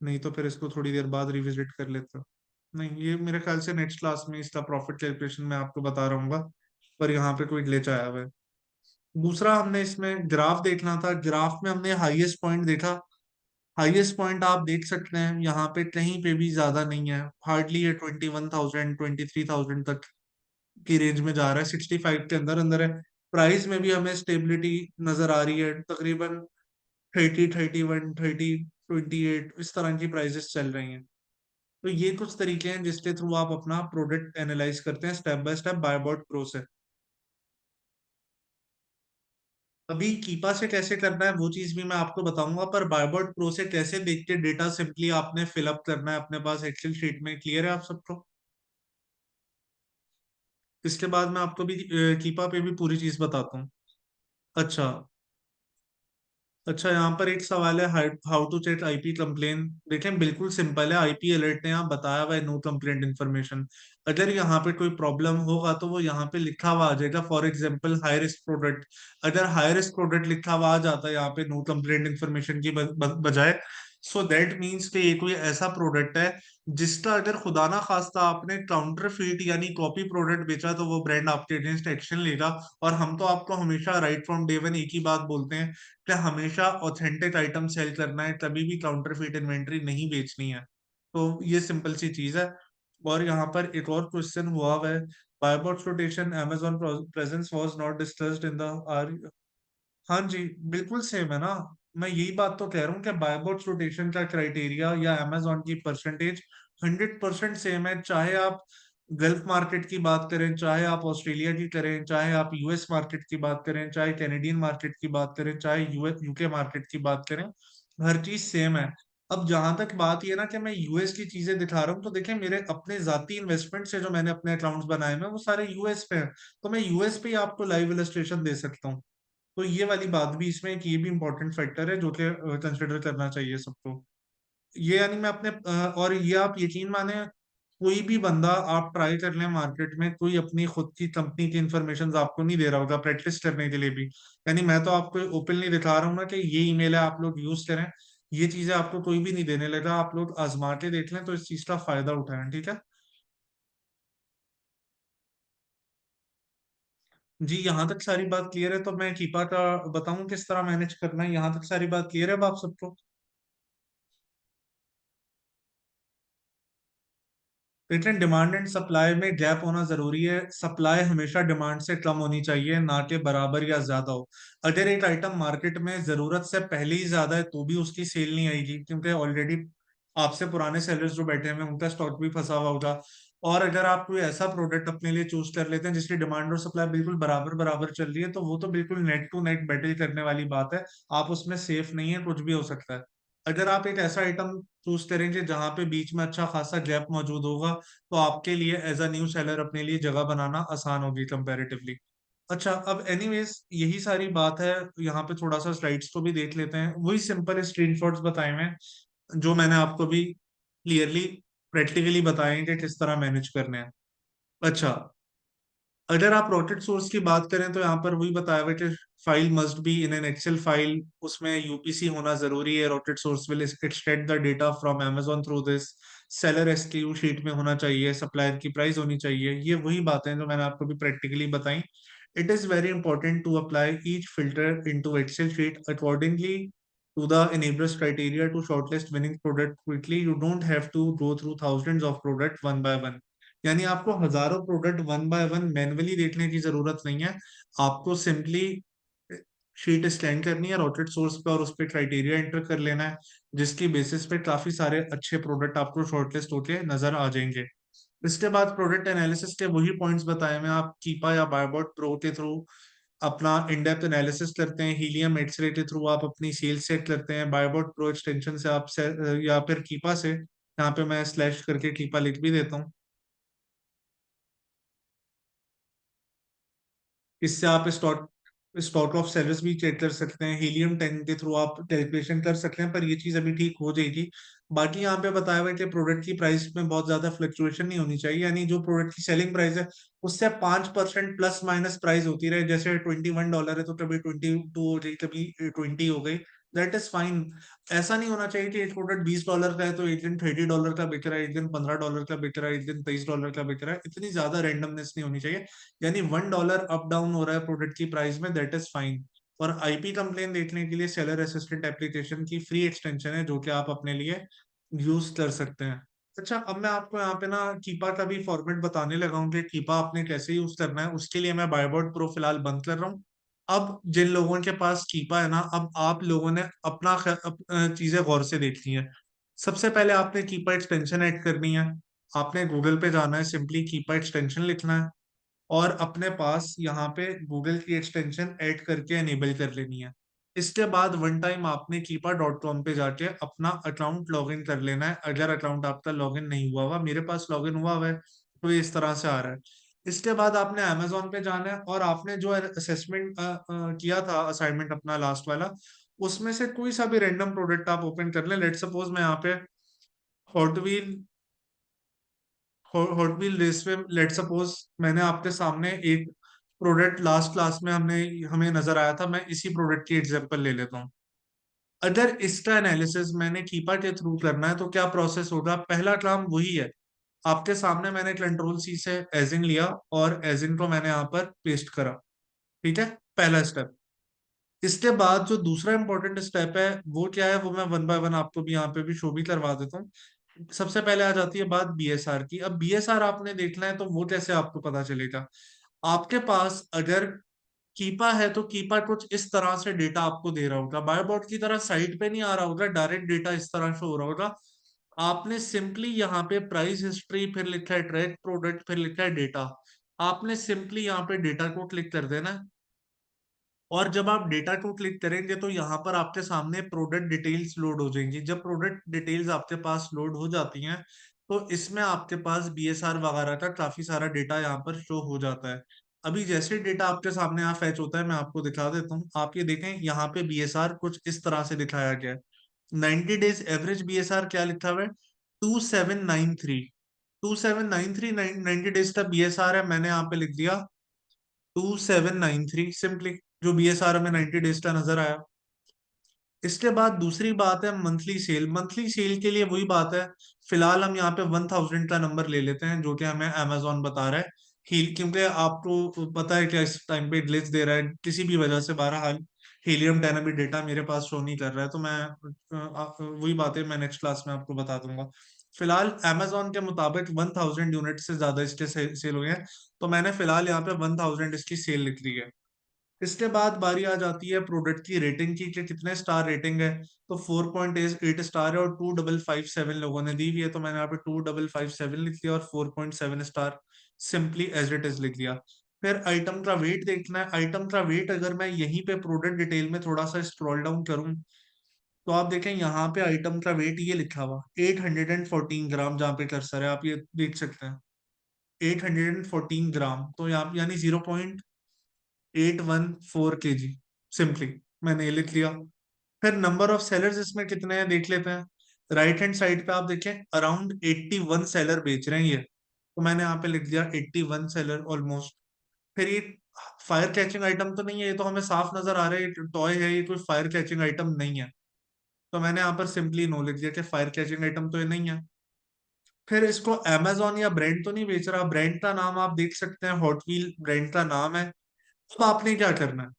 नहीं तो फिर इसको थोड़ी देर बाद रिविजिट कर लेते हैं। नहीं, ये मेरे ख्याल से नेक्स्ट क्लास में इसका प्रॉफिट कैलकुलेशन मैं आपको बता रहा हूँ, पर यहाँ पे कोई ग्लिच आया हुआ है। दूसरा हमने इसमें ग्राफ देखना था, ग्राफ में हमने हाईएस्ट पॉइंट देखा। हाईएस्ट पॉइंट आप देख सकते हैं यहाँ पे कहीं पे भी ज्यादा नहीं है, हार्डली ये 21,000 23,000 तक की रेंज में जा रहा है, 65 के अंदर अंदर है। प्राइस में भी हमें स्टेबिलिटी नजर आ रही है, तकरीबन 30 31 30 28 इस तरह की प्राइसेस चल रही हैं। तो ये कुछ तरीके हैं जिसके थ्रू आप अपना प्रोडक्ट एनालाइज करते हैं स्टेप बाय स्टेप बायबॉट प्रो से। अभी कीपा से कैसे करना है वो चीज भी मैं आपको बताऊंगा, पर बायबॉट प्रो से कैसे देख के डेटा सिंपली आपने फिलअप करना है अपने पास एक्सेल शीट में, क्लियर है आप सबको? इसके बाद मैं आपको भी कीपा पे भी पूरी चीज बताता हूँ। अच्छा। अच्छा, यहाँ पर एक सवाल है, how to check IP complain. देखें बिल्कुल सिंपल है, आईपी अलर्ट ने यहाँ बताया हुआ है नो कंप्लेंट इन्फॉर्मेशन। अगर यहाँ पे कोई प्रॉब्लम होगा तो वो यहाँ पे लिखा हुआ आ जाएगा, for example high risk product. अगर हाई रिस्क प्रोडक्ट लिखा हुआ आ जाता है यहाँ पे नो कंप्लेंट इन्फॉर्मेशन की बजाय, सो दैट मीन्स कि ये कोई ऐसा प्रोडक्ट है जिसका अगर खुदा ना खास्ता आपने काउंटर फीट यानी कॉपी प्रोडक्ट बेचा तो वो ब्रांड आपके अगेंस्ट एक्शन लेगा। और हम तो आपको हमेशा राइट फ्रॉम डे वन एक ही बात बोलते हैं कि हमेशा ऑथेंटिक आइटम सेल करना है, कभी भी काउंटरफीट इन्वेंट्री नहीं बेचनी है। तो ये सिंपल सी चीज है। और यहाँ पर एक और क्वेश्चन हुआ है, buybot rotation Amazon presence was not discussed in the R. हाँ जी, बिल्कुल सेम है ना। मैं यही बात तो कह रहा हूँ कि बायबॉट रोटेशन का क्राइटेरिया या Amazon की परसेंटेज 100% सेम है, चाहे आप गल्फ मार्केट की बात करें, चाहे आप ऑस्ट्रेलिया की करें, चाहे आप यूएस मार्केट की बात करें, चाहे कैनेडियन मार्केट की बात करें, चाहे यूएस यूके मार्केट की बात करें, हर चीज सेम है। अब जहां तक बात ये ना कि मैं यूएस की चीजें दिखा रहा हूँ, तो देखें मेरे अपने जाती इन्वेस्टमेंट से जो मैंने अपने अकाउंट्स बनाए हैं वो सारे यूएस पे हैं, तो मैं यूएस पे ही आपको लाइव इलस्ट्रेशन दे सकता हूँ। तो ये वाली बात भी इसमें एक ये भी इंपॉर्टेंट फैक्टर है जो कि कंसिडर करना चाहिए सबको। ये यानी मैं अपने और ये आप यकीन माने, कोई भी बंदा आप ट्राई कर लें मार्केट में, कोई अपनी खुद की कंपनी की इंफॉर्मेशन आपको नहीं दे रहा होगा प्रैक्टिस करने के लिए भी। यानी मैं तो आपको ओपनली दिखा रहा हूँ ना कि ये ईमेल है, आप लोग यूज करें। ये चीजें आपको कोई भी नहीं देने लगा, आप लोग आजमा के देख लें तो इस चीज का फायदा उठाएं, ठीक है? जी, यहाँ तक सारी बात क्लियर है, तो मैं कीपा का बताऊं किस तरह मैनेज करना है, यहाँ तक सारी बात क्लियर है अब आप सबको? लेकिन डिमांड एंड सप्लाई में गैप होना जरूरी है, सप्लाई हमेशा डिमांड से कम होनी चाहिए, ना कि बराबर या ज्यादा हो। अगर एक आइटम मार्केट में जरूरत से पहले ही ज्यादा है तो भी उसकी सेल नहीं आएगी, क्योंकि ऑलरेडी आपसे पुराने सेलर्स जो बैठे हुए हैं उनका स्टॉक भी फंसा हुआ होगा। और अगर आप कोई ऐसा प्रोडक्ट अपने लिए चूज कर लेते हैं जिसकी डिमांड और सप्लाई बिल्कुल बराबर बराबर चल रही है, तो वो तो बिल्कुल नेट टू नेट बैटल करने वाली बात है। आप उसमें सेफ नहीं है, कुछ भी हो सकता है। अगर आप एक ऐसा आइटम चूज करेंगे जहां पे बीच में अच्छा खासा गैप मौजूद होगा, तो आपके लिए एज अ न्यू सेलर अपने लिए जगह बनाना आसान होगी कंपैरेटिवली। अच्छा, अब एनीवेज यही सारी बात है। यहाँ पे थोड़ा सा स्लाइड्स को भी देख लेते हैं, वही सिंपल स्क्रीनशॉट्स बताए हुए हैं जो मैंने आपको भी क्लियरली प्रैक्टिकली बताए हैं कि किस तरह मैनेज करने हैं। अच्छा, अगर आप रोटेट सोर्स की बात करें तो यहाँ पर वही बताया हुआ है कि file must be in an Excel file, उसमें यूपीसी होना जरूरी है। Rotate source will extract the data from Amazon through this. Seller SQ sheet में होना चाहिए, सप्लायर की प्राइस होनी चाहिए, ये वही बातें जो मैंने आपको भी प्रैक्टिकली बताई। It is very important to apply each filter into Excel sheet accordingly to the enablers criteria to shortlist winning product quickly. You don't have to go through thousands of products one by one। यानी आपको हजारों product one by one manually देखने की जरूरत नहीं है। आपको सिंपली शीट स्कैन करनी है रोटेट सोर्स पे और उस पे क्राइटेरिया एंटर कर लेना है, जिसकी बेसिस पे काफी सारे अच्छे प्रोडक्ट आपको शॉर्टलिस्ट होके नजर आ जाएंगे। इसके बाद प्रोडक्ट एनालिसिस के वही पॉइंट्स बताए मैं, आप कीपा या बायबॉट प्रो के थ्रू अपना इन डेप्थ एनालिसिस करते हैं, हीलियम एक्सरे के थ्रू आप अपनी सेल्स सेट करते हैं, बायबॉट प्रो एक्सटेंशन से आप या फिर कीपा से, यहाँ पे मैं स्लैश करके कीपा लिख भी देता हूँ। इससे आप स्टॉक स्टॉक ऑफ सर्विस भी चेक कर सकते हैं, हीलियम 10 के थ्रू आप कैलकुलेशन कर सकते हैं, पर ये चीज अभी ठीक हो जाएगी बाकी यहाँ पे बताया हुआ है कि प्रोडक्ट की प्राइस में बहुत ज्यादा फ्लक्चुएशन नहीं होनी चाहिए, यानी जो प्रोडक्ट की सेलिंग प्राइस है उससे 5% प्लस माइनस प्राइस होती रहे, जैसे $21 है तो कभी 22 हो गई, कभी 20 हो गई, दैट इज फाइन। ऐसा नहीं होना चाहिए कि एक प्रोडक्ट $20 का है तो एक दिन $30 का बिक रहा है, एक दिन $15 का बिक रहा है, एक दिन $23 का बिक रहा है, इतनी ज्यादा रेंडमनेस नहीं होनी चाहिए। यानी $1 अप डाउन हो रहा है प्रोडक्ट की प्राइस में, दैट इज फाइन। और आईपी कंप्लेन देखने के लिए सेलर असिस्टेंट एप्लीकेशन की फ्री एक्सटेंशन है जो कि आप अपने लिए यूज कर सकते हैं। अच्छा, अब मैं आपको यहाँ पे ना कीपा का भी फॉर्मेट बताने लगा हूँ कि कीपा आपने कैसे यूज करना है। उसके लिए मैं बायोबॉट प्रो फिलहाल बंद कर रहा हूँ। अब जिन लोगों के पास कीपा है ना, अब आप लोगों ने अपना चीजें गौर से देखनी है। सबसे पहले आपने कीपा एक्सटेंशन ऐड करनी है। आपने गूगल पे जाना है, सिंपली कीपा एक्सटेंशन लिखना है, और अपने पास यहाँ पे गूगल की एक्सटेंशन ऐड करके एनेबल कर लेनी है। इसके बाद वन टाइम आपने keepa.com पे जाके अपना अकाउंट लॉगिन कर लेना है, अगर अकाउंट आपका लॉगिन नहीं हुआ हुआ। मेरे पास लॉगिन हुआ हुआ है तो ये इस तरह से आ रहा है। इसके बाद आपने अमेजोन पे जाना है, और आपने जो असेसमेंट किया था, असाइनमेंट अपना लास्ट वाला, उसमें से कोई सा भी रैंडम प्रोडक्ट आप ओपन कर लें। लेट सपोज मैं यहाँ पे Hot Wheel Hot Wheel race में, लेट सपोज मैंने आपके सामने एक प्रोडक्ट लास्ट क्लास में हमने हमें नजर आया था, मैं इसी प्रोडक्ट की एग्जांपल ले लेता हूँ। अगर इसका एनालिसिस मैंने कीपा के थ्रू करना है तो क्या प्रोसेस होगा? पहला काम वही है, आपके सामने मैंने कंट्रोल सी से एजिन लिया और एजिन को मैंने यहाँ पर पेस्ट करा। ठीक है, पहला स्टेप। इसके बाद जो दूसरा इंपॉर्टेंट स्टेप है वो क्या है, वो मैं वन बाय वन आपको भी यहाँ पे भी शो भी करवा देता हूँ। सबसे पहले आ जाती है बात बीएसआर की। अब बीएसआर आपने देखना है तो वो कैसे आपको पता चलेगा? आपके पास अगर कीपा है तो कीपा कुछ इस तरह से डेटा आपको दे रहा होगा, बायोबॉट की तरह साइट पे नहीं आ रहा होगा, डायरेक्ट डेटा इस तरह से हो रहा होगा। आपने सिंपली यहाँ पे प्राइस हिस्ट्री, फिर लिखा है ट्रैक प्रोडक्ट, फिर लिखा है डेटा। आपने सिंपली यहाँ पे डेटा को क्लिक कर देना है। और जब आप डेटा को क्लिक करेंगे तो यहाँ पर आपके सामने प्रोडक्ट डिटेल्स लोड हो जाएंगी। जब प्रोडक्ट डिटेल्स आपके पास लोड हो जाती हैं तो इसमें आपके पास बीएसआर वगैरह का काफी सारा डेटा यहाँ पर शो हो जाता है। अभी जैसे डेटा आपके सामने यहाँ फैच होता है, मैं आपको दिखा देता हूँ। आप ये देखें, यहाँ पे बीएसआर कुछ इस तरह से दिखाया गया है। 90 डेज एवरेज बीएसआर क्या लिखा हुआ है? 2793। 2793 90 डेज का बीएसआर है, मैंने यहाँ पे लिख दिया 2793 सिंपली, जो बीएसआर में 90 डेज का नजर आया। इसके बाद दूसरी बात है मंथली सेल। मंथली सेल के लिए वही बात है, फिलहाल हम यहाँ पे 1000 का नंबर ले लेते हैं जो कि हमें अमेजोन बता रहा है। हील, क्योंकि आपको पता है कि इस टाइम पे ग्लिच दे रहा है किसी भी वजह से, बहरहाल हीलियम 10 अभी डेटा मेरे पास शो नहीं कर रहा है, तो मैं वही बातें मैं नेक्स्ट क्लास में आपको बता दूंगा। फिलहाल अमेजोन के मुताबिक 1000 यूनिट से ज्यादा इसके सेल हुए हैं, तो मैंने फिलहाल यहाँ पे 1000 इसकी सेल लिख दी है। इसके बाद बारी आ जाती है प्रोडक्ट की रेटिंग की कि कितने स्टार रेटिंग है। तो 4.8 स्टार है और 2557 लोगों ने दी हुई है, तो मैंने यहाँ पे 2557 लिख दिया और 4.7 star simply as it is लिख दिया। फिर आइटम का वेट देखना है। आइटम का वेट अगर मैं यहीं पे प्रोडक्ट डिटेल में थोड़ा सा स्क्रॉल डाउन करूं तो आप देखें यहाँ पे आइटम का वेट ये लिखा हुआ 814 ग्राम, जहाँ पे कर्सर है आप ये देख सकते हैं। 814 ग्राम, तो यहाँ यानी 0.814 kg, सिंपली मैंने ये लिख लिया। फिर नंबर ऑफ सेलर्स इसमें कितने हैं देख लेते हैं। राइट हैंड साइड पे आप देखें अराउंड 81 सेलर बेच रहे हैं ये, तो मैंने यहाँ पे लिख दिया 81 सेलर ऑलमोस्ट। फिर ये फायर कैचिंग आइटम तो नहीं है, ये तो हमें साफ नजर आ रहा है ये टॉय है, ये कोई फायर कैचिंग आइटम नहीं है, तो मैंने यहाँ पर सिंपली नो लिख दिया कि फायर कैचिंग आइटम तो ये नहीं है। फिर इसको अमेजोन या ब्रांड तो नहीं बेच रहा, ब्रांड का नाम आप देख सकते हैं, हॉट व्हील ब्रांड का नाम है। अब आपने क्या करना है,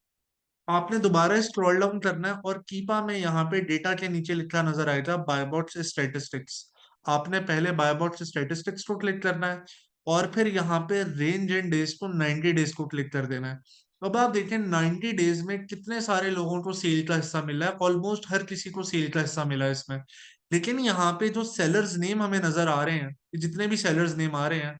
आपने दोबारा स्क्रॉल डाउन करना है और कीपा में यहाँ पे डेटा के नीचे लिखा नजर आएगा बायबॉट्स स्टैटिस्टिक्स। आपने पहले बायबॉट्स स्टैटिस्टिक्स को क्लिक करना है और फिर यहाँ पे रेंज एंड डेज को 90 डेज को क्लिक कर देना है। अब आप देखें 90 डेज में कितने सारे लोगों को सेल का हिस्सा मिला है, ऑलमोस्ट हर किसी को सेल का हिस्सा मिला है इसमें। लेकिन यहाँ पे जो सेलर्स नेम हमें नजर आ रहे हैं, जितने भी सेलर्स नेम आ रहे हैं,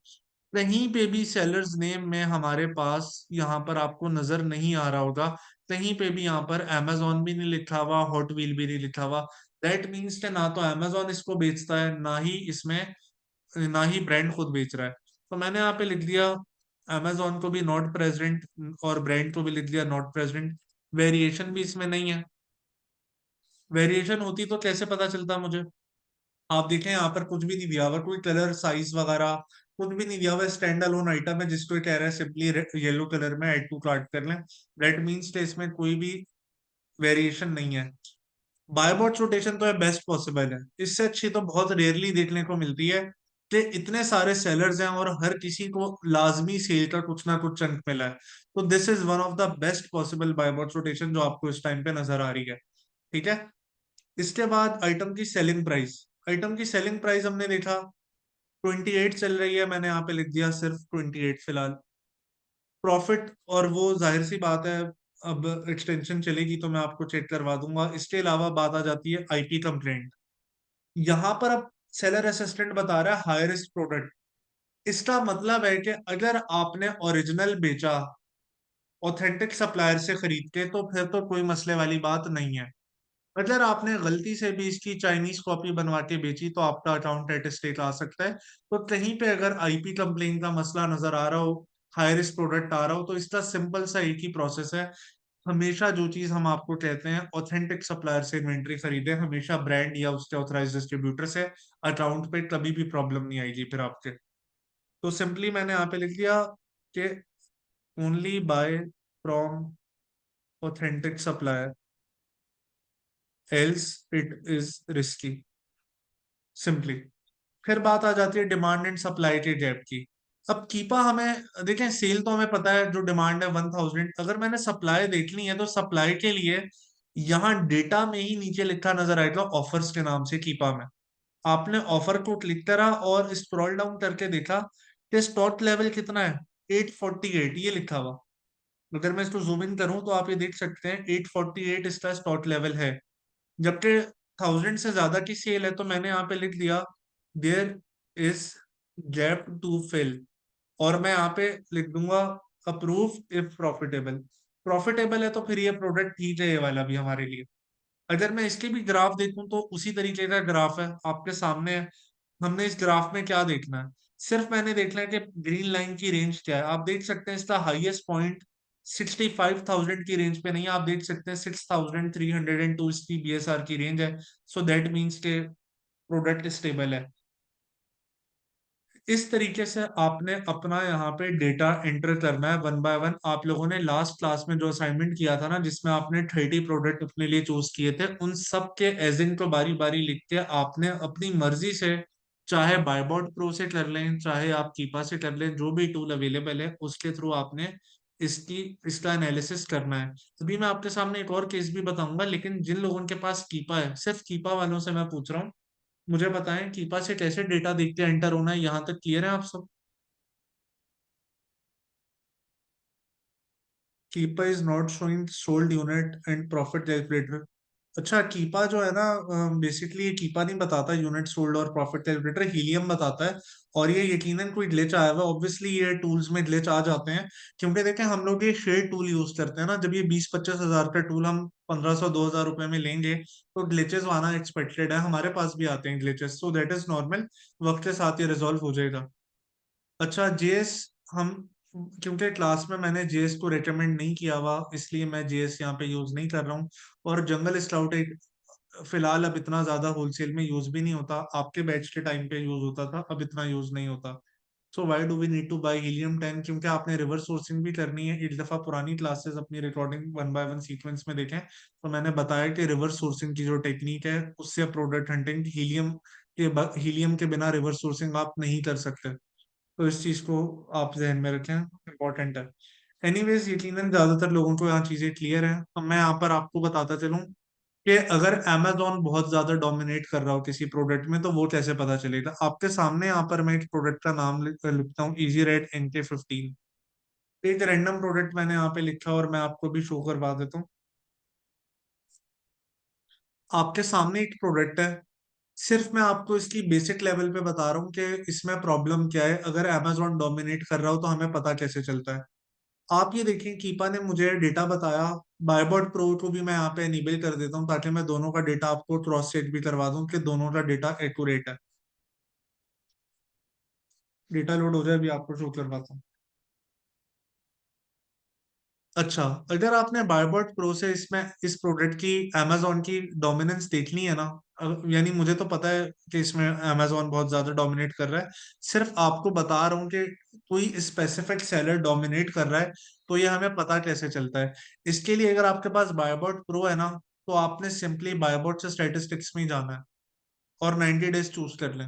कहीं पे भी सेलर्स नेम में हमारे पास यहाँ पर आपको नजर नहीं आ रहा होगा। कहीं पे भी यहाँ पर अमेजोन भी नहीं लिखा हुआ, हॉट व्हील भी नहीं लिखा हुआ। दैट मीन्स कि ना तो अमेजोन इसको बेचता है, ना ही इसमें, ना ही ब्रांड खुद बेच रहा है। तो मैंने यहाँ पे लिख दिया अमेजोन को भी नॉट प्रेजेंट और ब्रांड को भी लिख दिया नॉट प्रेजेंट। वेरिएशन भी इसमें नहीं है। वेरिएशन होती तो कैसे पता चलता मुझे? आप देखें यहाँ पर कुछ भी नहीं दिया हुआ, कोई कलर साइज वगैरह कुछ भी नहीं दिया हुआ, स्टैंड अलोन आइटम है जिसको ये कह रहा है सिंपली येलो कलर में ऐड टू कार्ट कर लें। दैट मीन्स कि इसमें कोई भी वेरिएशन नहीं है। बायबॉट रोटेशन तो है बेस्ट पॉसिबल है, इससे अच्छी तो बहुत रेयरली देखने को मिलती है कि इतने सारे सेलर्स हैं और हर किसी को लाजमी सेल का कुछ ना कुछ चंक मिला है। तो this is one of the best possible buybot rotation जो आपको इस टाइम पे नजर आ रही है। ठीक है। इसके बाद आइटम की सेलिंग प्राइस। आइटम की सेलिंग प्राइस हमने देखा 28 चल रही है, मैंने यहाँ पे लिख दिया सिर्फ 28 फिलहाल। प्रॉफिट और वो जाहिर सी बात है, अब एक्सटेंशन चलेगी तो मैं आपको चेक करवा दूंगा। इसके अलावा बात आ जाती है आईपी कंप्लेंट। यहाँ पर अब सेलर असिस्टेंट बता रहा है हाई रिस्क प्रोडक्ट। इसका मतलब है कि अगर आपने ओरिजिनल बेचा ऑथेंटिक सप्लायर से खरीद के तो फिर तो कोई मसले वाली बात नहीं है। अगर आपने गलती से भी इसकी चाइनीज कॉपी बनवा के बेची तो आपका अकाउंट एट स्टेक आ सकता है। तो कहीं पे अगर आईपी कंप्लेन का मसला नजर आ रहा हो, हाई रिस्क प्रोडक्ट आ रहा हो, तो इसका सिंपल सा एक ही प्रोसेस है। हमेशा जो चीज हम आपको कहते हैं ऑथेंटिक सप्लायर से इन्वेंट्री खरीदें, हमेशा ब्रांड या उसके ऑथराइज डिस्ट्रीब्यूटर से। अकाउंट पे कभी भी प्रॉब्लम नहीं आएगी फिर आपके। तो सिंपली मैंने यहाँ पे लिख दिया कि only by from authentic supplier else it is risky, simply. फिर बात आ जाती है डिमांड एंड सप्लाई के गैप की। अब कीपा हमें देखें, सेल तो हमें पता है जो डिमांड है 1000, अगर मैंने सप्लाई देखनी है तो सप्लाई के लिए यहाँ डेटा में ही नीचे लिखा नजर आएगा ऑफर्स के नाम से कीपा में। आपने ऑफर को क्लिक करा और स्क्रॉल डाउन करके देखा कि स्टॉक लेवल कितना है, 848 ये लिखा हुआ। अगर मैं इसको जूम इन करूं तो आप ये देख सकते हैं 848 इसका स्टॉक लेवल है। जबकि 1000 से ज्यादा की सेल है तो मैंने यहाँ पे लिख दिया there is gap to fill, और मैं यहाँ पे लिख दूंगा अप्रूव इफ प्रॉफिटेबल। प्रॉफिटेबल है तो फिर ये प्रोडक्ट ठीक है, ये वाला भी हमारे लिए। अगर मैं इसके भी ग्राफ देखूं तो उसी तरीके का ग्राफ है आपके सामने है। हमने इस ग्राफ में क्या देखना है, सिर्फ मैंने देखना है कि ग्रीन लाइन की रेंज क्या है। आप देख सकते हैं इसका हाईएस्ट पॉइंट 65,000 की रेंज पे नहीं है, आप देख सकते हैं 6,302 इसकी बीएसआर की रेंज है। सो दैट मीन्स के प्रोडक्ट स्टेबल है। इस तरीके से आपने अपना यहाँ पे डेटा एंटर करना है वन बाय वन। आप लोगों ने लास्ट क्लास में जो असाइनमेंट किया था ना, जिसमें आपने 30 प्रोडक्ट अपने लिए चूज किए थे, उन सब के एजेंट को बारी बारी लिख के आपने अपनी मर्जी से, चाहे बायबॉट प्रो से कर लें चाहे आप कीपा से कर लें, जो भी टूल अवेलेबल है उसके थ्रू आपने इसकी इसका एनालिसिस करना है। अभी मैं आपके सामने एक और केस भी बताऊंगा, लेकिन जिन लोगों के पास कीपा है, सिर्फ कीपा वालों से मैं पूछ रहा हूँ, मुझे बताएं कीपा से कैसे डेटा देख के एंटर होना है। यहाँ तक क्लियर है आप सब? Keepa is not showing sold unit and profit calculator. अच्छा, कीपा जो है ना, बेसिकली ये कीपा नहीं बताता यूनिट सोल्ड और प्रॉफिट कैलकुलेटर, हीलियम बताता है। और ये यकीनन कोई ग्लिच आया हुआ, ऑब्वियसली ये टूल्स में ग्लिच आ जाते हैं। क्योंकि देखें हम लोग ये शेयर टूल यूज करते हैं ना, जब ये 20-25 हजार का टूल हम 1500-2000 रुपए में लेंगे तो ग्लिचेस आना एक्सपेक्टेड है, हमारे पास भी आते हैं glitches, so that is normal. वक्त के साथ ये रिजॉल्व हो जाएगा। अच्छा, जेएस हम, क्योंकि क्लास में मैंने जेएस को रेकमेंड नहीं किया हुआ इसलिए मैं जेएस यहाँ पे यूज नहीं कर रहा हूँ। और जंगल स्काउट एक फिलहाल अब इतना ज्यादा होलसेल में यूज भी नहीं होता, आपके बैच के टाइम पे यूज होता था, अब इतना यूज नहीं होता। So why do we need to buy helium 10? क्योंकि आपने रिवर्स सोर्सिंग भी करनी है। एक दफा पुरानी क्लासेस अपनी recording one by one sequence में देखें तो मैंने बताया कि रिवर्स सोर्सिंग की जो टेक्निक है उससे प्रोडक्ट हंटिंग, हीलियम के बिना रिवर्स सोर्सिंग आप नहीं कर सकते। तो इस चीज को आप जहन में रखें, इंपॉर्टेंट है। एनीवेज यकीनन ज्यादातर लोगों को यहाँ चीजें क्लियर है। अब मैं यहाँ पर आपको बताता चलूं कि अगर amazon बहुत ज्यादा डोमिनेट कर रहा हो किसी प्रोडक्ट में तो वो कैसे पता चलेगा। आपके सामने यहाँ पर मैं एक प्रोडक्ट का नाम लिखता हूँ, इजी रेड NK15। एक रैंडम प्रोडक्ट मैंने यहाँ पे लिखा और मैं आपको भी शो करवा देता हूँ। आपके सामने एक प्रोडक्ट है, सिर्फ मैं आपको इसकी बेसिक लेवल पे बता रहा हूँ कि इसमें प्रॉब्लम क्या है। अगर amazon डोमिनेट कर रहा हो तो हमें पता कैसे चलता है। आप ये देखें, कीपा ने मुझे डेटा बताया। बायबॉट प्रो को भी मैं यहाँ पे एनिबल कर देता हूँ ताकि मैं दोनों का डेटा आपको क्रॉस चेक भी करवा दूं कि दोनों का डेटा एक्यूरेट है। डेटा लोड हो जाए भी आपको शो करवाता हूँ। अच्छा, अगर आपने बायबॉट प्रो से इसमें इस प्रोडक्ट की amazon की डोमिनेंस देखनी है ना, यानी मुझे तो पता है कि इसमें अमेजोन बहुत ज्यादा डोमिनेट कर रहा है, सिर्फ आपको बता रहा हूँ कि कोई स्पेसिफिक सेलर डोमिनेट कर रहा है तो ये हमें पता कैसे चलता है। इसके लिए अगर आपके पास बायोबॉट प्रो है ना, तो आपने सिंपली बायोबॉट से स्टैटिस्टिक्स में ही जाना है और 90 डेज चूज कर लें।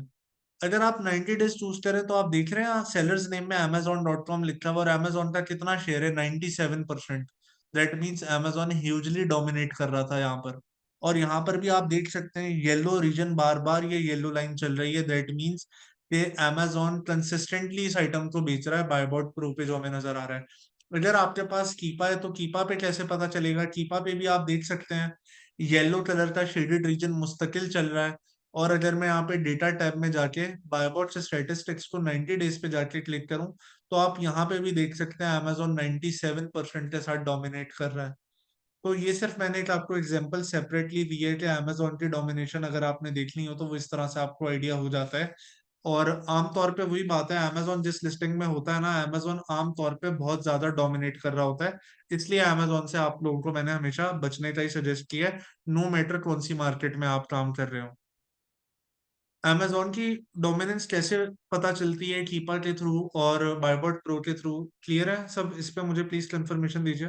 अगर आप 90 डेज चूज करें तो आप देख रहे हैं सेलर्स नेम में amazon.com लिखा हुआ, और amazon का कितना शेयर है, 97%। That means amazon hugely dominate कर रहा था यहाँ पर। और यहाँ पर भी आप देख सकते हैं येलो रीजन, बार बार ये येलो लाइन चल रही है, दैट मीन्स कि amazon कंसिस्टेंटली इस आइटम को बेच रहा है बायबॉट प्रो पे, जो हमें नजर आ रहा है। अगर आपके पास कीपा है तो कीपा पे कैसे पता चलेगा, कीपा पे भी आप देख सकते हैं येलो कलर का शेडेड रीजन मुस्तकिल चल रहा है। और अगर मैं यहाँ पे डेटा टैब में जाके बायोबॉट से स्टैटिस्टिक्स को 90 डेज पे जाके क्लिक करूं, तो आप यहाँ पे भी देख सकते हैं अमेजोन 97% के साथ डोमिनेट कर रहा है। तो ये सिर्फ मैंने एक आपको एग्जांपल सेपरेटली दी है कि अमेजोन की डोमिनेशन अगर आपने देखनी हो तो वो इस तरह से आपको आइडिया हो जाता है। और आमतौर पे वही बात है, अमेजोन जिस लिस्टिंग में होता है ना, अमेजोन आमतौर पे बहुत ज्यादा डोमिनेट कर रहा होता है। इसलिए अमेजोन से आप लोगों को मैंने हमेशा बचने का ही सजेस्ट किया है, नो मैटर कौन सी मार्केट में आप काम कर रहे हो। अमेजोन की डोमिनेंस कैसे पता चलती है कीपा के थ्रू और बायबॉट प्रो के थ्रू, क्लियर है सब इस पे? मुझे प्लीज कंफर्मेशन दीजिए।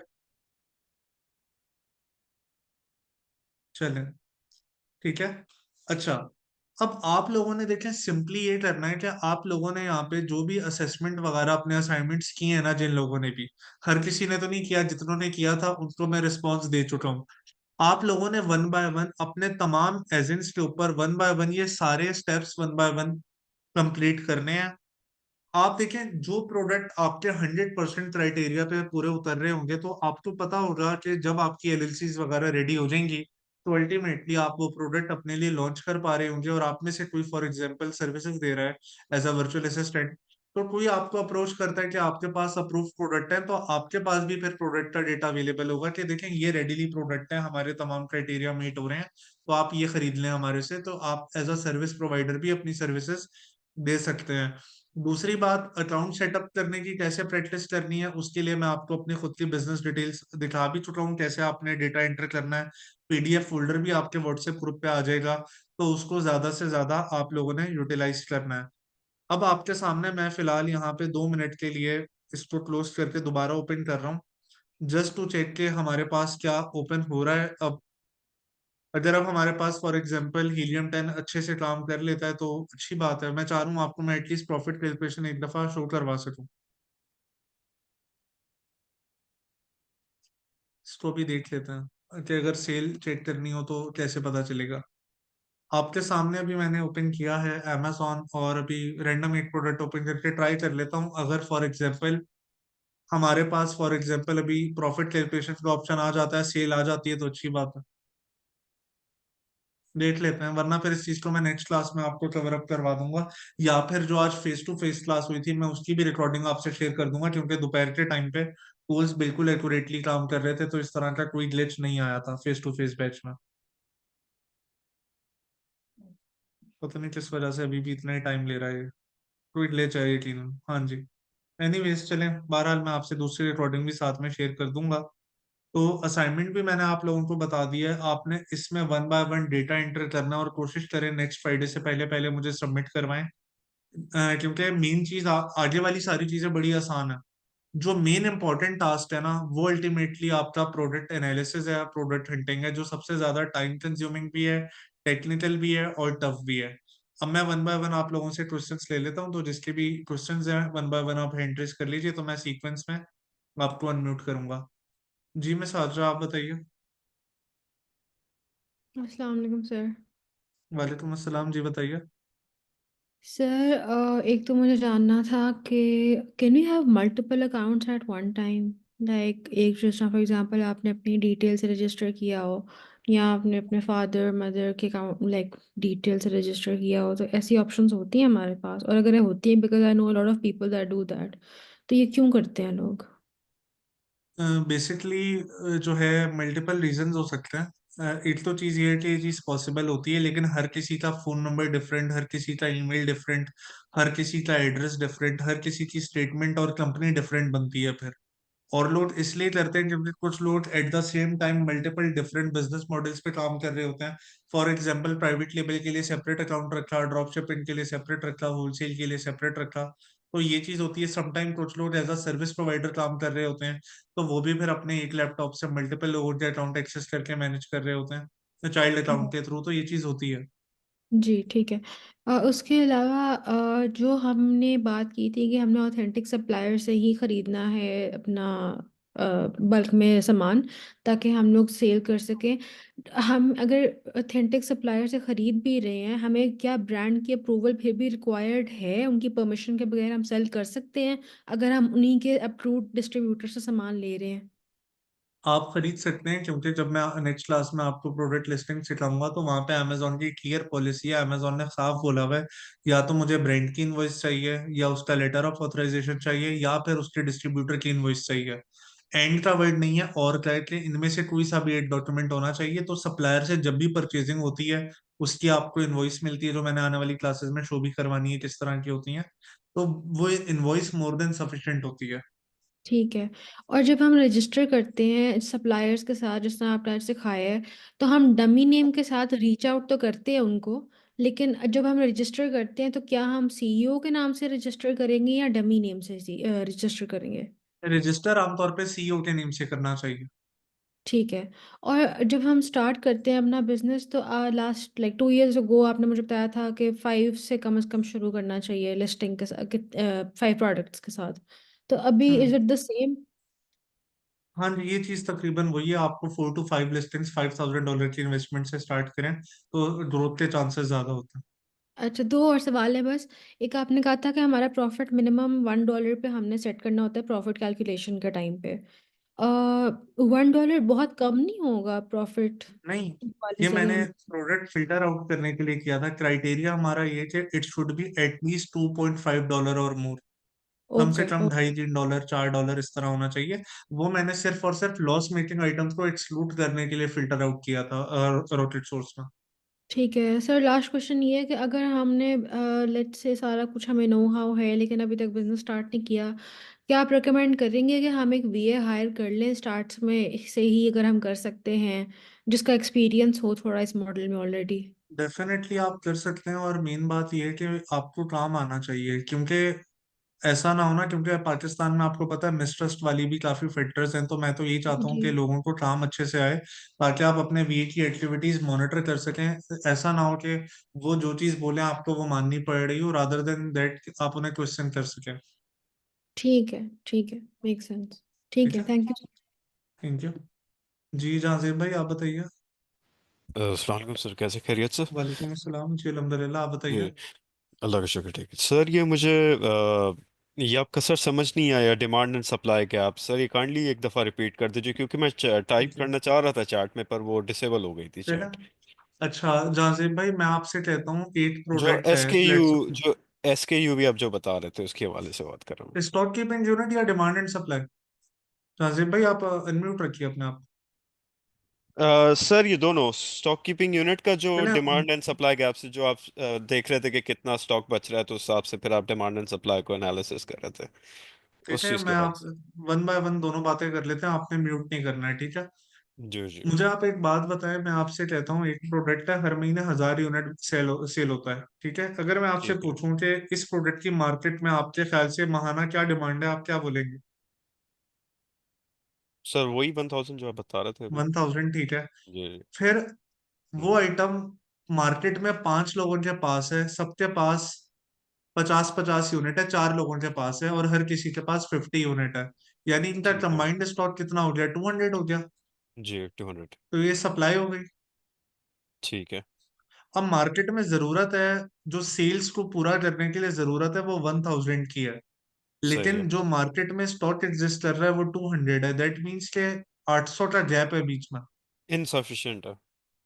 चलें, ठीक है। अच्छा, अब आप लोगों ने देखें सिंपली ये करना है कि आप लोगों ने यहाँ पे जो भी असेसमेंट वगैरह अपने असाइनमेंट्स किए हैं ना, जिन लोगों ने भी, हर किसी ने तो नहीं किया, जितनों ने किया था उनको मैं रिस्पॉन्स दे चुका हूँ। आप लोगों ने वन बाय वन अपने तमाम एजेंट्स के ऊपर वन बाय वन ये सारे steps one by one complete करने हैं। आप देखें जो प्रोडक्ट आपके 100% क्राइटेरिया पे पूरे उतर रहे होंगे, तो आपको पता होगा कि जब आपकी एलएलसीज वगैरह रेडी हो जाएंगी, तो अल्टीमेटली आप वो प्रोडक्ट अपने लिए लॉन्च कर पा रहे होंगे। और आप में से कोई फॉर एग्जांपल सर्विसेज दे रहा है एज अ वर्चुअल असिस्टेंट, तो कोई आपको अप्रोच करता है कि आपके पास अप्रूव प्रोडक्ट है, तो आपके पास भी फिर प्रोडक्ट का डेटा अवेलेबल होगा कि देखें ये रेडीली प्रोडक्ट है, हमारे तमाम क्राइटेरिया मीट हो रहे हैं, तो आप ये खरीद लें हमारे से। तो आप एज अ सर्विस प्रोवाइडर भी अपनी सर्विसेज दे सकते हैं। दूसरी बात, अकाउंट सेटअप करने की कैसे प्रैक्टिस करनी है, उसके लिए मैं आपको अपनी खुद की बिजनेस डिटेल्स दिखा भी चुका हूँ, कैसे आपने डेटा एंटर करना है। पीडीएफ फोल्डर भी आपके व्हाट्सएप ग्रुप पे आ जाएगा, तो उसको ज्यादा से ज्यादा आप लोगों ने यूटिलाइज करना है। अब आपके सामने मैं फिलहाल यहाँ पे 2 मिनट के लिए इसको क्लोज करके दोबारा ओपन कर रहा हूँ, जस्ट टू चेक के हमारे पास क्या ओपन हो रहा है अब। अगर अब हमारे पास फॉर एग्जांपल हीलियम 10 अच्छे से काम कर लेता है तो अच्छी बात है, मैं चाह रहा हूँ आपको मैं एटलीस्ट प्रॉफिट कैलकुलेशन एक दफा शो करवा सकूं। इसको भी देख लेते हैं कि अगर सेल चेक करनी हो तो कैसे पता चलेगा। आपके सामने अभी मैंने ओपन किया है amazon, और अभी रैंडम एक प्रोडक्ट ओपन करके ट्राई कर लेता हूँ। अगर फॉर एग्जांपल हमारे पास फॉर एग्जांपल अभी प्रॉफिट कैलकुलेशन का ऑप्शन आ जाता है, सेल आ जाती है, तो अच्छी बात है, देख लेते हैं। वरना फिर इस चीज को मैं नेक्स्ट क्लास में आपको कवर अप करवा दूंगा, या फिर जो आज फेस टू फेस क्लास हुई थी मैं उसकी भी रिकॉर्डिंग आपसे शेयर कर दूंगा, क्योंकि दोपहर के टाइम पे टूल्स बिल्कुल एक्यूरेटली काम कर रहे थे, तो इस तरह का कोई ग्लिच नहीं आया था फेस टू फेस बैच में। पता नहीं किस वजह से अभी भी इतना ही टाइम ले रहा है, कोई ग्लिच है यकीन। हाँ जी। एनीवेज चलें, बहरहाल मैं आपसे दूसरी रिकॉर्डिंग भी साथ में शेयर कर दूंगा। तो असाइनमेंट भी मैंने आप लोगों को बता दिया है, आपने इसमें one by one data enter करना है, और कोशिश करें नेक्स्ट फ्राइडे से पहले पहले मुझे सबमिट करवाएं। क्योंकि मेन चीज आगे वाली सारी चीजें बड़ी आसान है। जो मेन इंपॉर्टेंट टास्क है ना, वो अल्टीमेटली आपका प्रोडक्ट एनालिसिस है, प्रोडक्ट हंटिंग है, जो सबसे ज्यादा टाइम कंज्यूमिंग भी है, टेक्निकल भी है और टफ भी है। अब मैं वन बाय वन आप लोगों से क्वेश्चंस ले लेता हूँ, तो जिसके भी क्वेश्चंस हैं वन बाय वन आप हैंड रेज कर लीजिए, तो मैं सीक्वेंस में आपको अनम्यूट करूंगा। जी मैं साजरा, आप बताइए। अस्सलाम वालेकुम सर। वालेकुम अस्सलाम, जी बताइए। सर एक तो मुझे जानना था कि can you have multiple accounts at one time, like एक रजिस्टर फॉर एग्जांपल आपने अपनी डिटेल से रजिस्टर किया हो, या आपने अपने फादर मदर के अकाउंट लाइक डिटेल से रजिस्टर किया हो, तो ऐसी ऑप्शंस होती हैं हमारे पास? और अगर ये होती हैं, because I know lot of people that do that, तो ये क्यों करते हैं लोग? बेसिकली जो है मल्टीपल रीजंस हो सकते हैं। एक तो चीज ये है कि ये चीज पॉसिबल होती है, लेकिन हर किसी का फोन नंबर डिफरेंट, हर किसी का ईमेल डिफरेंट, हर किसी का एड्रेस डिफरेंट, हर किसी की स्टेटमेंट और कंपनी डिफरेंट बनती है फिर। और लोग इसलिए करते हैं क्योंकि कुछ लोग at the same time multiple different business models पे काम कर रहे होते हैं। फॉर एग्जांपल प्राइवेट लेबल के लिए सेपरेट अकाउंट रखा, ड्रॉप शिपिंग के लिए सेपरेट रखा, होलसेल के लिए सेपरेट रखा। तो ये चीज होती है, समटाइम कुछ लोग एज अ सर्विस प्रोवाइडर काम कर रहे होते हैं, तो वो भी फिर अपने एक लैपटॉप से मल्टीपल लोगों के अकाउंट एक्सेस करके मैनेज कर रहे होते हैं, तो चाइल्ड अकाउंट के थ्रू, तो ये चीज होती है। जी ठीक है। उसके अलावा जो हमने बात की थी कि हमने ऑथेंटिक सप्लायर से ही ख़रीदना है अपना बल्क में सामान, ताकि हम लोग सेल कर सकें। हम अगर ऑथेंटिक सप्लायर से ख़रीद भी रहे हैं, हमें क्या ब्रांड की अप्रूवल फिर भी रिक्वायर्ड है? उनकी परमिशन के बगैर हम सेल कर सकते हैं अगर हम उन्हीं के अप्रूव्ड डिस्ट्रीब्यूटर से सामान ले रहे हैं? आप खरीद सकते हैं, क्योंकि जब मैं नेक्स्ट क्लास में आपको प्रोडक्ट लिस्टिंग सिखाऊंगा तो वहां पे अमेजोन की क्लियर पॉलिसी है। अमेजोन ने साफ बोला हुआ है, या तो मुझे ब्रांड की इनवॉइस चाहिए, या उसका लेटर ऑफ ऑथराइजेशन चाहिए, या फिर उसके डिस्ट्रीब्यूटर की इनवॉइस चाहिए। एंड का वर्ड नहीं है, और क्या है कि इनमें से कोई सा भी एक डॉक्यूमेंट होना चाहिए। तो सप्लायर से जब भी परचेजिंग होती है, उसकी आपको इनवॉइस मिलती है, जो मैंने आने वाली क्लासेस में शो भी करवानी है किस तरह की होती है। तो वो इनवॉइस मोर देन सफिशिएंट होती है। ठीक है। और जब हम रजिस्टर करते हैं सप्लायर्स के साथ, जिस तरह आपने आज सिखाया है, तो हम डमी नेम के साथ रीच आउट तो करते हैं उनको, लेकिन जब हम रजिस्टर करते हैं तो क्या हम सीईओ के नाम से रजिस्टर करेंगे या डमी नेम से रजिस्टर करेंगे? रजिस्टर आमतौर पे सीईओ के नेम से करना चाहिए। ठीक है। और जब हम स्टार्ट करते हैं अपना बिजनेस, तो लास्ट लाइक 2 years अगो आपने मुझे बताया था कि 5 से कम शुरू करना चाहिए लिस्टिंग के साथ, 5 प्रोडक्ट्स के साथ। तो अभी is hmm. It the same? हाँ जी, ये चीज तकरीबन वही है। आपको 4 to 5 लिस्टिंग्स $5,000 की इन्वेस्टमेंट से स्टार्ट करें तो ग्रोथ के चांसेस ज्यादा होते हैं। अच्छा, दो और सवाल है बस। एक, आपने कहा था कि हमारा प्रॉफिट मिनिमम $1 पे हमने सेट करना होता है प्रॉफिट कैलकुलेशन के टाइम पे। $1 बहुत कम नहीं होगा प्रॉफिट नहीं, वाले ये से, अगर मैंने हम? प्रोडक्ट फिल्टर आउट करने के लिए किया था। क्राइटेरिया हमारा ये कि इट शुड बी एटलीस्ट $2.5 और मोर। कम से ओके। कम ढाई $3, $4 इस तरह होना चाहिए। वो मैंने सिर्फ और सिर्फ लॉस मेकिंग आइटम्स को एक्सक्लूड करने के लिए फिल्टर आउट किया था रोटेट सोर्स में। ठीक है सर, लास्ट क्वेश्चन ये है कि अगर हमने लेट्स से सारा कुछ हमें नो हाउ है लेकिन अभी तक बिजनेस स्टार्ट नहीं किया, क्या आप रिकमेंड करेंगे कि हम एक वीए हायर कर लें स्टार्ट में से ही, अगर हम कर सकते हैं, जिसका एक्सपीरियंस हो थोड़ा इस मॉडल में ऑलरेडी? डेफिनेटली आप कर सकते हैं, और मेन बात यह है कि आपको काम आना चाहिए, क्योंकि ऐसा ना होना, क्योंकि पाकिस्तान में आपको पता है मिसट्रस्ट वाली भी काफी फैक्टर्स हैं। तो मैं तो यही चाहता हूँ जी कि लोगों को काम अच्छे से आए, ताकि आप अपने वीए की एक्टिविटीज मॉनिटर कर सकें। ऐसा ना हो कि वो जो चीज बोले आपको वो माननी पड़ रही हो, रादर देन दैट आप उन्हें क्वेश्चन कर सकें। ठीक है। ठीक है, मेक सेंस। ठीक ठीक है, है, थैंक यू। Thank you. जी जहांजीब भाई, आप बताइए। अस्सलाम वालेकुम सर, कैसे खैरियत से? वालेकुम अस्सलाम जी, अल्हम्दुलिल्लाह, आप बताइए। ये अल्लाह का शुक्र, ठीक है सर। ये मुझे ये आपका सर समझ नहीं आया, डिमांड एंड सप्लाई के आप सर ये काइंडली एक दफ़ा रिपीट कर दीजिए, क्योंकि मैं टाइप जी, करना चाह रहा था चैट में, पर वो डिसेबल हो गई थी बेटा। चैट। अच्छा जहांजीब भाई, मैं आपसे कहता हूँ, एक जो प्रोडक्ट है, एस के यू लेट्स जो एस के यू भी आप जो बता रहे थे उसके हवाले से बात कर रहा हूँ। स्टॉक कीपिंग यूनिट या डिमांड एंड सप्लाई। जहांजीब भाई, आप अनम्यूट रखिए अपने आप। सर ये दोनों स्टॉक कीपिंग यूनिट का जो पहले डिमांड एंड सप्लाई गैप से जो आप देख रहे थे कि कितना स्टॉक बच रहा है, तो उस हिसाब से फिर आप डिमांड एंड सप्लाई को एनालिसिस कर रहे थे ठीक उस है, चीज़ के मैं बाद। आप वन बाय वन दोनों बातें कर लेते हैं, आपने म्यूट नहीं करना है, ठीक है। जी जी। मुझे आप एक बात बताएं, मैं आपसे कहता हूँ, एक प्रोडक्ट है, हर महीने 1,000 यूनिट सेल होता है, ठीक है। अगर मैं आपसे ठीक है पूछूं कि इस प्रोडक्ट की मार्केट में आपके ख्याल से माहाना क्या डिमांड है, आप क्या बोलेंगे? सर, वही 1000 जो आप बता रहे थे अभी। 1,000, ठीक है। जी जी। फिर वो हम्म। आइटम मार्केट में 5 लोगों के पास है, सबके पास 50-50 यूनिट है, 4 लोगों के पास है, और हर किसी के पास 50 यूनिट है। यानी इनका ठीक है। कंबाइंड स्टॉक कितना हो गया? 200 हो गया। जी, 200। तो ये सप्लाई हो गई। ठीक है। अब मार्केट में जरूरत है, जो सेल्स को पूरा करने के लिए जरूरत है वो 1,000 की है, सही है। लेकिन जो मार्केट में स्टॉक एग्जिस्ट कर रहा है वो 200 है। दैट मीन्स के 800 का गैप है बीच में। इनसफिशिएंट है।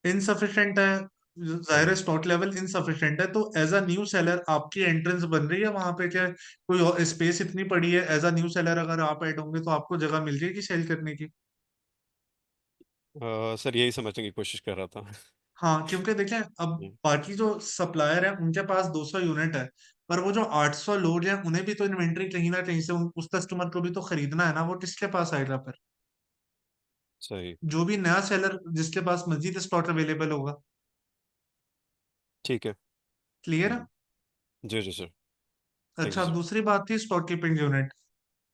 इनसफिशिएंट है, जाहिर है हम्म। स्टॉक लेवल इनसफिशिएंट है। तो एज अ न्यू सेलर आपकी एंट्रेंस बन रही है वहां पे, क्या कोई स्पेस इतनी पड़ी है? एज अ न्यू सेलर अगर आप ऐड होंगे तो आपको जगह मिल जाएगी सेल करने की। सर, यही समझने की कोशिश कर रहा था। हाँ, क्योंकि देखें अब हम्म, बाकी जो सप्लायर है उनके पास 200 यूनिट है, पर वो जो 800 लोग हैं उन्हें भी तो इन्वेंट्री कहीं ना कहीं से उस कस्टमर को भी तो खरीदना है ना, वो किसके पास आएगा फिर? सही। जो भी नया सेलर जिसके पास मजीद स्टॉक अवेलेबल होगा। ठीक है। क्लियर है? जी जी सर। थैंक यू अच्छा, सर। दूसरी बात थी स्टॉक कीपिंग यूनिट।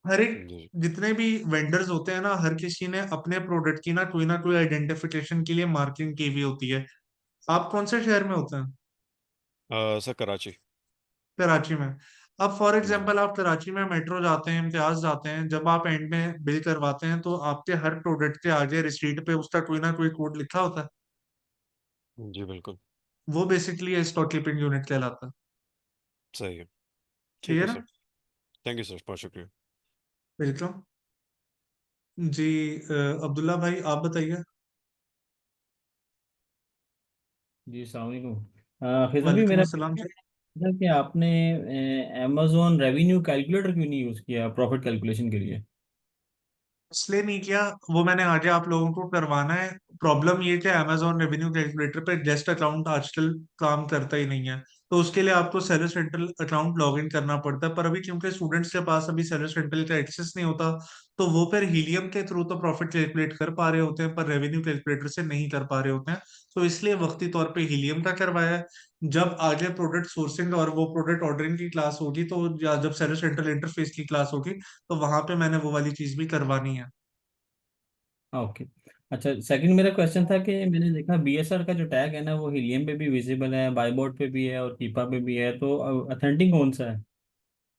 हर एक जी जी। जितने भी वेंडर्स होते हैं ना, हर किसी ने अपने प्रोडक्ट की ना कोई आइडेंटिफिकेशन के लिए मार्किंग की हुई होती है। आप कौन से शहर में होते हैं? सर कराची। कराची में। अब फॉर जी एग्जांपल आप कराची में मेट्रो जाते हैं, इम्तियाज जाते हैं, जब आप एंड में बिल करवाते हैं तो आपके हर प्रोडक्ट के आगे रिसीट पे उसका कोई ना कोई कोड लिखा होता है। जी बिल्कुल। वो बेसिकली स्टॉक कीपिंग यूनिट कहलाता है। सही है। ठीक है क्लियर सर। है? थैंक यू सर, बहुत शुक्रिया। वेलकम। जी, अब्दुल्ला भाई आप बताइए। जी अस्सलाम वालेकुम। फैजल भी वालेकुम मेरा अस्सलाम जी। था कि आपने अमेजोन रेवेन्यू कैलकुलेटर क्यों नहीं यूज़ किया प्रॉफिट कैलकुलेशन के लिए? इसलिए नहीं किया, वो मैंने आगे आप लोगों को करवाना है। प्रॉब्लम ये कि अमेजोन रेवेन्यू कैलकुलेटर पे गेस्ट अकाउंट आजकल काम करता ही नहीं है, तो उसके लिए आपको seller central account log in करना पड़ता है, पर अभी क्योंकि स्टूडेंट्स के पास अभी सेलर सेंट्रल का एक्सेस नहीं होता, तो वो फिर हीलियम के थ्रू तो प्रॉफिट कैलकुलेट कर पा रहे होते हैं, पर रेवेन्यू कैलकुलेटर से नहीं कर पा रहे होते हैं। तो इसलिए वक्ती तौर पे हीलियम का करवाया है। जब आगे प्रोडक्ट सोर्सिंग और वो प्रोडक्ट ऑर्डरिंग की क्लास होगी, तो या जब सेलर सेंट्रल इंटरफेस की क्लास होगी, तो वहां पे मैंने वो वाली चीज भी करवानी है। ओके। अच्छा, सेकंड मेरा क्वेश्चन था कि मैंने देखा बीएसआर का जो टैग है ना वो हीलियम पे भी विजिबल है, बाईबोर्ड पे भी है और कीपा पे भी है, तो अथेंटिक कौन सा है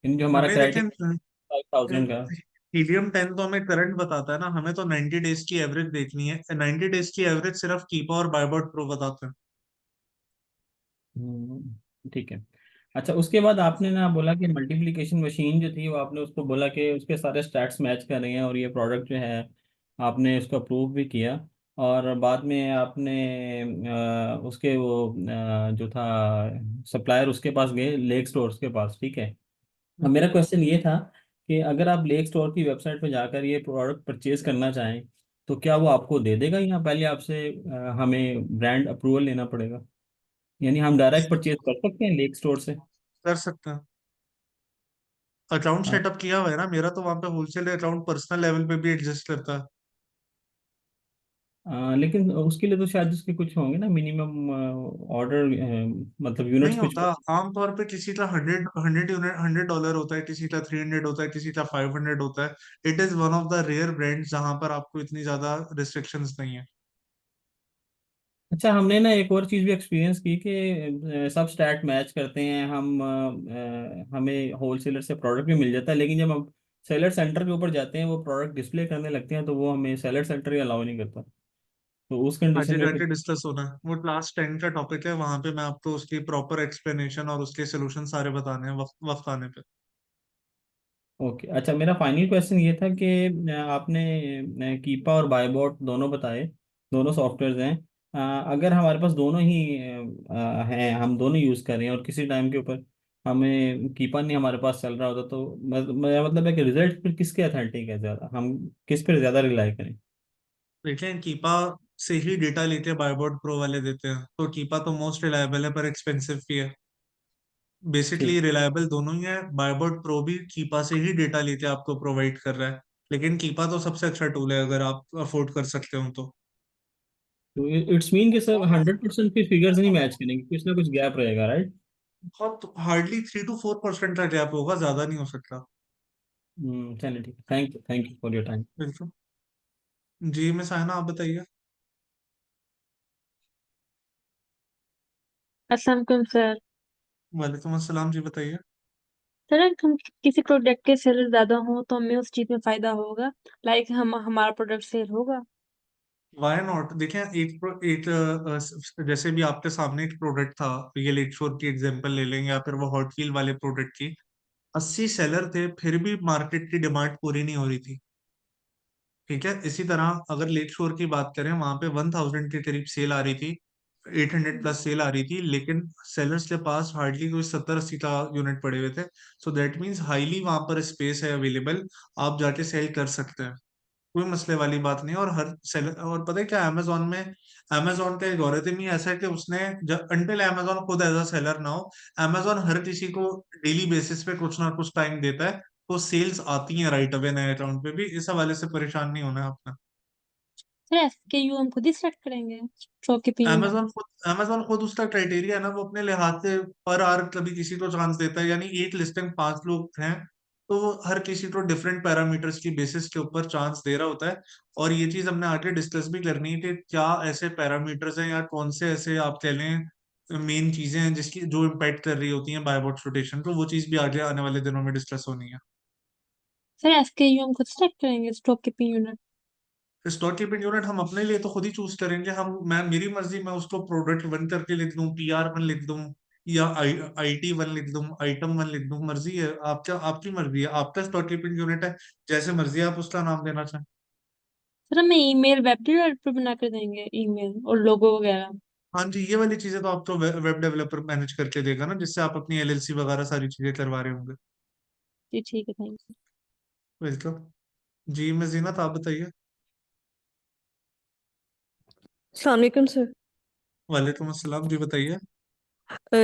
इन जो हमारा हमें देखें, क्राइटेरिया 5000 का? हीलियम 10 तो हमें करंट बताता है ना, हमें तो 90 डेज की एवरेज देखनी है। 90 डेज की एवरेज सिर्फ कीपा और बायबॉट प्रो बताते हैं। ठीक है। अच्छा, उसके बाद आपने ना बोला कि मल्टीप्लिकेशन मशीन जो थी वो आपने उसको बोला कि उसके सारे स्टैट्स मैच कर रहे हैं और ये प्रोडक्ट जो है आपने उसको अप्रूव भी किया, और बाद में आपने उसके वो जो था सप्लायर उसके पास गए, लेक स्टोर्स के पास, ठीक है। अब मेरा क्वेश्चन ये था कि अगर आप लेक स्टोर की वेबसाइट पर जाकर ये प्रोडक्ट परचेज करना चाहें तो क्या वो आपको दे देगा या पहले आपसे हमें ब्रांड अप्रूवल लेना पड़ेगा? यानी हम डायरेक्ट परचेज कर सकते हैं लेक स्टोर से? कर सकते हैं। अकाउंट हाँ। सेटअप किया हुआ है ना मेरा, तो वहां पे होलसेल अकाउंट पर्सनल लेवल पे भी एग्जिस्ट करता है। लेकिन उसके लिए तो शायद उसके कुछ होंगे ना मिनिमम ऑर्डर, मतलब यूनिट्स नहीं कुछ। होता। आमतौर पे किसी का 100 यूनिट $100 होता है, किसी का 300 होता है, किसी का 500 होता है। It is one of the rare brand जहां पर आपको इतनी ज्यादा रिस्ट्रिक्शंस नहीं है। अच्छा, हमने ना एक और चीज़ भी एक्सपीरियंस की कि सब स्टैट मैच करते हैं हम, हमें होलसेलर से प्रोडक्ट भी मिल जाता है, लेकिन जब हम सेलर सेंटर के ऊपर जाते हैं वो प्रोडक्ट डिस्प्ले करने लगते हैं तो वो हमें सेलर सेंटर ही अलाउ नहीं करता। तो उस कंडीशन आगे में फिर। जाके डिस्कस होना है, वो क्लास 10 का टॉपिक है, वहां पे मैं आपको उसकी प्रॉपर एक्सप्लेनेशन और उसके सोल्यूशन सारे बताने हैं वक्त वक्त आने पे। ओके। अच्छा, मेरा फाइनल क्वेश्चन ये था कि आपने कीपा और बायबॉट दोनों बताए, दोनों सॉफ्टवेयर्स हैं। अगर हमारे पास दोनों ही हैं, हम दोनों यूज़ कर रहे हैं और किसी टाइम के ऊपर हमें कीपा नहीं हमारे पास चल रहा होता, तो मेरा मतलब है कि रिजल्ट फिर किसके अथेंटिक है ज़्यादा, हम किस पर ज़्यादा रिलाई करें? देखें, कीपा से ही डेटा लेके बायबॉट प्रो वाले देते हैं, तो कीपा तो मोस्ट रिलायबल है पर एक्सपेंसिव भी है। बेसिकली ठीक। रिलायबल दोनों ही है। बायबॉट प्रो भी कीपा से ही डेटा लेके आपको प्रोवाइड कर रहा है, लेकिन कीपा तो सबसे अच्छा टूल है अगर आप अफोर्ड कर सकते हो तो। तो इट्स मीन कि सर 100% फिर फिगर्स नहीं मैच करेंगे, कुछ ना कुछ गैप रहेगा, राइट? बहुत हार्डली 3 to 4% का गैप होगा, ज्यादा नहीं हो सकता। चलिए ठीक है, thank you for your time. बिल्कुल। जी मैं साइना, आप बताइए। अस्सलाम वालेकुम सर। वालेकुम अस्सलाम, जी बताइए। सर अगर हम किसी प्रोडक्ट के सेलर ज्यादा हो तो हमें उस चीज में फायदा होगा, लाइक हम हमारा प्रोडक्ट सेल होगा। Why not? देखें, जैसे भी आपके सामने एक प्रोडक्ट था, ये लेक शोर की एग्जांपल ले लेंगे या फिर वो हॉट व्हील वाले प्रोडक्ट की, 80 सेलर थे फिर भी मार्केट की डिमांड पूरी नहीं हो रही थी। ठीक है, इसी तरह अगर लेक शोर की बात करें, वहां पे 1000 के करीब सेल आ रही थी, 800 प्लस सेल आ रही थी, लेकिन सेलर्स के पास हार्डली कोई 70-80 का यूनिट पड़े हुए थे। सो दैट मीन्स हाईली वहां पर स्पेस है अवेलेबल, आप जाके सेल कर सकते हैं। कोई मसले वाली बात नहीं है। और हर सेलर, और पता है क्या, अमेजोन में अमेजोन का एल्गोरिथम ही ऐसा है कि उसने जब अनटिल अमेजोन खुद एज अ सेलर ना हो, अमेजोन हर किसी को डेली बेसिस पे कुछ ना कुछ टाइम देता है, तो सेल्स आती हैं राइट अवे नए अकाउंट पे भी। इस हवाले से परेशान नहीं होना है आपने। सर SKU हम खुद ही सेलेक्ट करेंगे, स्टॉक कीपिंग यूनिट? अमेजोन खुद उसका क्राइटेरिया है ना, वो अपने लिहाज से पर आवर कभी किसी को चांस देता है। यानी एक लिस्टिंग 5 लोग हैं, तो वो हर किसी को डिफरेंट पैरामीटर्स की बेसिस के ऊपर चांस दे रहा होता है। और ये चीज हमने आगे डिस्कस भी करनी है कि क्या ऐसे पैरामीटर्स हैं या कौन से ऐसे आप कह लें मेन चीजें हैं जिसकी जो इम्पैक्ट कर रही होती हैं बाय बॉक्स रोटेशन को। वो चीज भी आगे आने वाले दिनों में डिस्कस होनी है। सर SKU हम खुद सेलेक्ट करेंगे, stock keeping unit? Stock keeping unit हम अपने लिए तो खुद ही चूज करेंगे। मैं मेरी मर्जी, मैं उसको प्रोडक्ट वन करके लिख दूं, PR1 लिख दूं, या IT1 लिख दूं, आइटम 1 लिख दूं, मर्जी है। आपकी मर्जी है, आपका स्टॉक कीपिंग यूनिट है, जैसे मर्जी आप उसका नाम देना चाहें। सर हमें ईमेल वेब डेवलपर बना कर देंगे, ईमेल और लोगो वगैरह? हाँ जी, ये वाली चीजें तो आपको वेब डेवलपर मैनेज करके देगा ना, जिससे आप अपनी LLC वगैरह सारी चीजें करवा रहे होंगे। जी ठीक है, थैंक यू। वेलकम। जी मैं जीनत, आप बताइए। अस्सलाम वालेकुम सर। वालेकुम अस्सलाम, जी बताइए।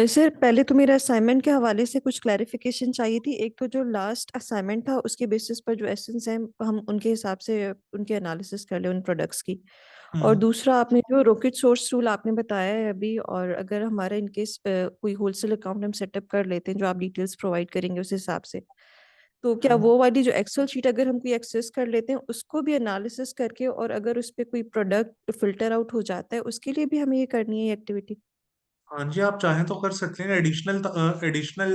सर पहले तो मेरा असाइनमेंट के हवाले से कुछ क्लैरिफिकेशन चाहिए थी। एक तो जो लास्ट असाइनमेंट था उसके बेसिस पर जो एसेंस हैं हम उनके हिसाब से उनके एनालिसिस कर ले उन प्रोडक्ट्स की। और हम्म। दूसरा आपने जो रॉकेट सोर्स टूल आपने बताया है अभी, और अगर हमारा इनकेस कोई होलसेल अकाउंट हम सेटअप कर लेते हैं जो आप डिटेल्स प्रोवाइड करेंगे उस हिसाब से, तो क्या हम्म। वो वाली जो एक्सेल शीट अगर हम कोई एक्सेस कर लेते हैं उसको भी एनालिसिस करके, और अगर उस पर कोई प्रोडक्ट फिल्टर आउट हो जाता है उसके लिए भी हमें ये करनी है एक्टिविटी? हाँ जी, आप चाहें तो कर सकते हैं। एडिशनल एडिशनल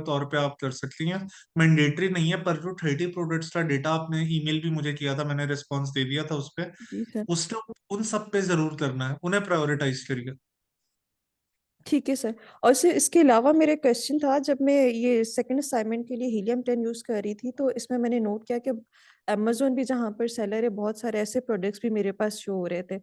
तौर पे आप कर सकती हैं। मैंडेटरी नहीं है, पर जो 30 प्रोडक्ट्स का डेटा आपने ईमेल भी मुझे किया था, मैंने रिस्पांस दे दिया था उस पे। जी सर। उसके उन सब पे जरूर करना है, उन्हें प्रायोरिटाइज करिए। ठीक है सर। और सर इसके अलावा मेरा क्वेश्चन था, जब मैं ये सेकंड असाइनमेंट के लिए हीलियम 10 यूज़ कर रही थी तो इसमें मैंने नोट किया कि अमेजोन भी जहाँ पर सेलर है बहुत सारे ऐसे प्रोडक्ट्स भी मेरे पास शो हो रहे थे।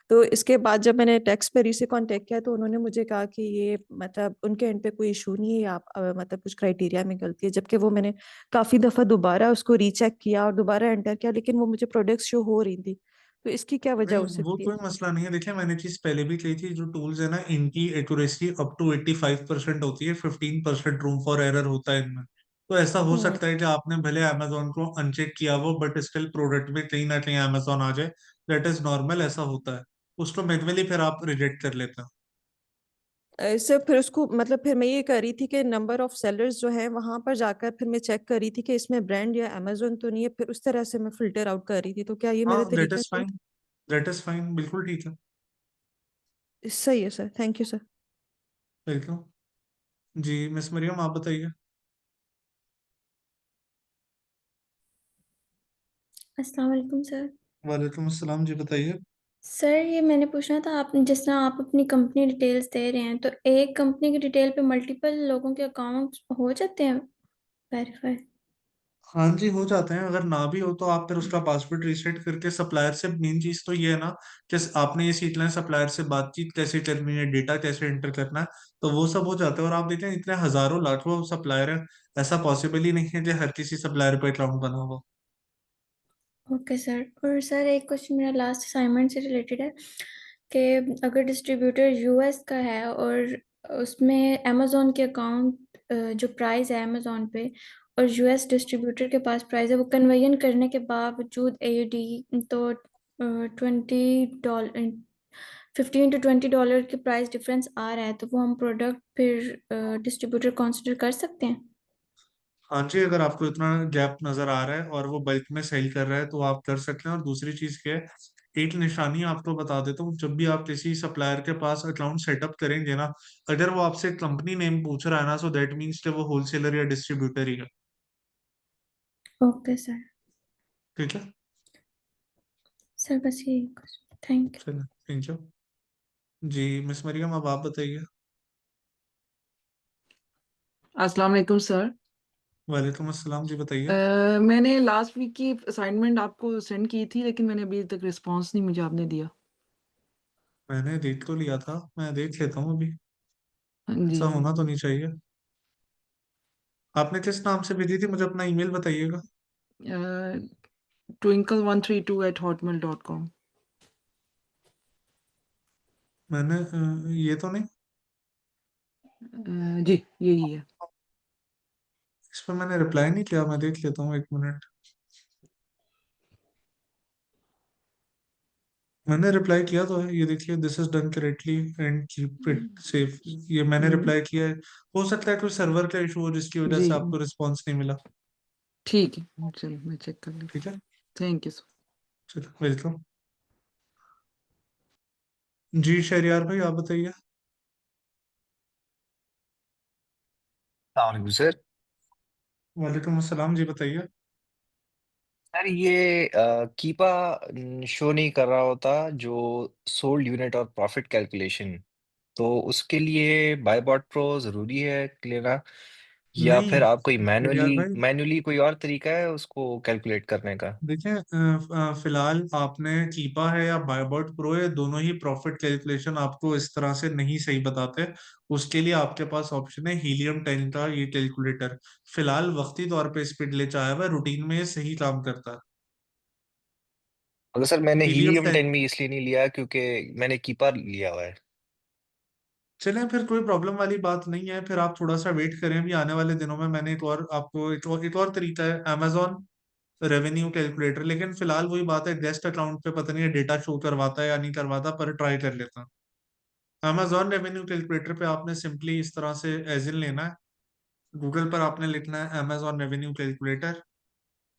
तो इसके बाद जब मैंने टैक्स पेरी से कांटेक्ट किया तो उन्होंने मुझे कहा कि ये मतलब उनके एंड पे कोई इशू नहीं है, आप मतलब कुछ क्राइटेरिया में गलती है। जबकि वो मैंने काफ़ी दफ़ा दोबारा उसको रीचेक किया और दोबारा एंटर किया, लेकिन वो मुझे प्रोडक्ट्स शो हो रही थी। तो इसकी क्या वजह नहीं, हो वो सकती है? कोई मसला नहीं है। देखिए, मैंने चीज पहले भी कही थी, जो टूल्स है ना, इनकी एक्यूरेसी अप टू 85% होती है, 15% रूम फॉर एरर होता है इनमें। तो ऐसा हो हम्म। सकता है कि आपने भले अमेजोन को अनचेक किया हो, बट स्टिल प्रोडक्ट में कहीं ना कहीं अमेजोन आ जाए। दैट इज नॉर्मल, ऐसा होता है। उसको मैन्युअली फिर आप रिजेक्ट कर लेते हैं। सर फिर उसको मतलब फिर मैं ये कर रही थी कि नंबर ऑफ सेलर्स जो है वहां पर जाकर फिर मैं चेक कर रही थी कि इसमें ब्रांड या अमेजोन तो नहीं है, फिर उस तरह से मैं फिल्टर आउट कर रही थी। तो क्या ये मेरा हाँ, दैट तरीका इज सही फाइन। दैट इज फाइन, बिल्कुल ठीक है। सही है sir? Thank you sir. Welcome. जी मिस मरियम, आप बताइए। अस्सलाम वालेकुम सर। वालेकुम अस्सलाम, जी बताइए। सर ये मैंने पूछना था, आप जिस तरह आप अपनी कंपनी डिटेल्स दे रहे हैं तो एक कंपनी की डिटेल पे मल्टीपल लोगों के अकाउंट्स हो जाते हैं वेरीफाई? हाँ जी, हो जाते हैं। अगर ना भी हो तो आप फिर उसका पासवर्ड रीसेट करके सप्लायर से, मेन चीज तो ये है ना कि आपने ये सीख लें सप्लायर से बातचीत कैसे करनी है, डेटा कैसे एंटर करना है, तो वो सब हो जाता है। और आप देखें, इतने हजारों लाखों सप्लायर हैं, ऐसा पॉसिबल ही नहीं है कि हर किसी सप्लायर पर अकाउंट बना हो। Okay sir. और सर एक क्वेश्चन मेरा लास्ट असाइनमेंट से रिलेटेड है कि अगर डिस्ट्रीब्यूटर यूएस का है और उसमें अमेजोन के अकाउंट जो प्राइस है अमेजोन पे और यूएस डिस्ट्रीब्यूटर के पास प्राइस है, वो कन्वर्जन करने के बावजूद AUD तो $20 $15 to $20 के प्राइस डिफरेंस आ रहा है, तो वो हम प्रोडक्ट फिर डिस्ट्रीब्यूटर कंसिडर कर सकते हैं? हाँ जी, अगर आपको इतना गैप नजर आ रहा है और वो बल्क में सेल कर रहा है तो आप कर सकते हैं। और दूसरी चीज क्या है, एक निशानी आपको बता देता हूँ, जब भी आप किसी सप्लायर के पास अकाउंट सेटअप करेंगे ना, अगर वो आपसे कंपनी नेम पूछ रहा है ना, सो दैट मीन्स कि वो होलसेलर या डिस्ट्रीब्यूटर ही है। Okay sir. ठीक है। सर बस यही क्वेश्चन, थैंक यू। चलिए, थैंक यू। जी मिस मरियम, अब आप बताइए। अस्सलाम वालेकुम सर। वालेकुम अस्सलाम, जी बताइए। मैंने लास्ट वीक की असाइनमेंट आपको सेंड की थी, लेकिन मैंने अभी तक रिस्पांस नहीं मुझे आपने दिया। मैंने देख तो लिया था, मैं देख लेता हूँ अभी। हाँ जी। ऐसा होना तो नहीं चाहिए। आपने किस नाम से भेजी थी, मुझे अपना ईमेल बताइएगा। twinkle132@hotmail.com। मैंने ये तो नहीं, जी यही है। इस पर मैंने रिप्लाई नहीं किया, मैं देख लेता हूँ, 1 मिनट। मैंने रिप्लाई किया तो है, ये देखिए, this is done correctly and keep it safe, ये मैंने रिप्लाई किया है। हो सकता है कोई सर्वर का इशू हो जिसकी वजह जी से आपको रिस्पॉन्स नहीं मिला। ठीक है, चलो मैं चेक कर लेती ठीक है, हूँ। Thank you sir. चलो वेलकम। जी शहरियार भाई, आप बताइए। अलैक्म सर। वालेकुम अस्सलाम, जी बताइए। सर ये कीपा शो नहीं कर रहा होता जो सोल्ड यूनिट और प्रॉफिट कैलकुलेशन, तो उसके लिए बायबॉट प्रो जरूरी है लेना, या नहीं फिर आप कोई शहरियार मैनुअली भाई, मैनुअली कोई और तरीका है उसको कैलकुलेट करने का? देखिए फिलहाल आपने कीपा है या बायबॉट प्रो है, दोनों ही प्रॉफिट कैलकुलेशन आपको इस तरह से नहीं सही बताते। उसके लिए आपके पास ऑप्शन है हीलियम 10 का ये कैलकुलेटर। फिलहाल वक्ती तौर पे स्पीड ले आया हुआ है, रूटीन में ये सही काम करता है। अगर सर मैंने हीलियम हीलियम 10, 10 भी इसलिए नहीं लिया क्योंकि मैंने कीपा लिया हुआ है। चलें फिर, कोई प्रॉब्लम वाली बात नहीं है, फिर आप थोड़ा सा वेट करें, भी आने वाले दिनों में मैंने एक और आपको एक और तरीका है, अमेजोन रेवेन्यू कैलकुलेटर। लेकिन फिलहाल वही बात है, गेस्ट अकाउंट पे पता नहीं डेटा शो करवाता है या नहीं करवाता, पर ट्राई कर लेता। अमेजॉन रेवेन्यू कैलकुलेटर पे आपने सिंपली इस तरह से एज इन लेना है, गूगल पर आपने लिखना है अमेजॉन रेवेन्यू कैलकुलेटर।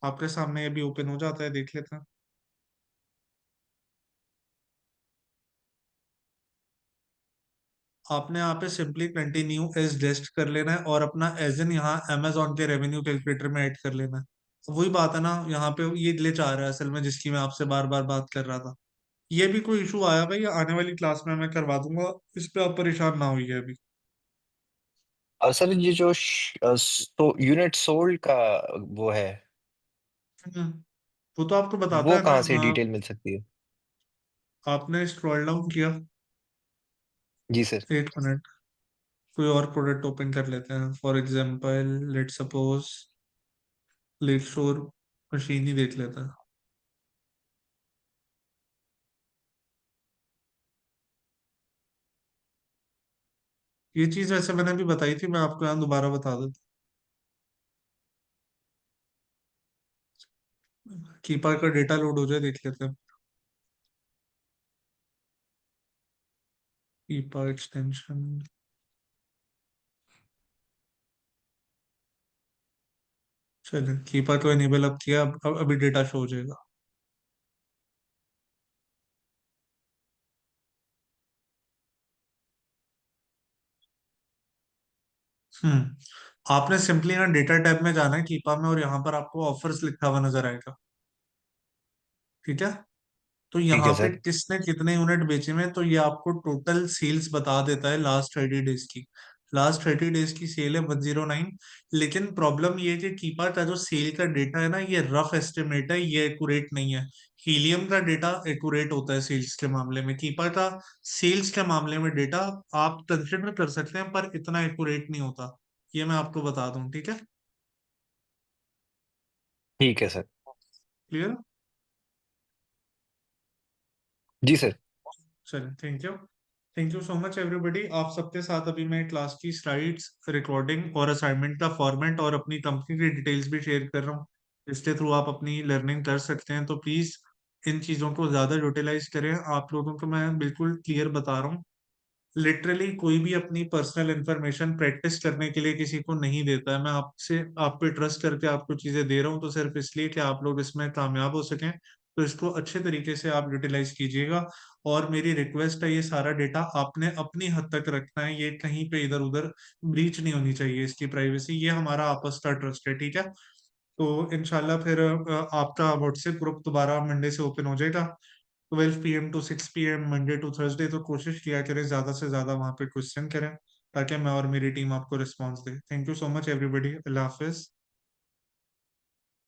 आपके सामने ये भी ओपन हो जाता है, देख लेते हैं। आपने यहाँ पे सिंपली कंटिन्यू एज लिस्ट कर लेना है और अपना एज इन यहाँ अमेजॉन के रेवेन्यू कैलकुलेटर में ऐड कर लेना है। वही बात है ना, यहाँ पे ये ग्लिच आ रहा है असल में, जिसकी मैं आपसे बार बार बात कर रहा था। ये भी कोई इशू आया भाई, आने वाली क्लास में मैं करवा दूंगा, इस पे आप परेशान ना होइए अभी। और सर ये जो तो यूनिट सोल्ड का वो है, हम्म, वो तो आपको बताता वो है ना। कहाँ से डिटेल मिल सकती है? आपने स्क्रॉल डाउन किया, जी सर। 1 मिनट, कोई और प्रोडक्ट ओपन कर लेते हैं। For example let suppose let शोर मशीन ही देख लेते हैं। ये चीज वैसे मैंने अभी बताई थी, मैं आपको यहाँ दोबारा बता देता हूँ। कीपर का डेटा लोड हो जाए, देख लेते हैं। कीपर एक्सटेंशन, चलिए कीपर को इनेबल अप किया, अब अभी डेटा शो हो जाएगा। आपने सिंपली यहाँ डेटा टैब में जाना है कीपा में, और यहाँ पर आपको ऑफर्स लिखा हुआ नजर आएगा। ठीक है, तो ठीक यहाँ है पे सर। किसने कितने यूनिट बेचे में, तो ये आपको टोटल सेल्स बता देता है लास्ट 30 डेज की। लास्ट 30 डेज की सेल है 109। लेकिन प्रॉब्लम ये है कि कीपा का जो सेल का डेटा है ना, ये रफ एस्टिमेट है, ये एक्यूरेट नहीं है। हीलियम का डेटा एक्यूरेट होता है सेल्स के मामले में, कीपा का सेल्स के मामले में डेटा आप कंसिडर कर सकते हैं, पर इतना एक्यूरेट नहीं होता। ये मैं आपको बता दूं, ठीक है। ठीक है सर। क्लियर। जी सर। चलिए, thank you. Thank you so much everybody. आप सबके साथ अभी मैं क्लास की स्लाइड्स, रिकॉर्डिंग और असाइनमेंट का फॉर्मेट और अपनी कंपनी की डिटेल्स भी शेयर कर रहा हूँ, इसके थ्रू आप अपनी लर्निंग कर सकते हैं। तो प्लीज़ इन चीज़ों को ज़्यादा यूटिलाइज करें। आप लोगों को मैं बिल्कुल क्लियर बता रहा हूँ, लिटरली कोई भी अपनी पर्सनल इंफॉर्मेशन प्रैक्टिस करने के लिए किसी को नहीं देता है। मैं आपसे, आप पे ट्रस्ट करके आपको चीजें दे रहा हूँ, तो सिर्फ इसलिए कि आप लोग इसमें कामयाब हो सकें। तो इसको अच्छे तरीके से आप यूटिलाइज कीजिएगा। और मेरी रिक्वेस्ट है, ये सारा डेटा आपने अपनी हद तक रखना है, ये कहीं पे इधर उधर ब्रीच नहीं होनी चाहिए इसकी प्राइवेसी। ये हमारा आपस का ट्रस्ट है, ठीक है। तो इंशाल्लाह फिर आपका व्हाट्सएप ग्रुप दोबारा मंडे से ओपन हो जाएगा, 12 PM to 6 PM Monday to Thursday. तो कोशिश किया करें ज्यादा से ज्यादा वहां पे क्वेश्चन करें, ताकि मैं और मेरी टीम आपको response they. Thank you so much everybody, Allah Hafiz.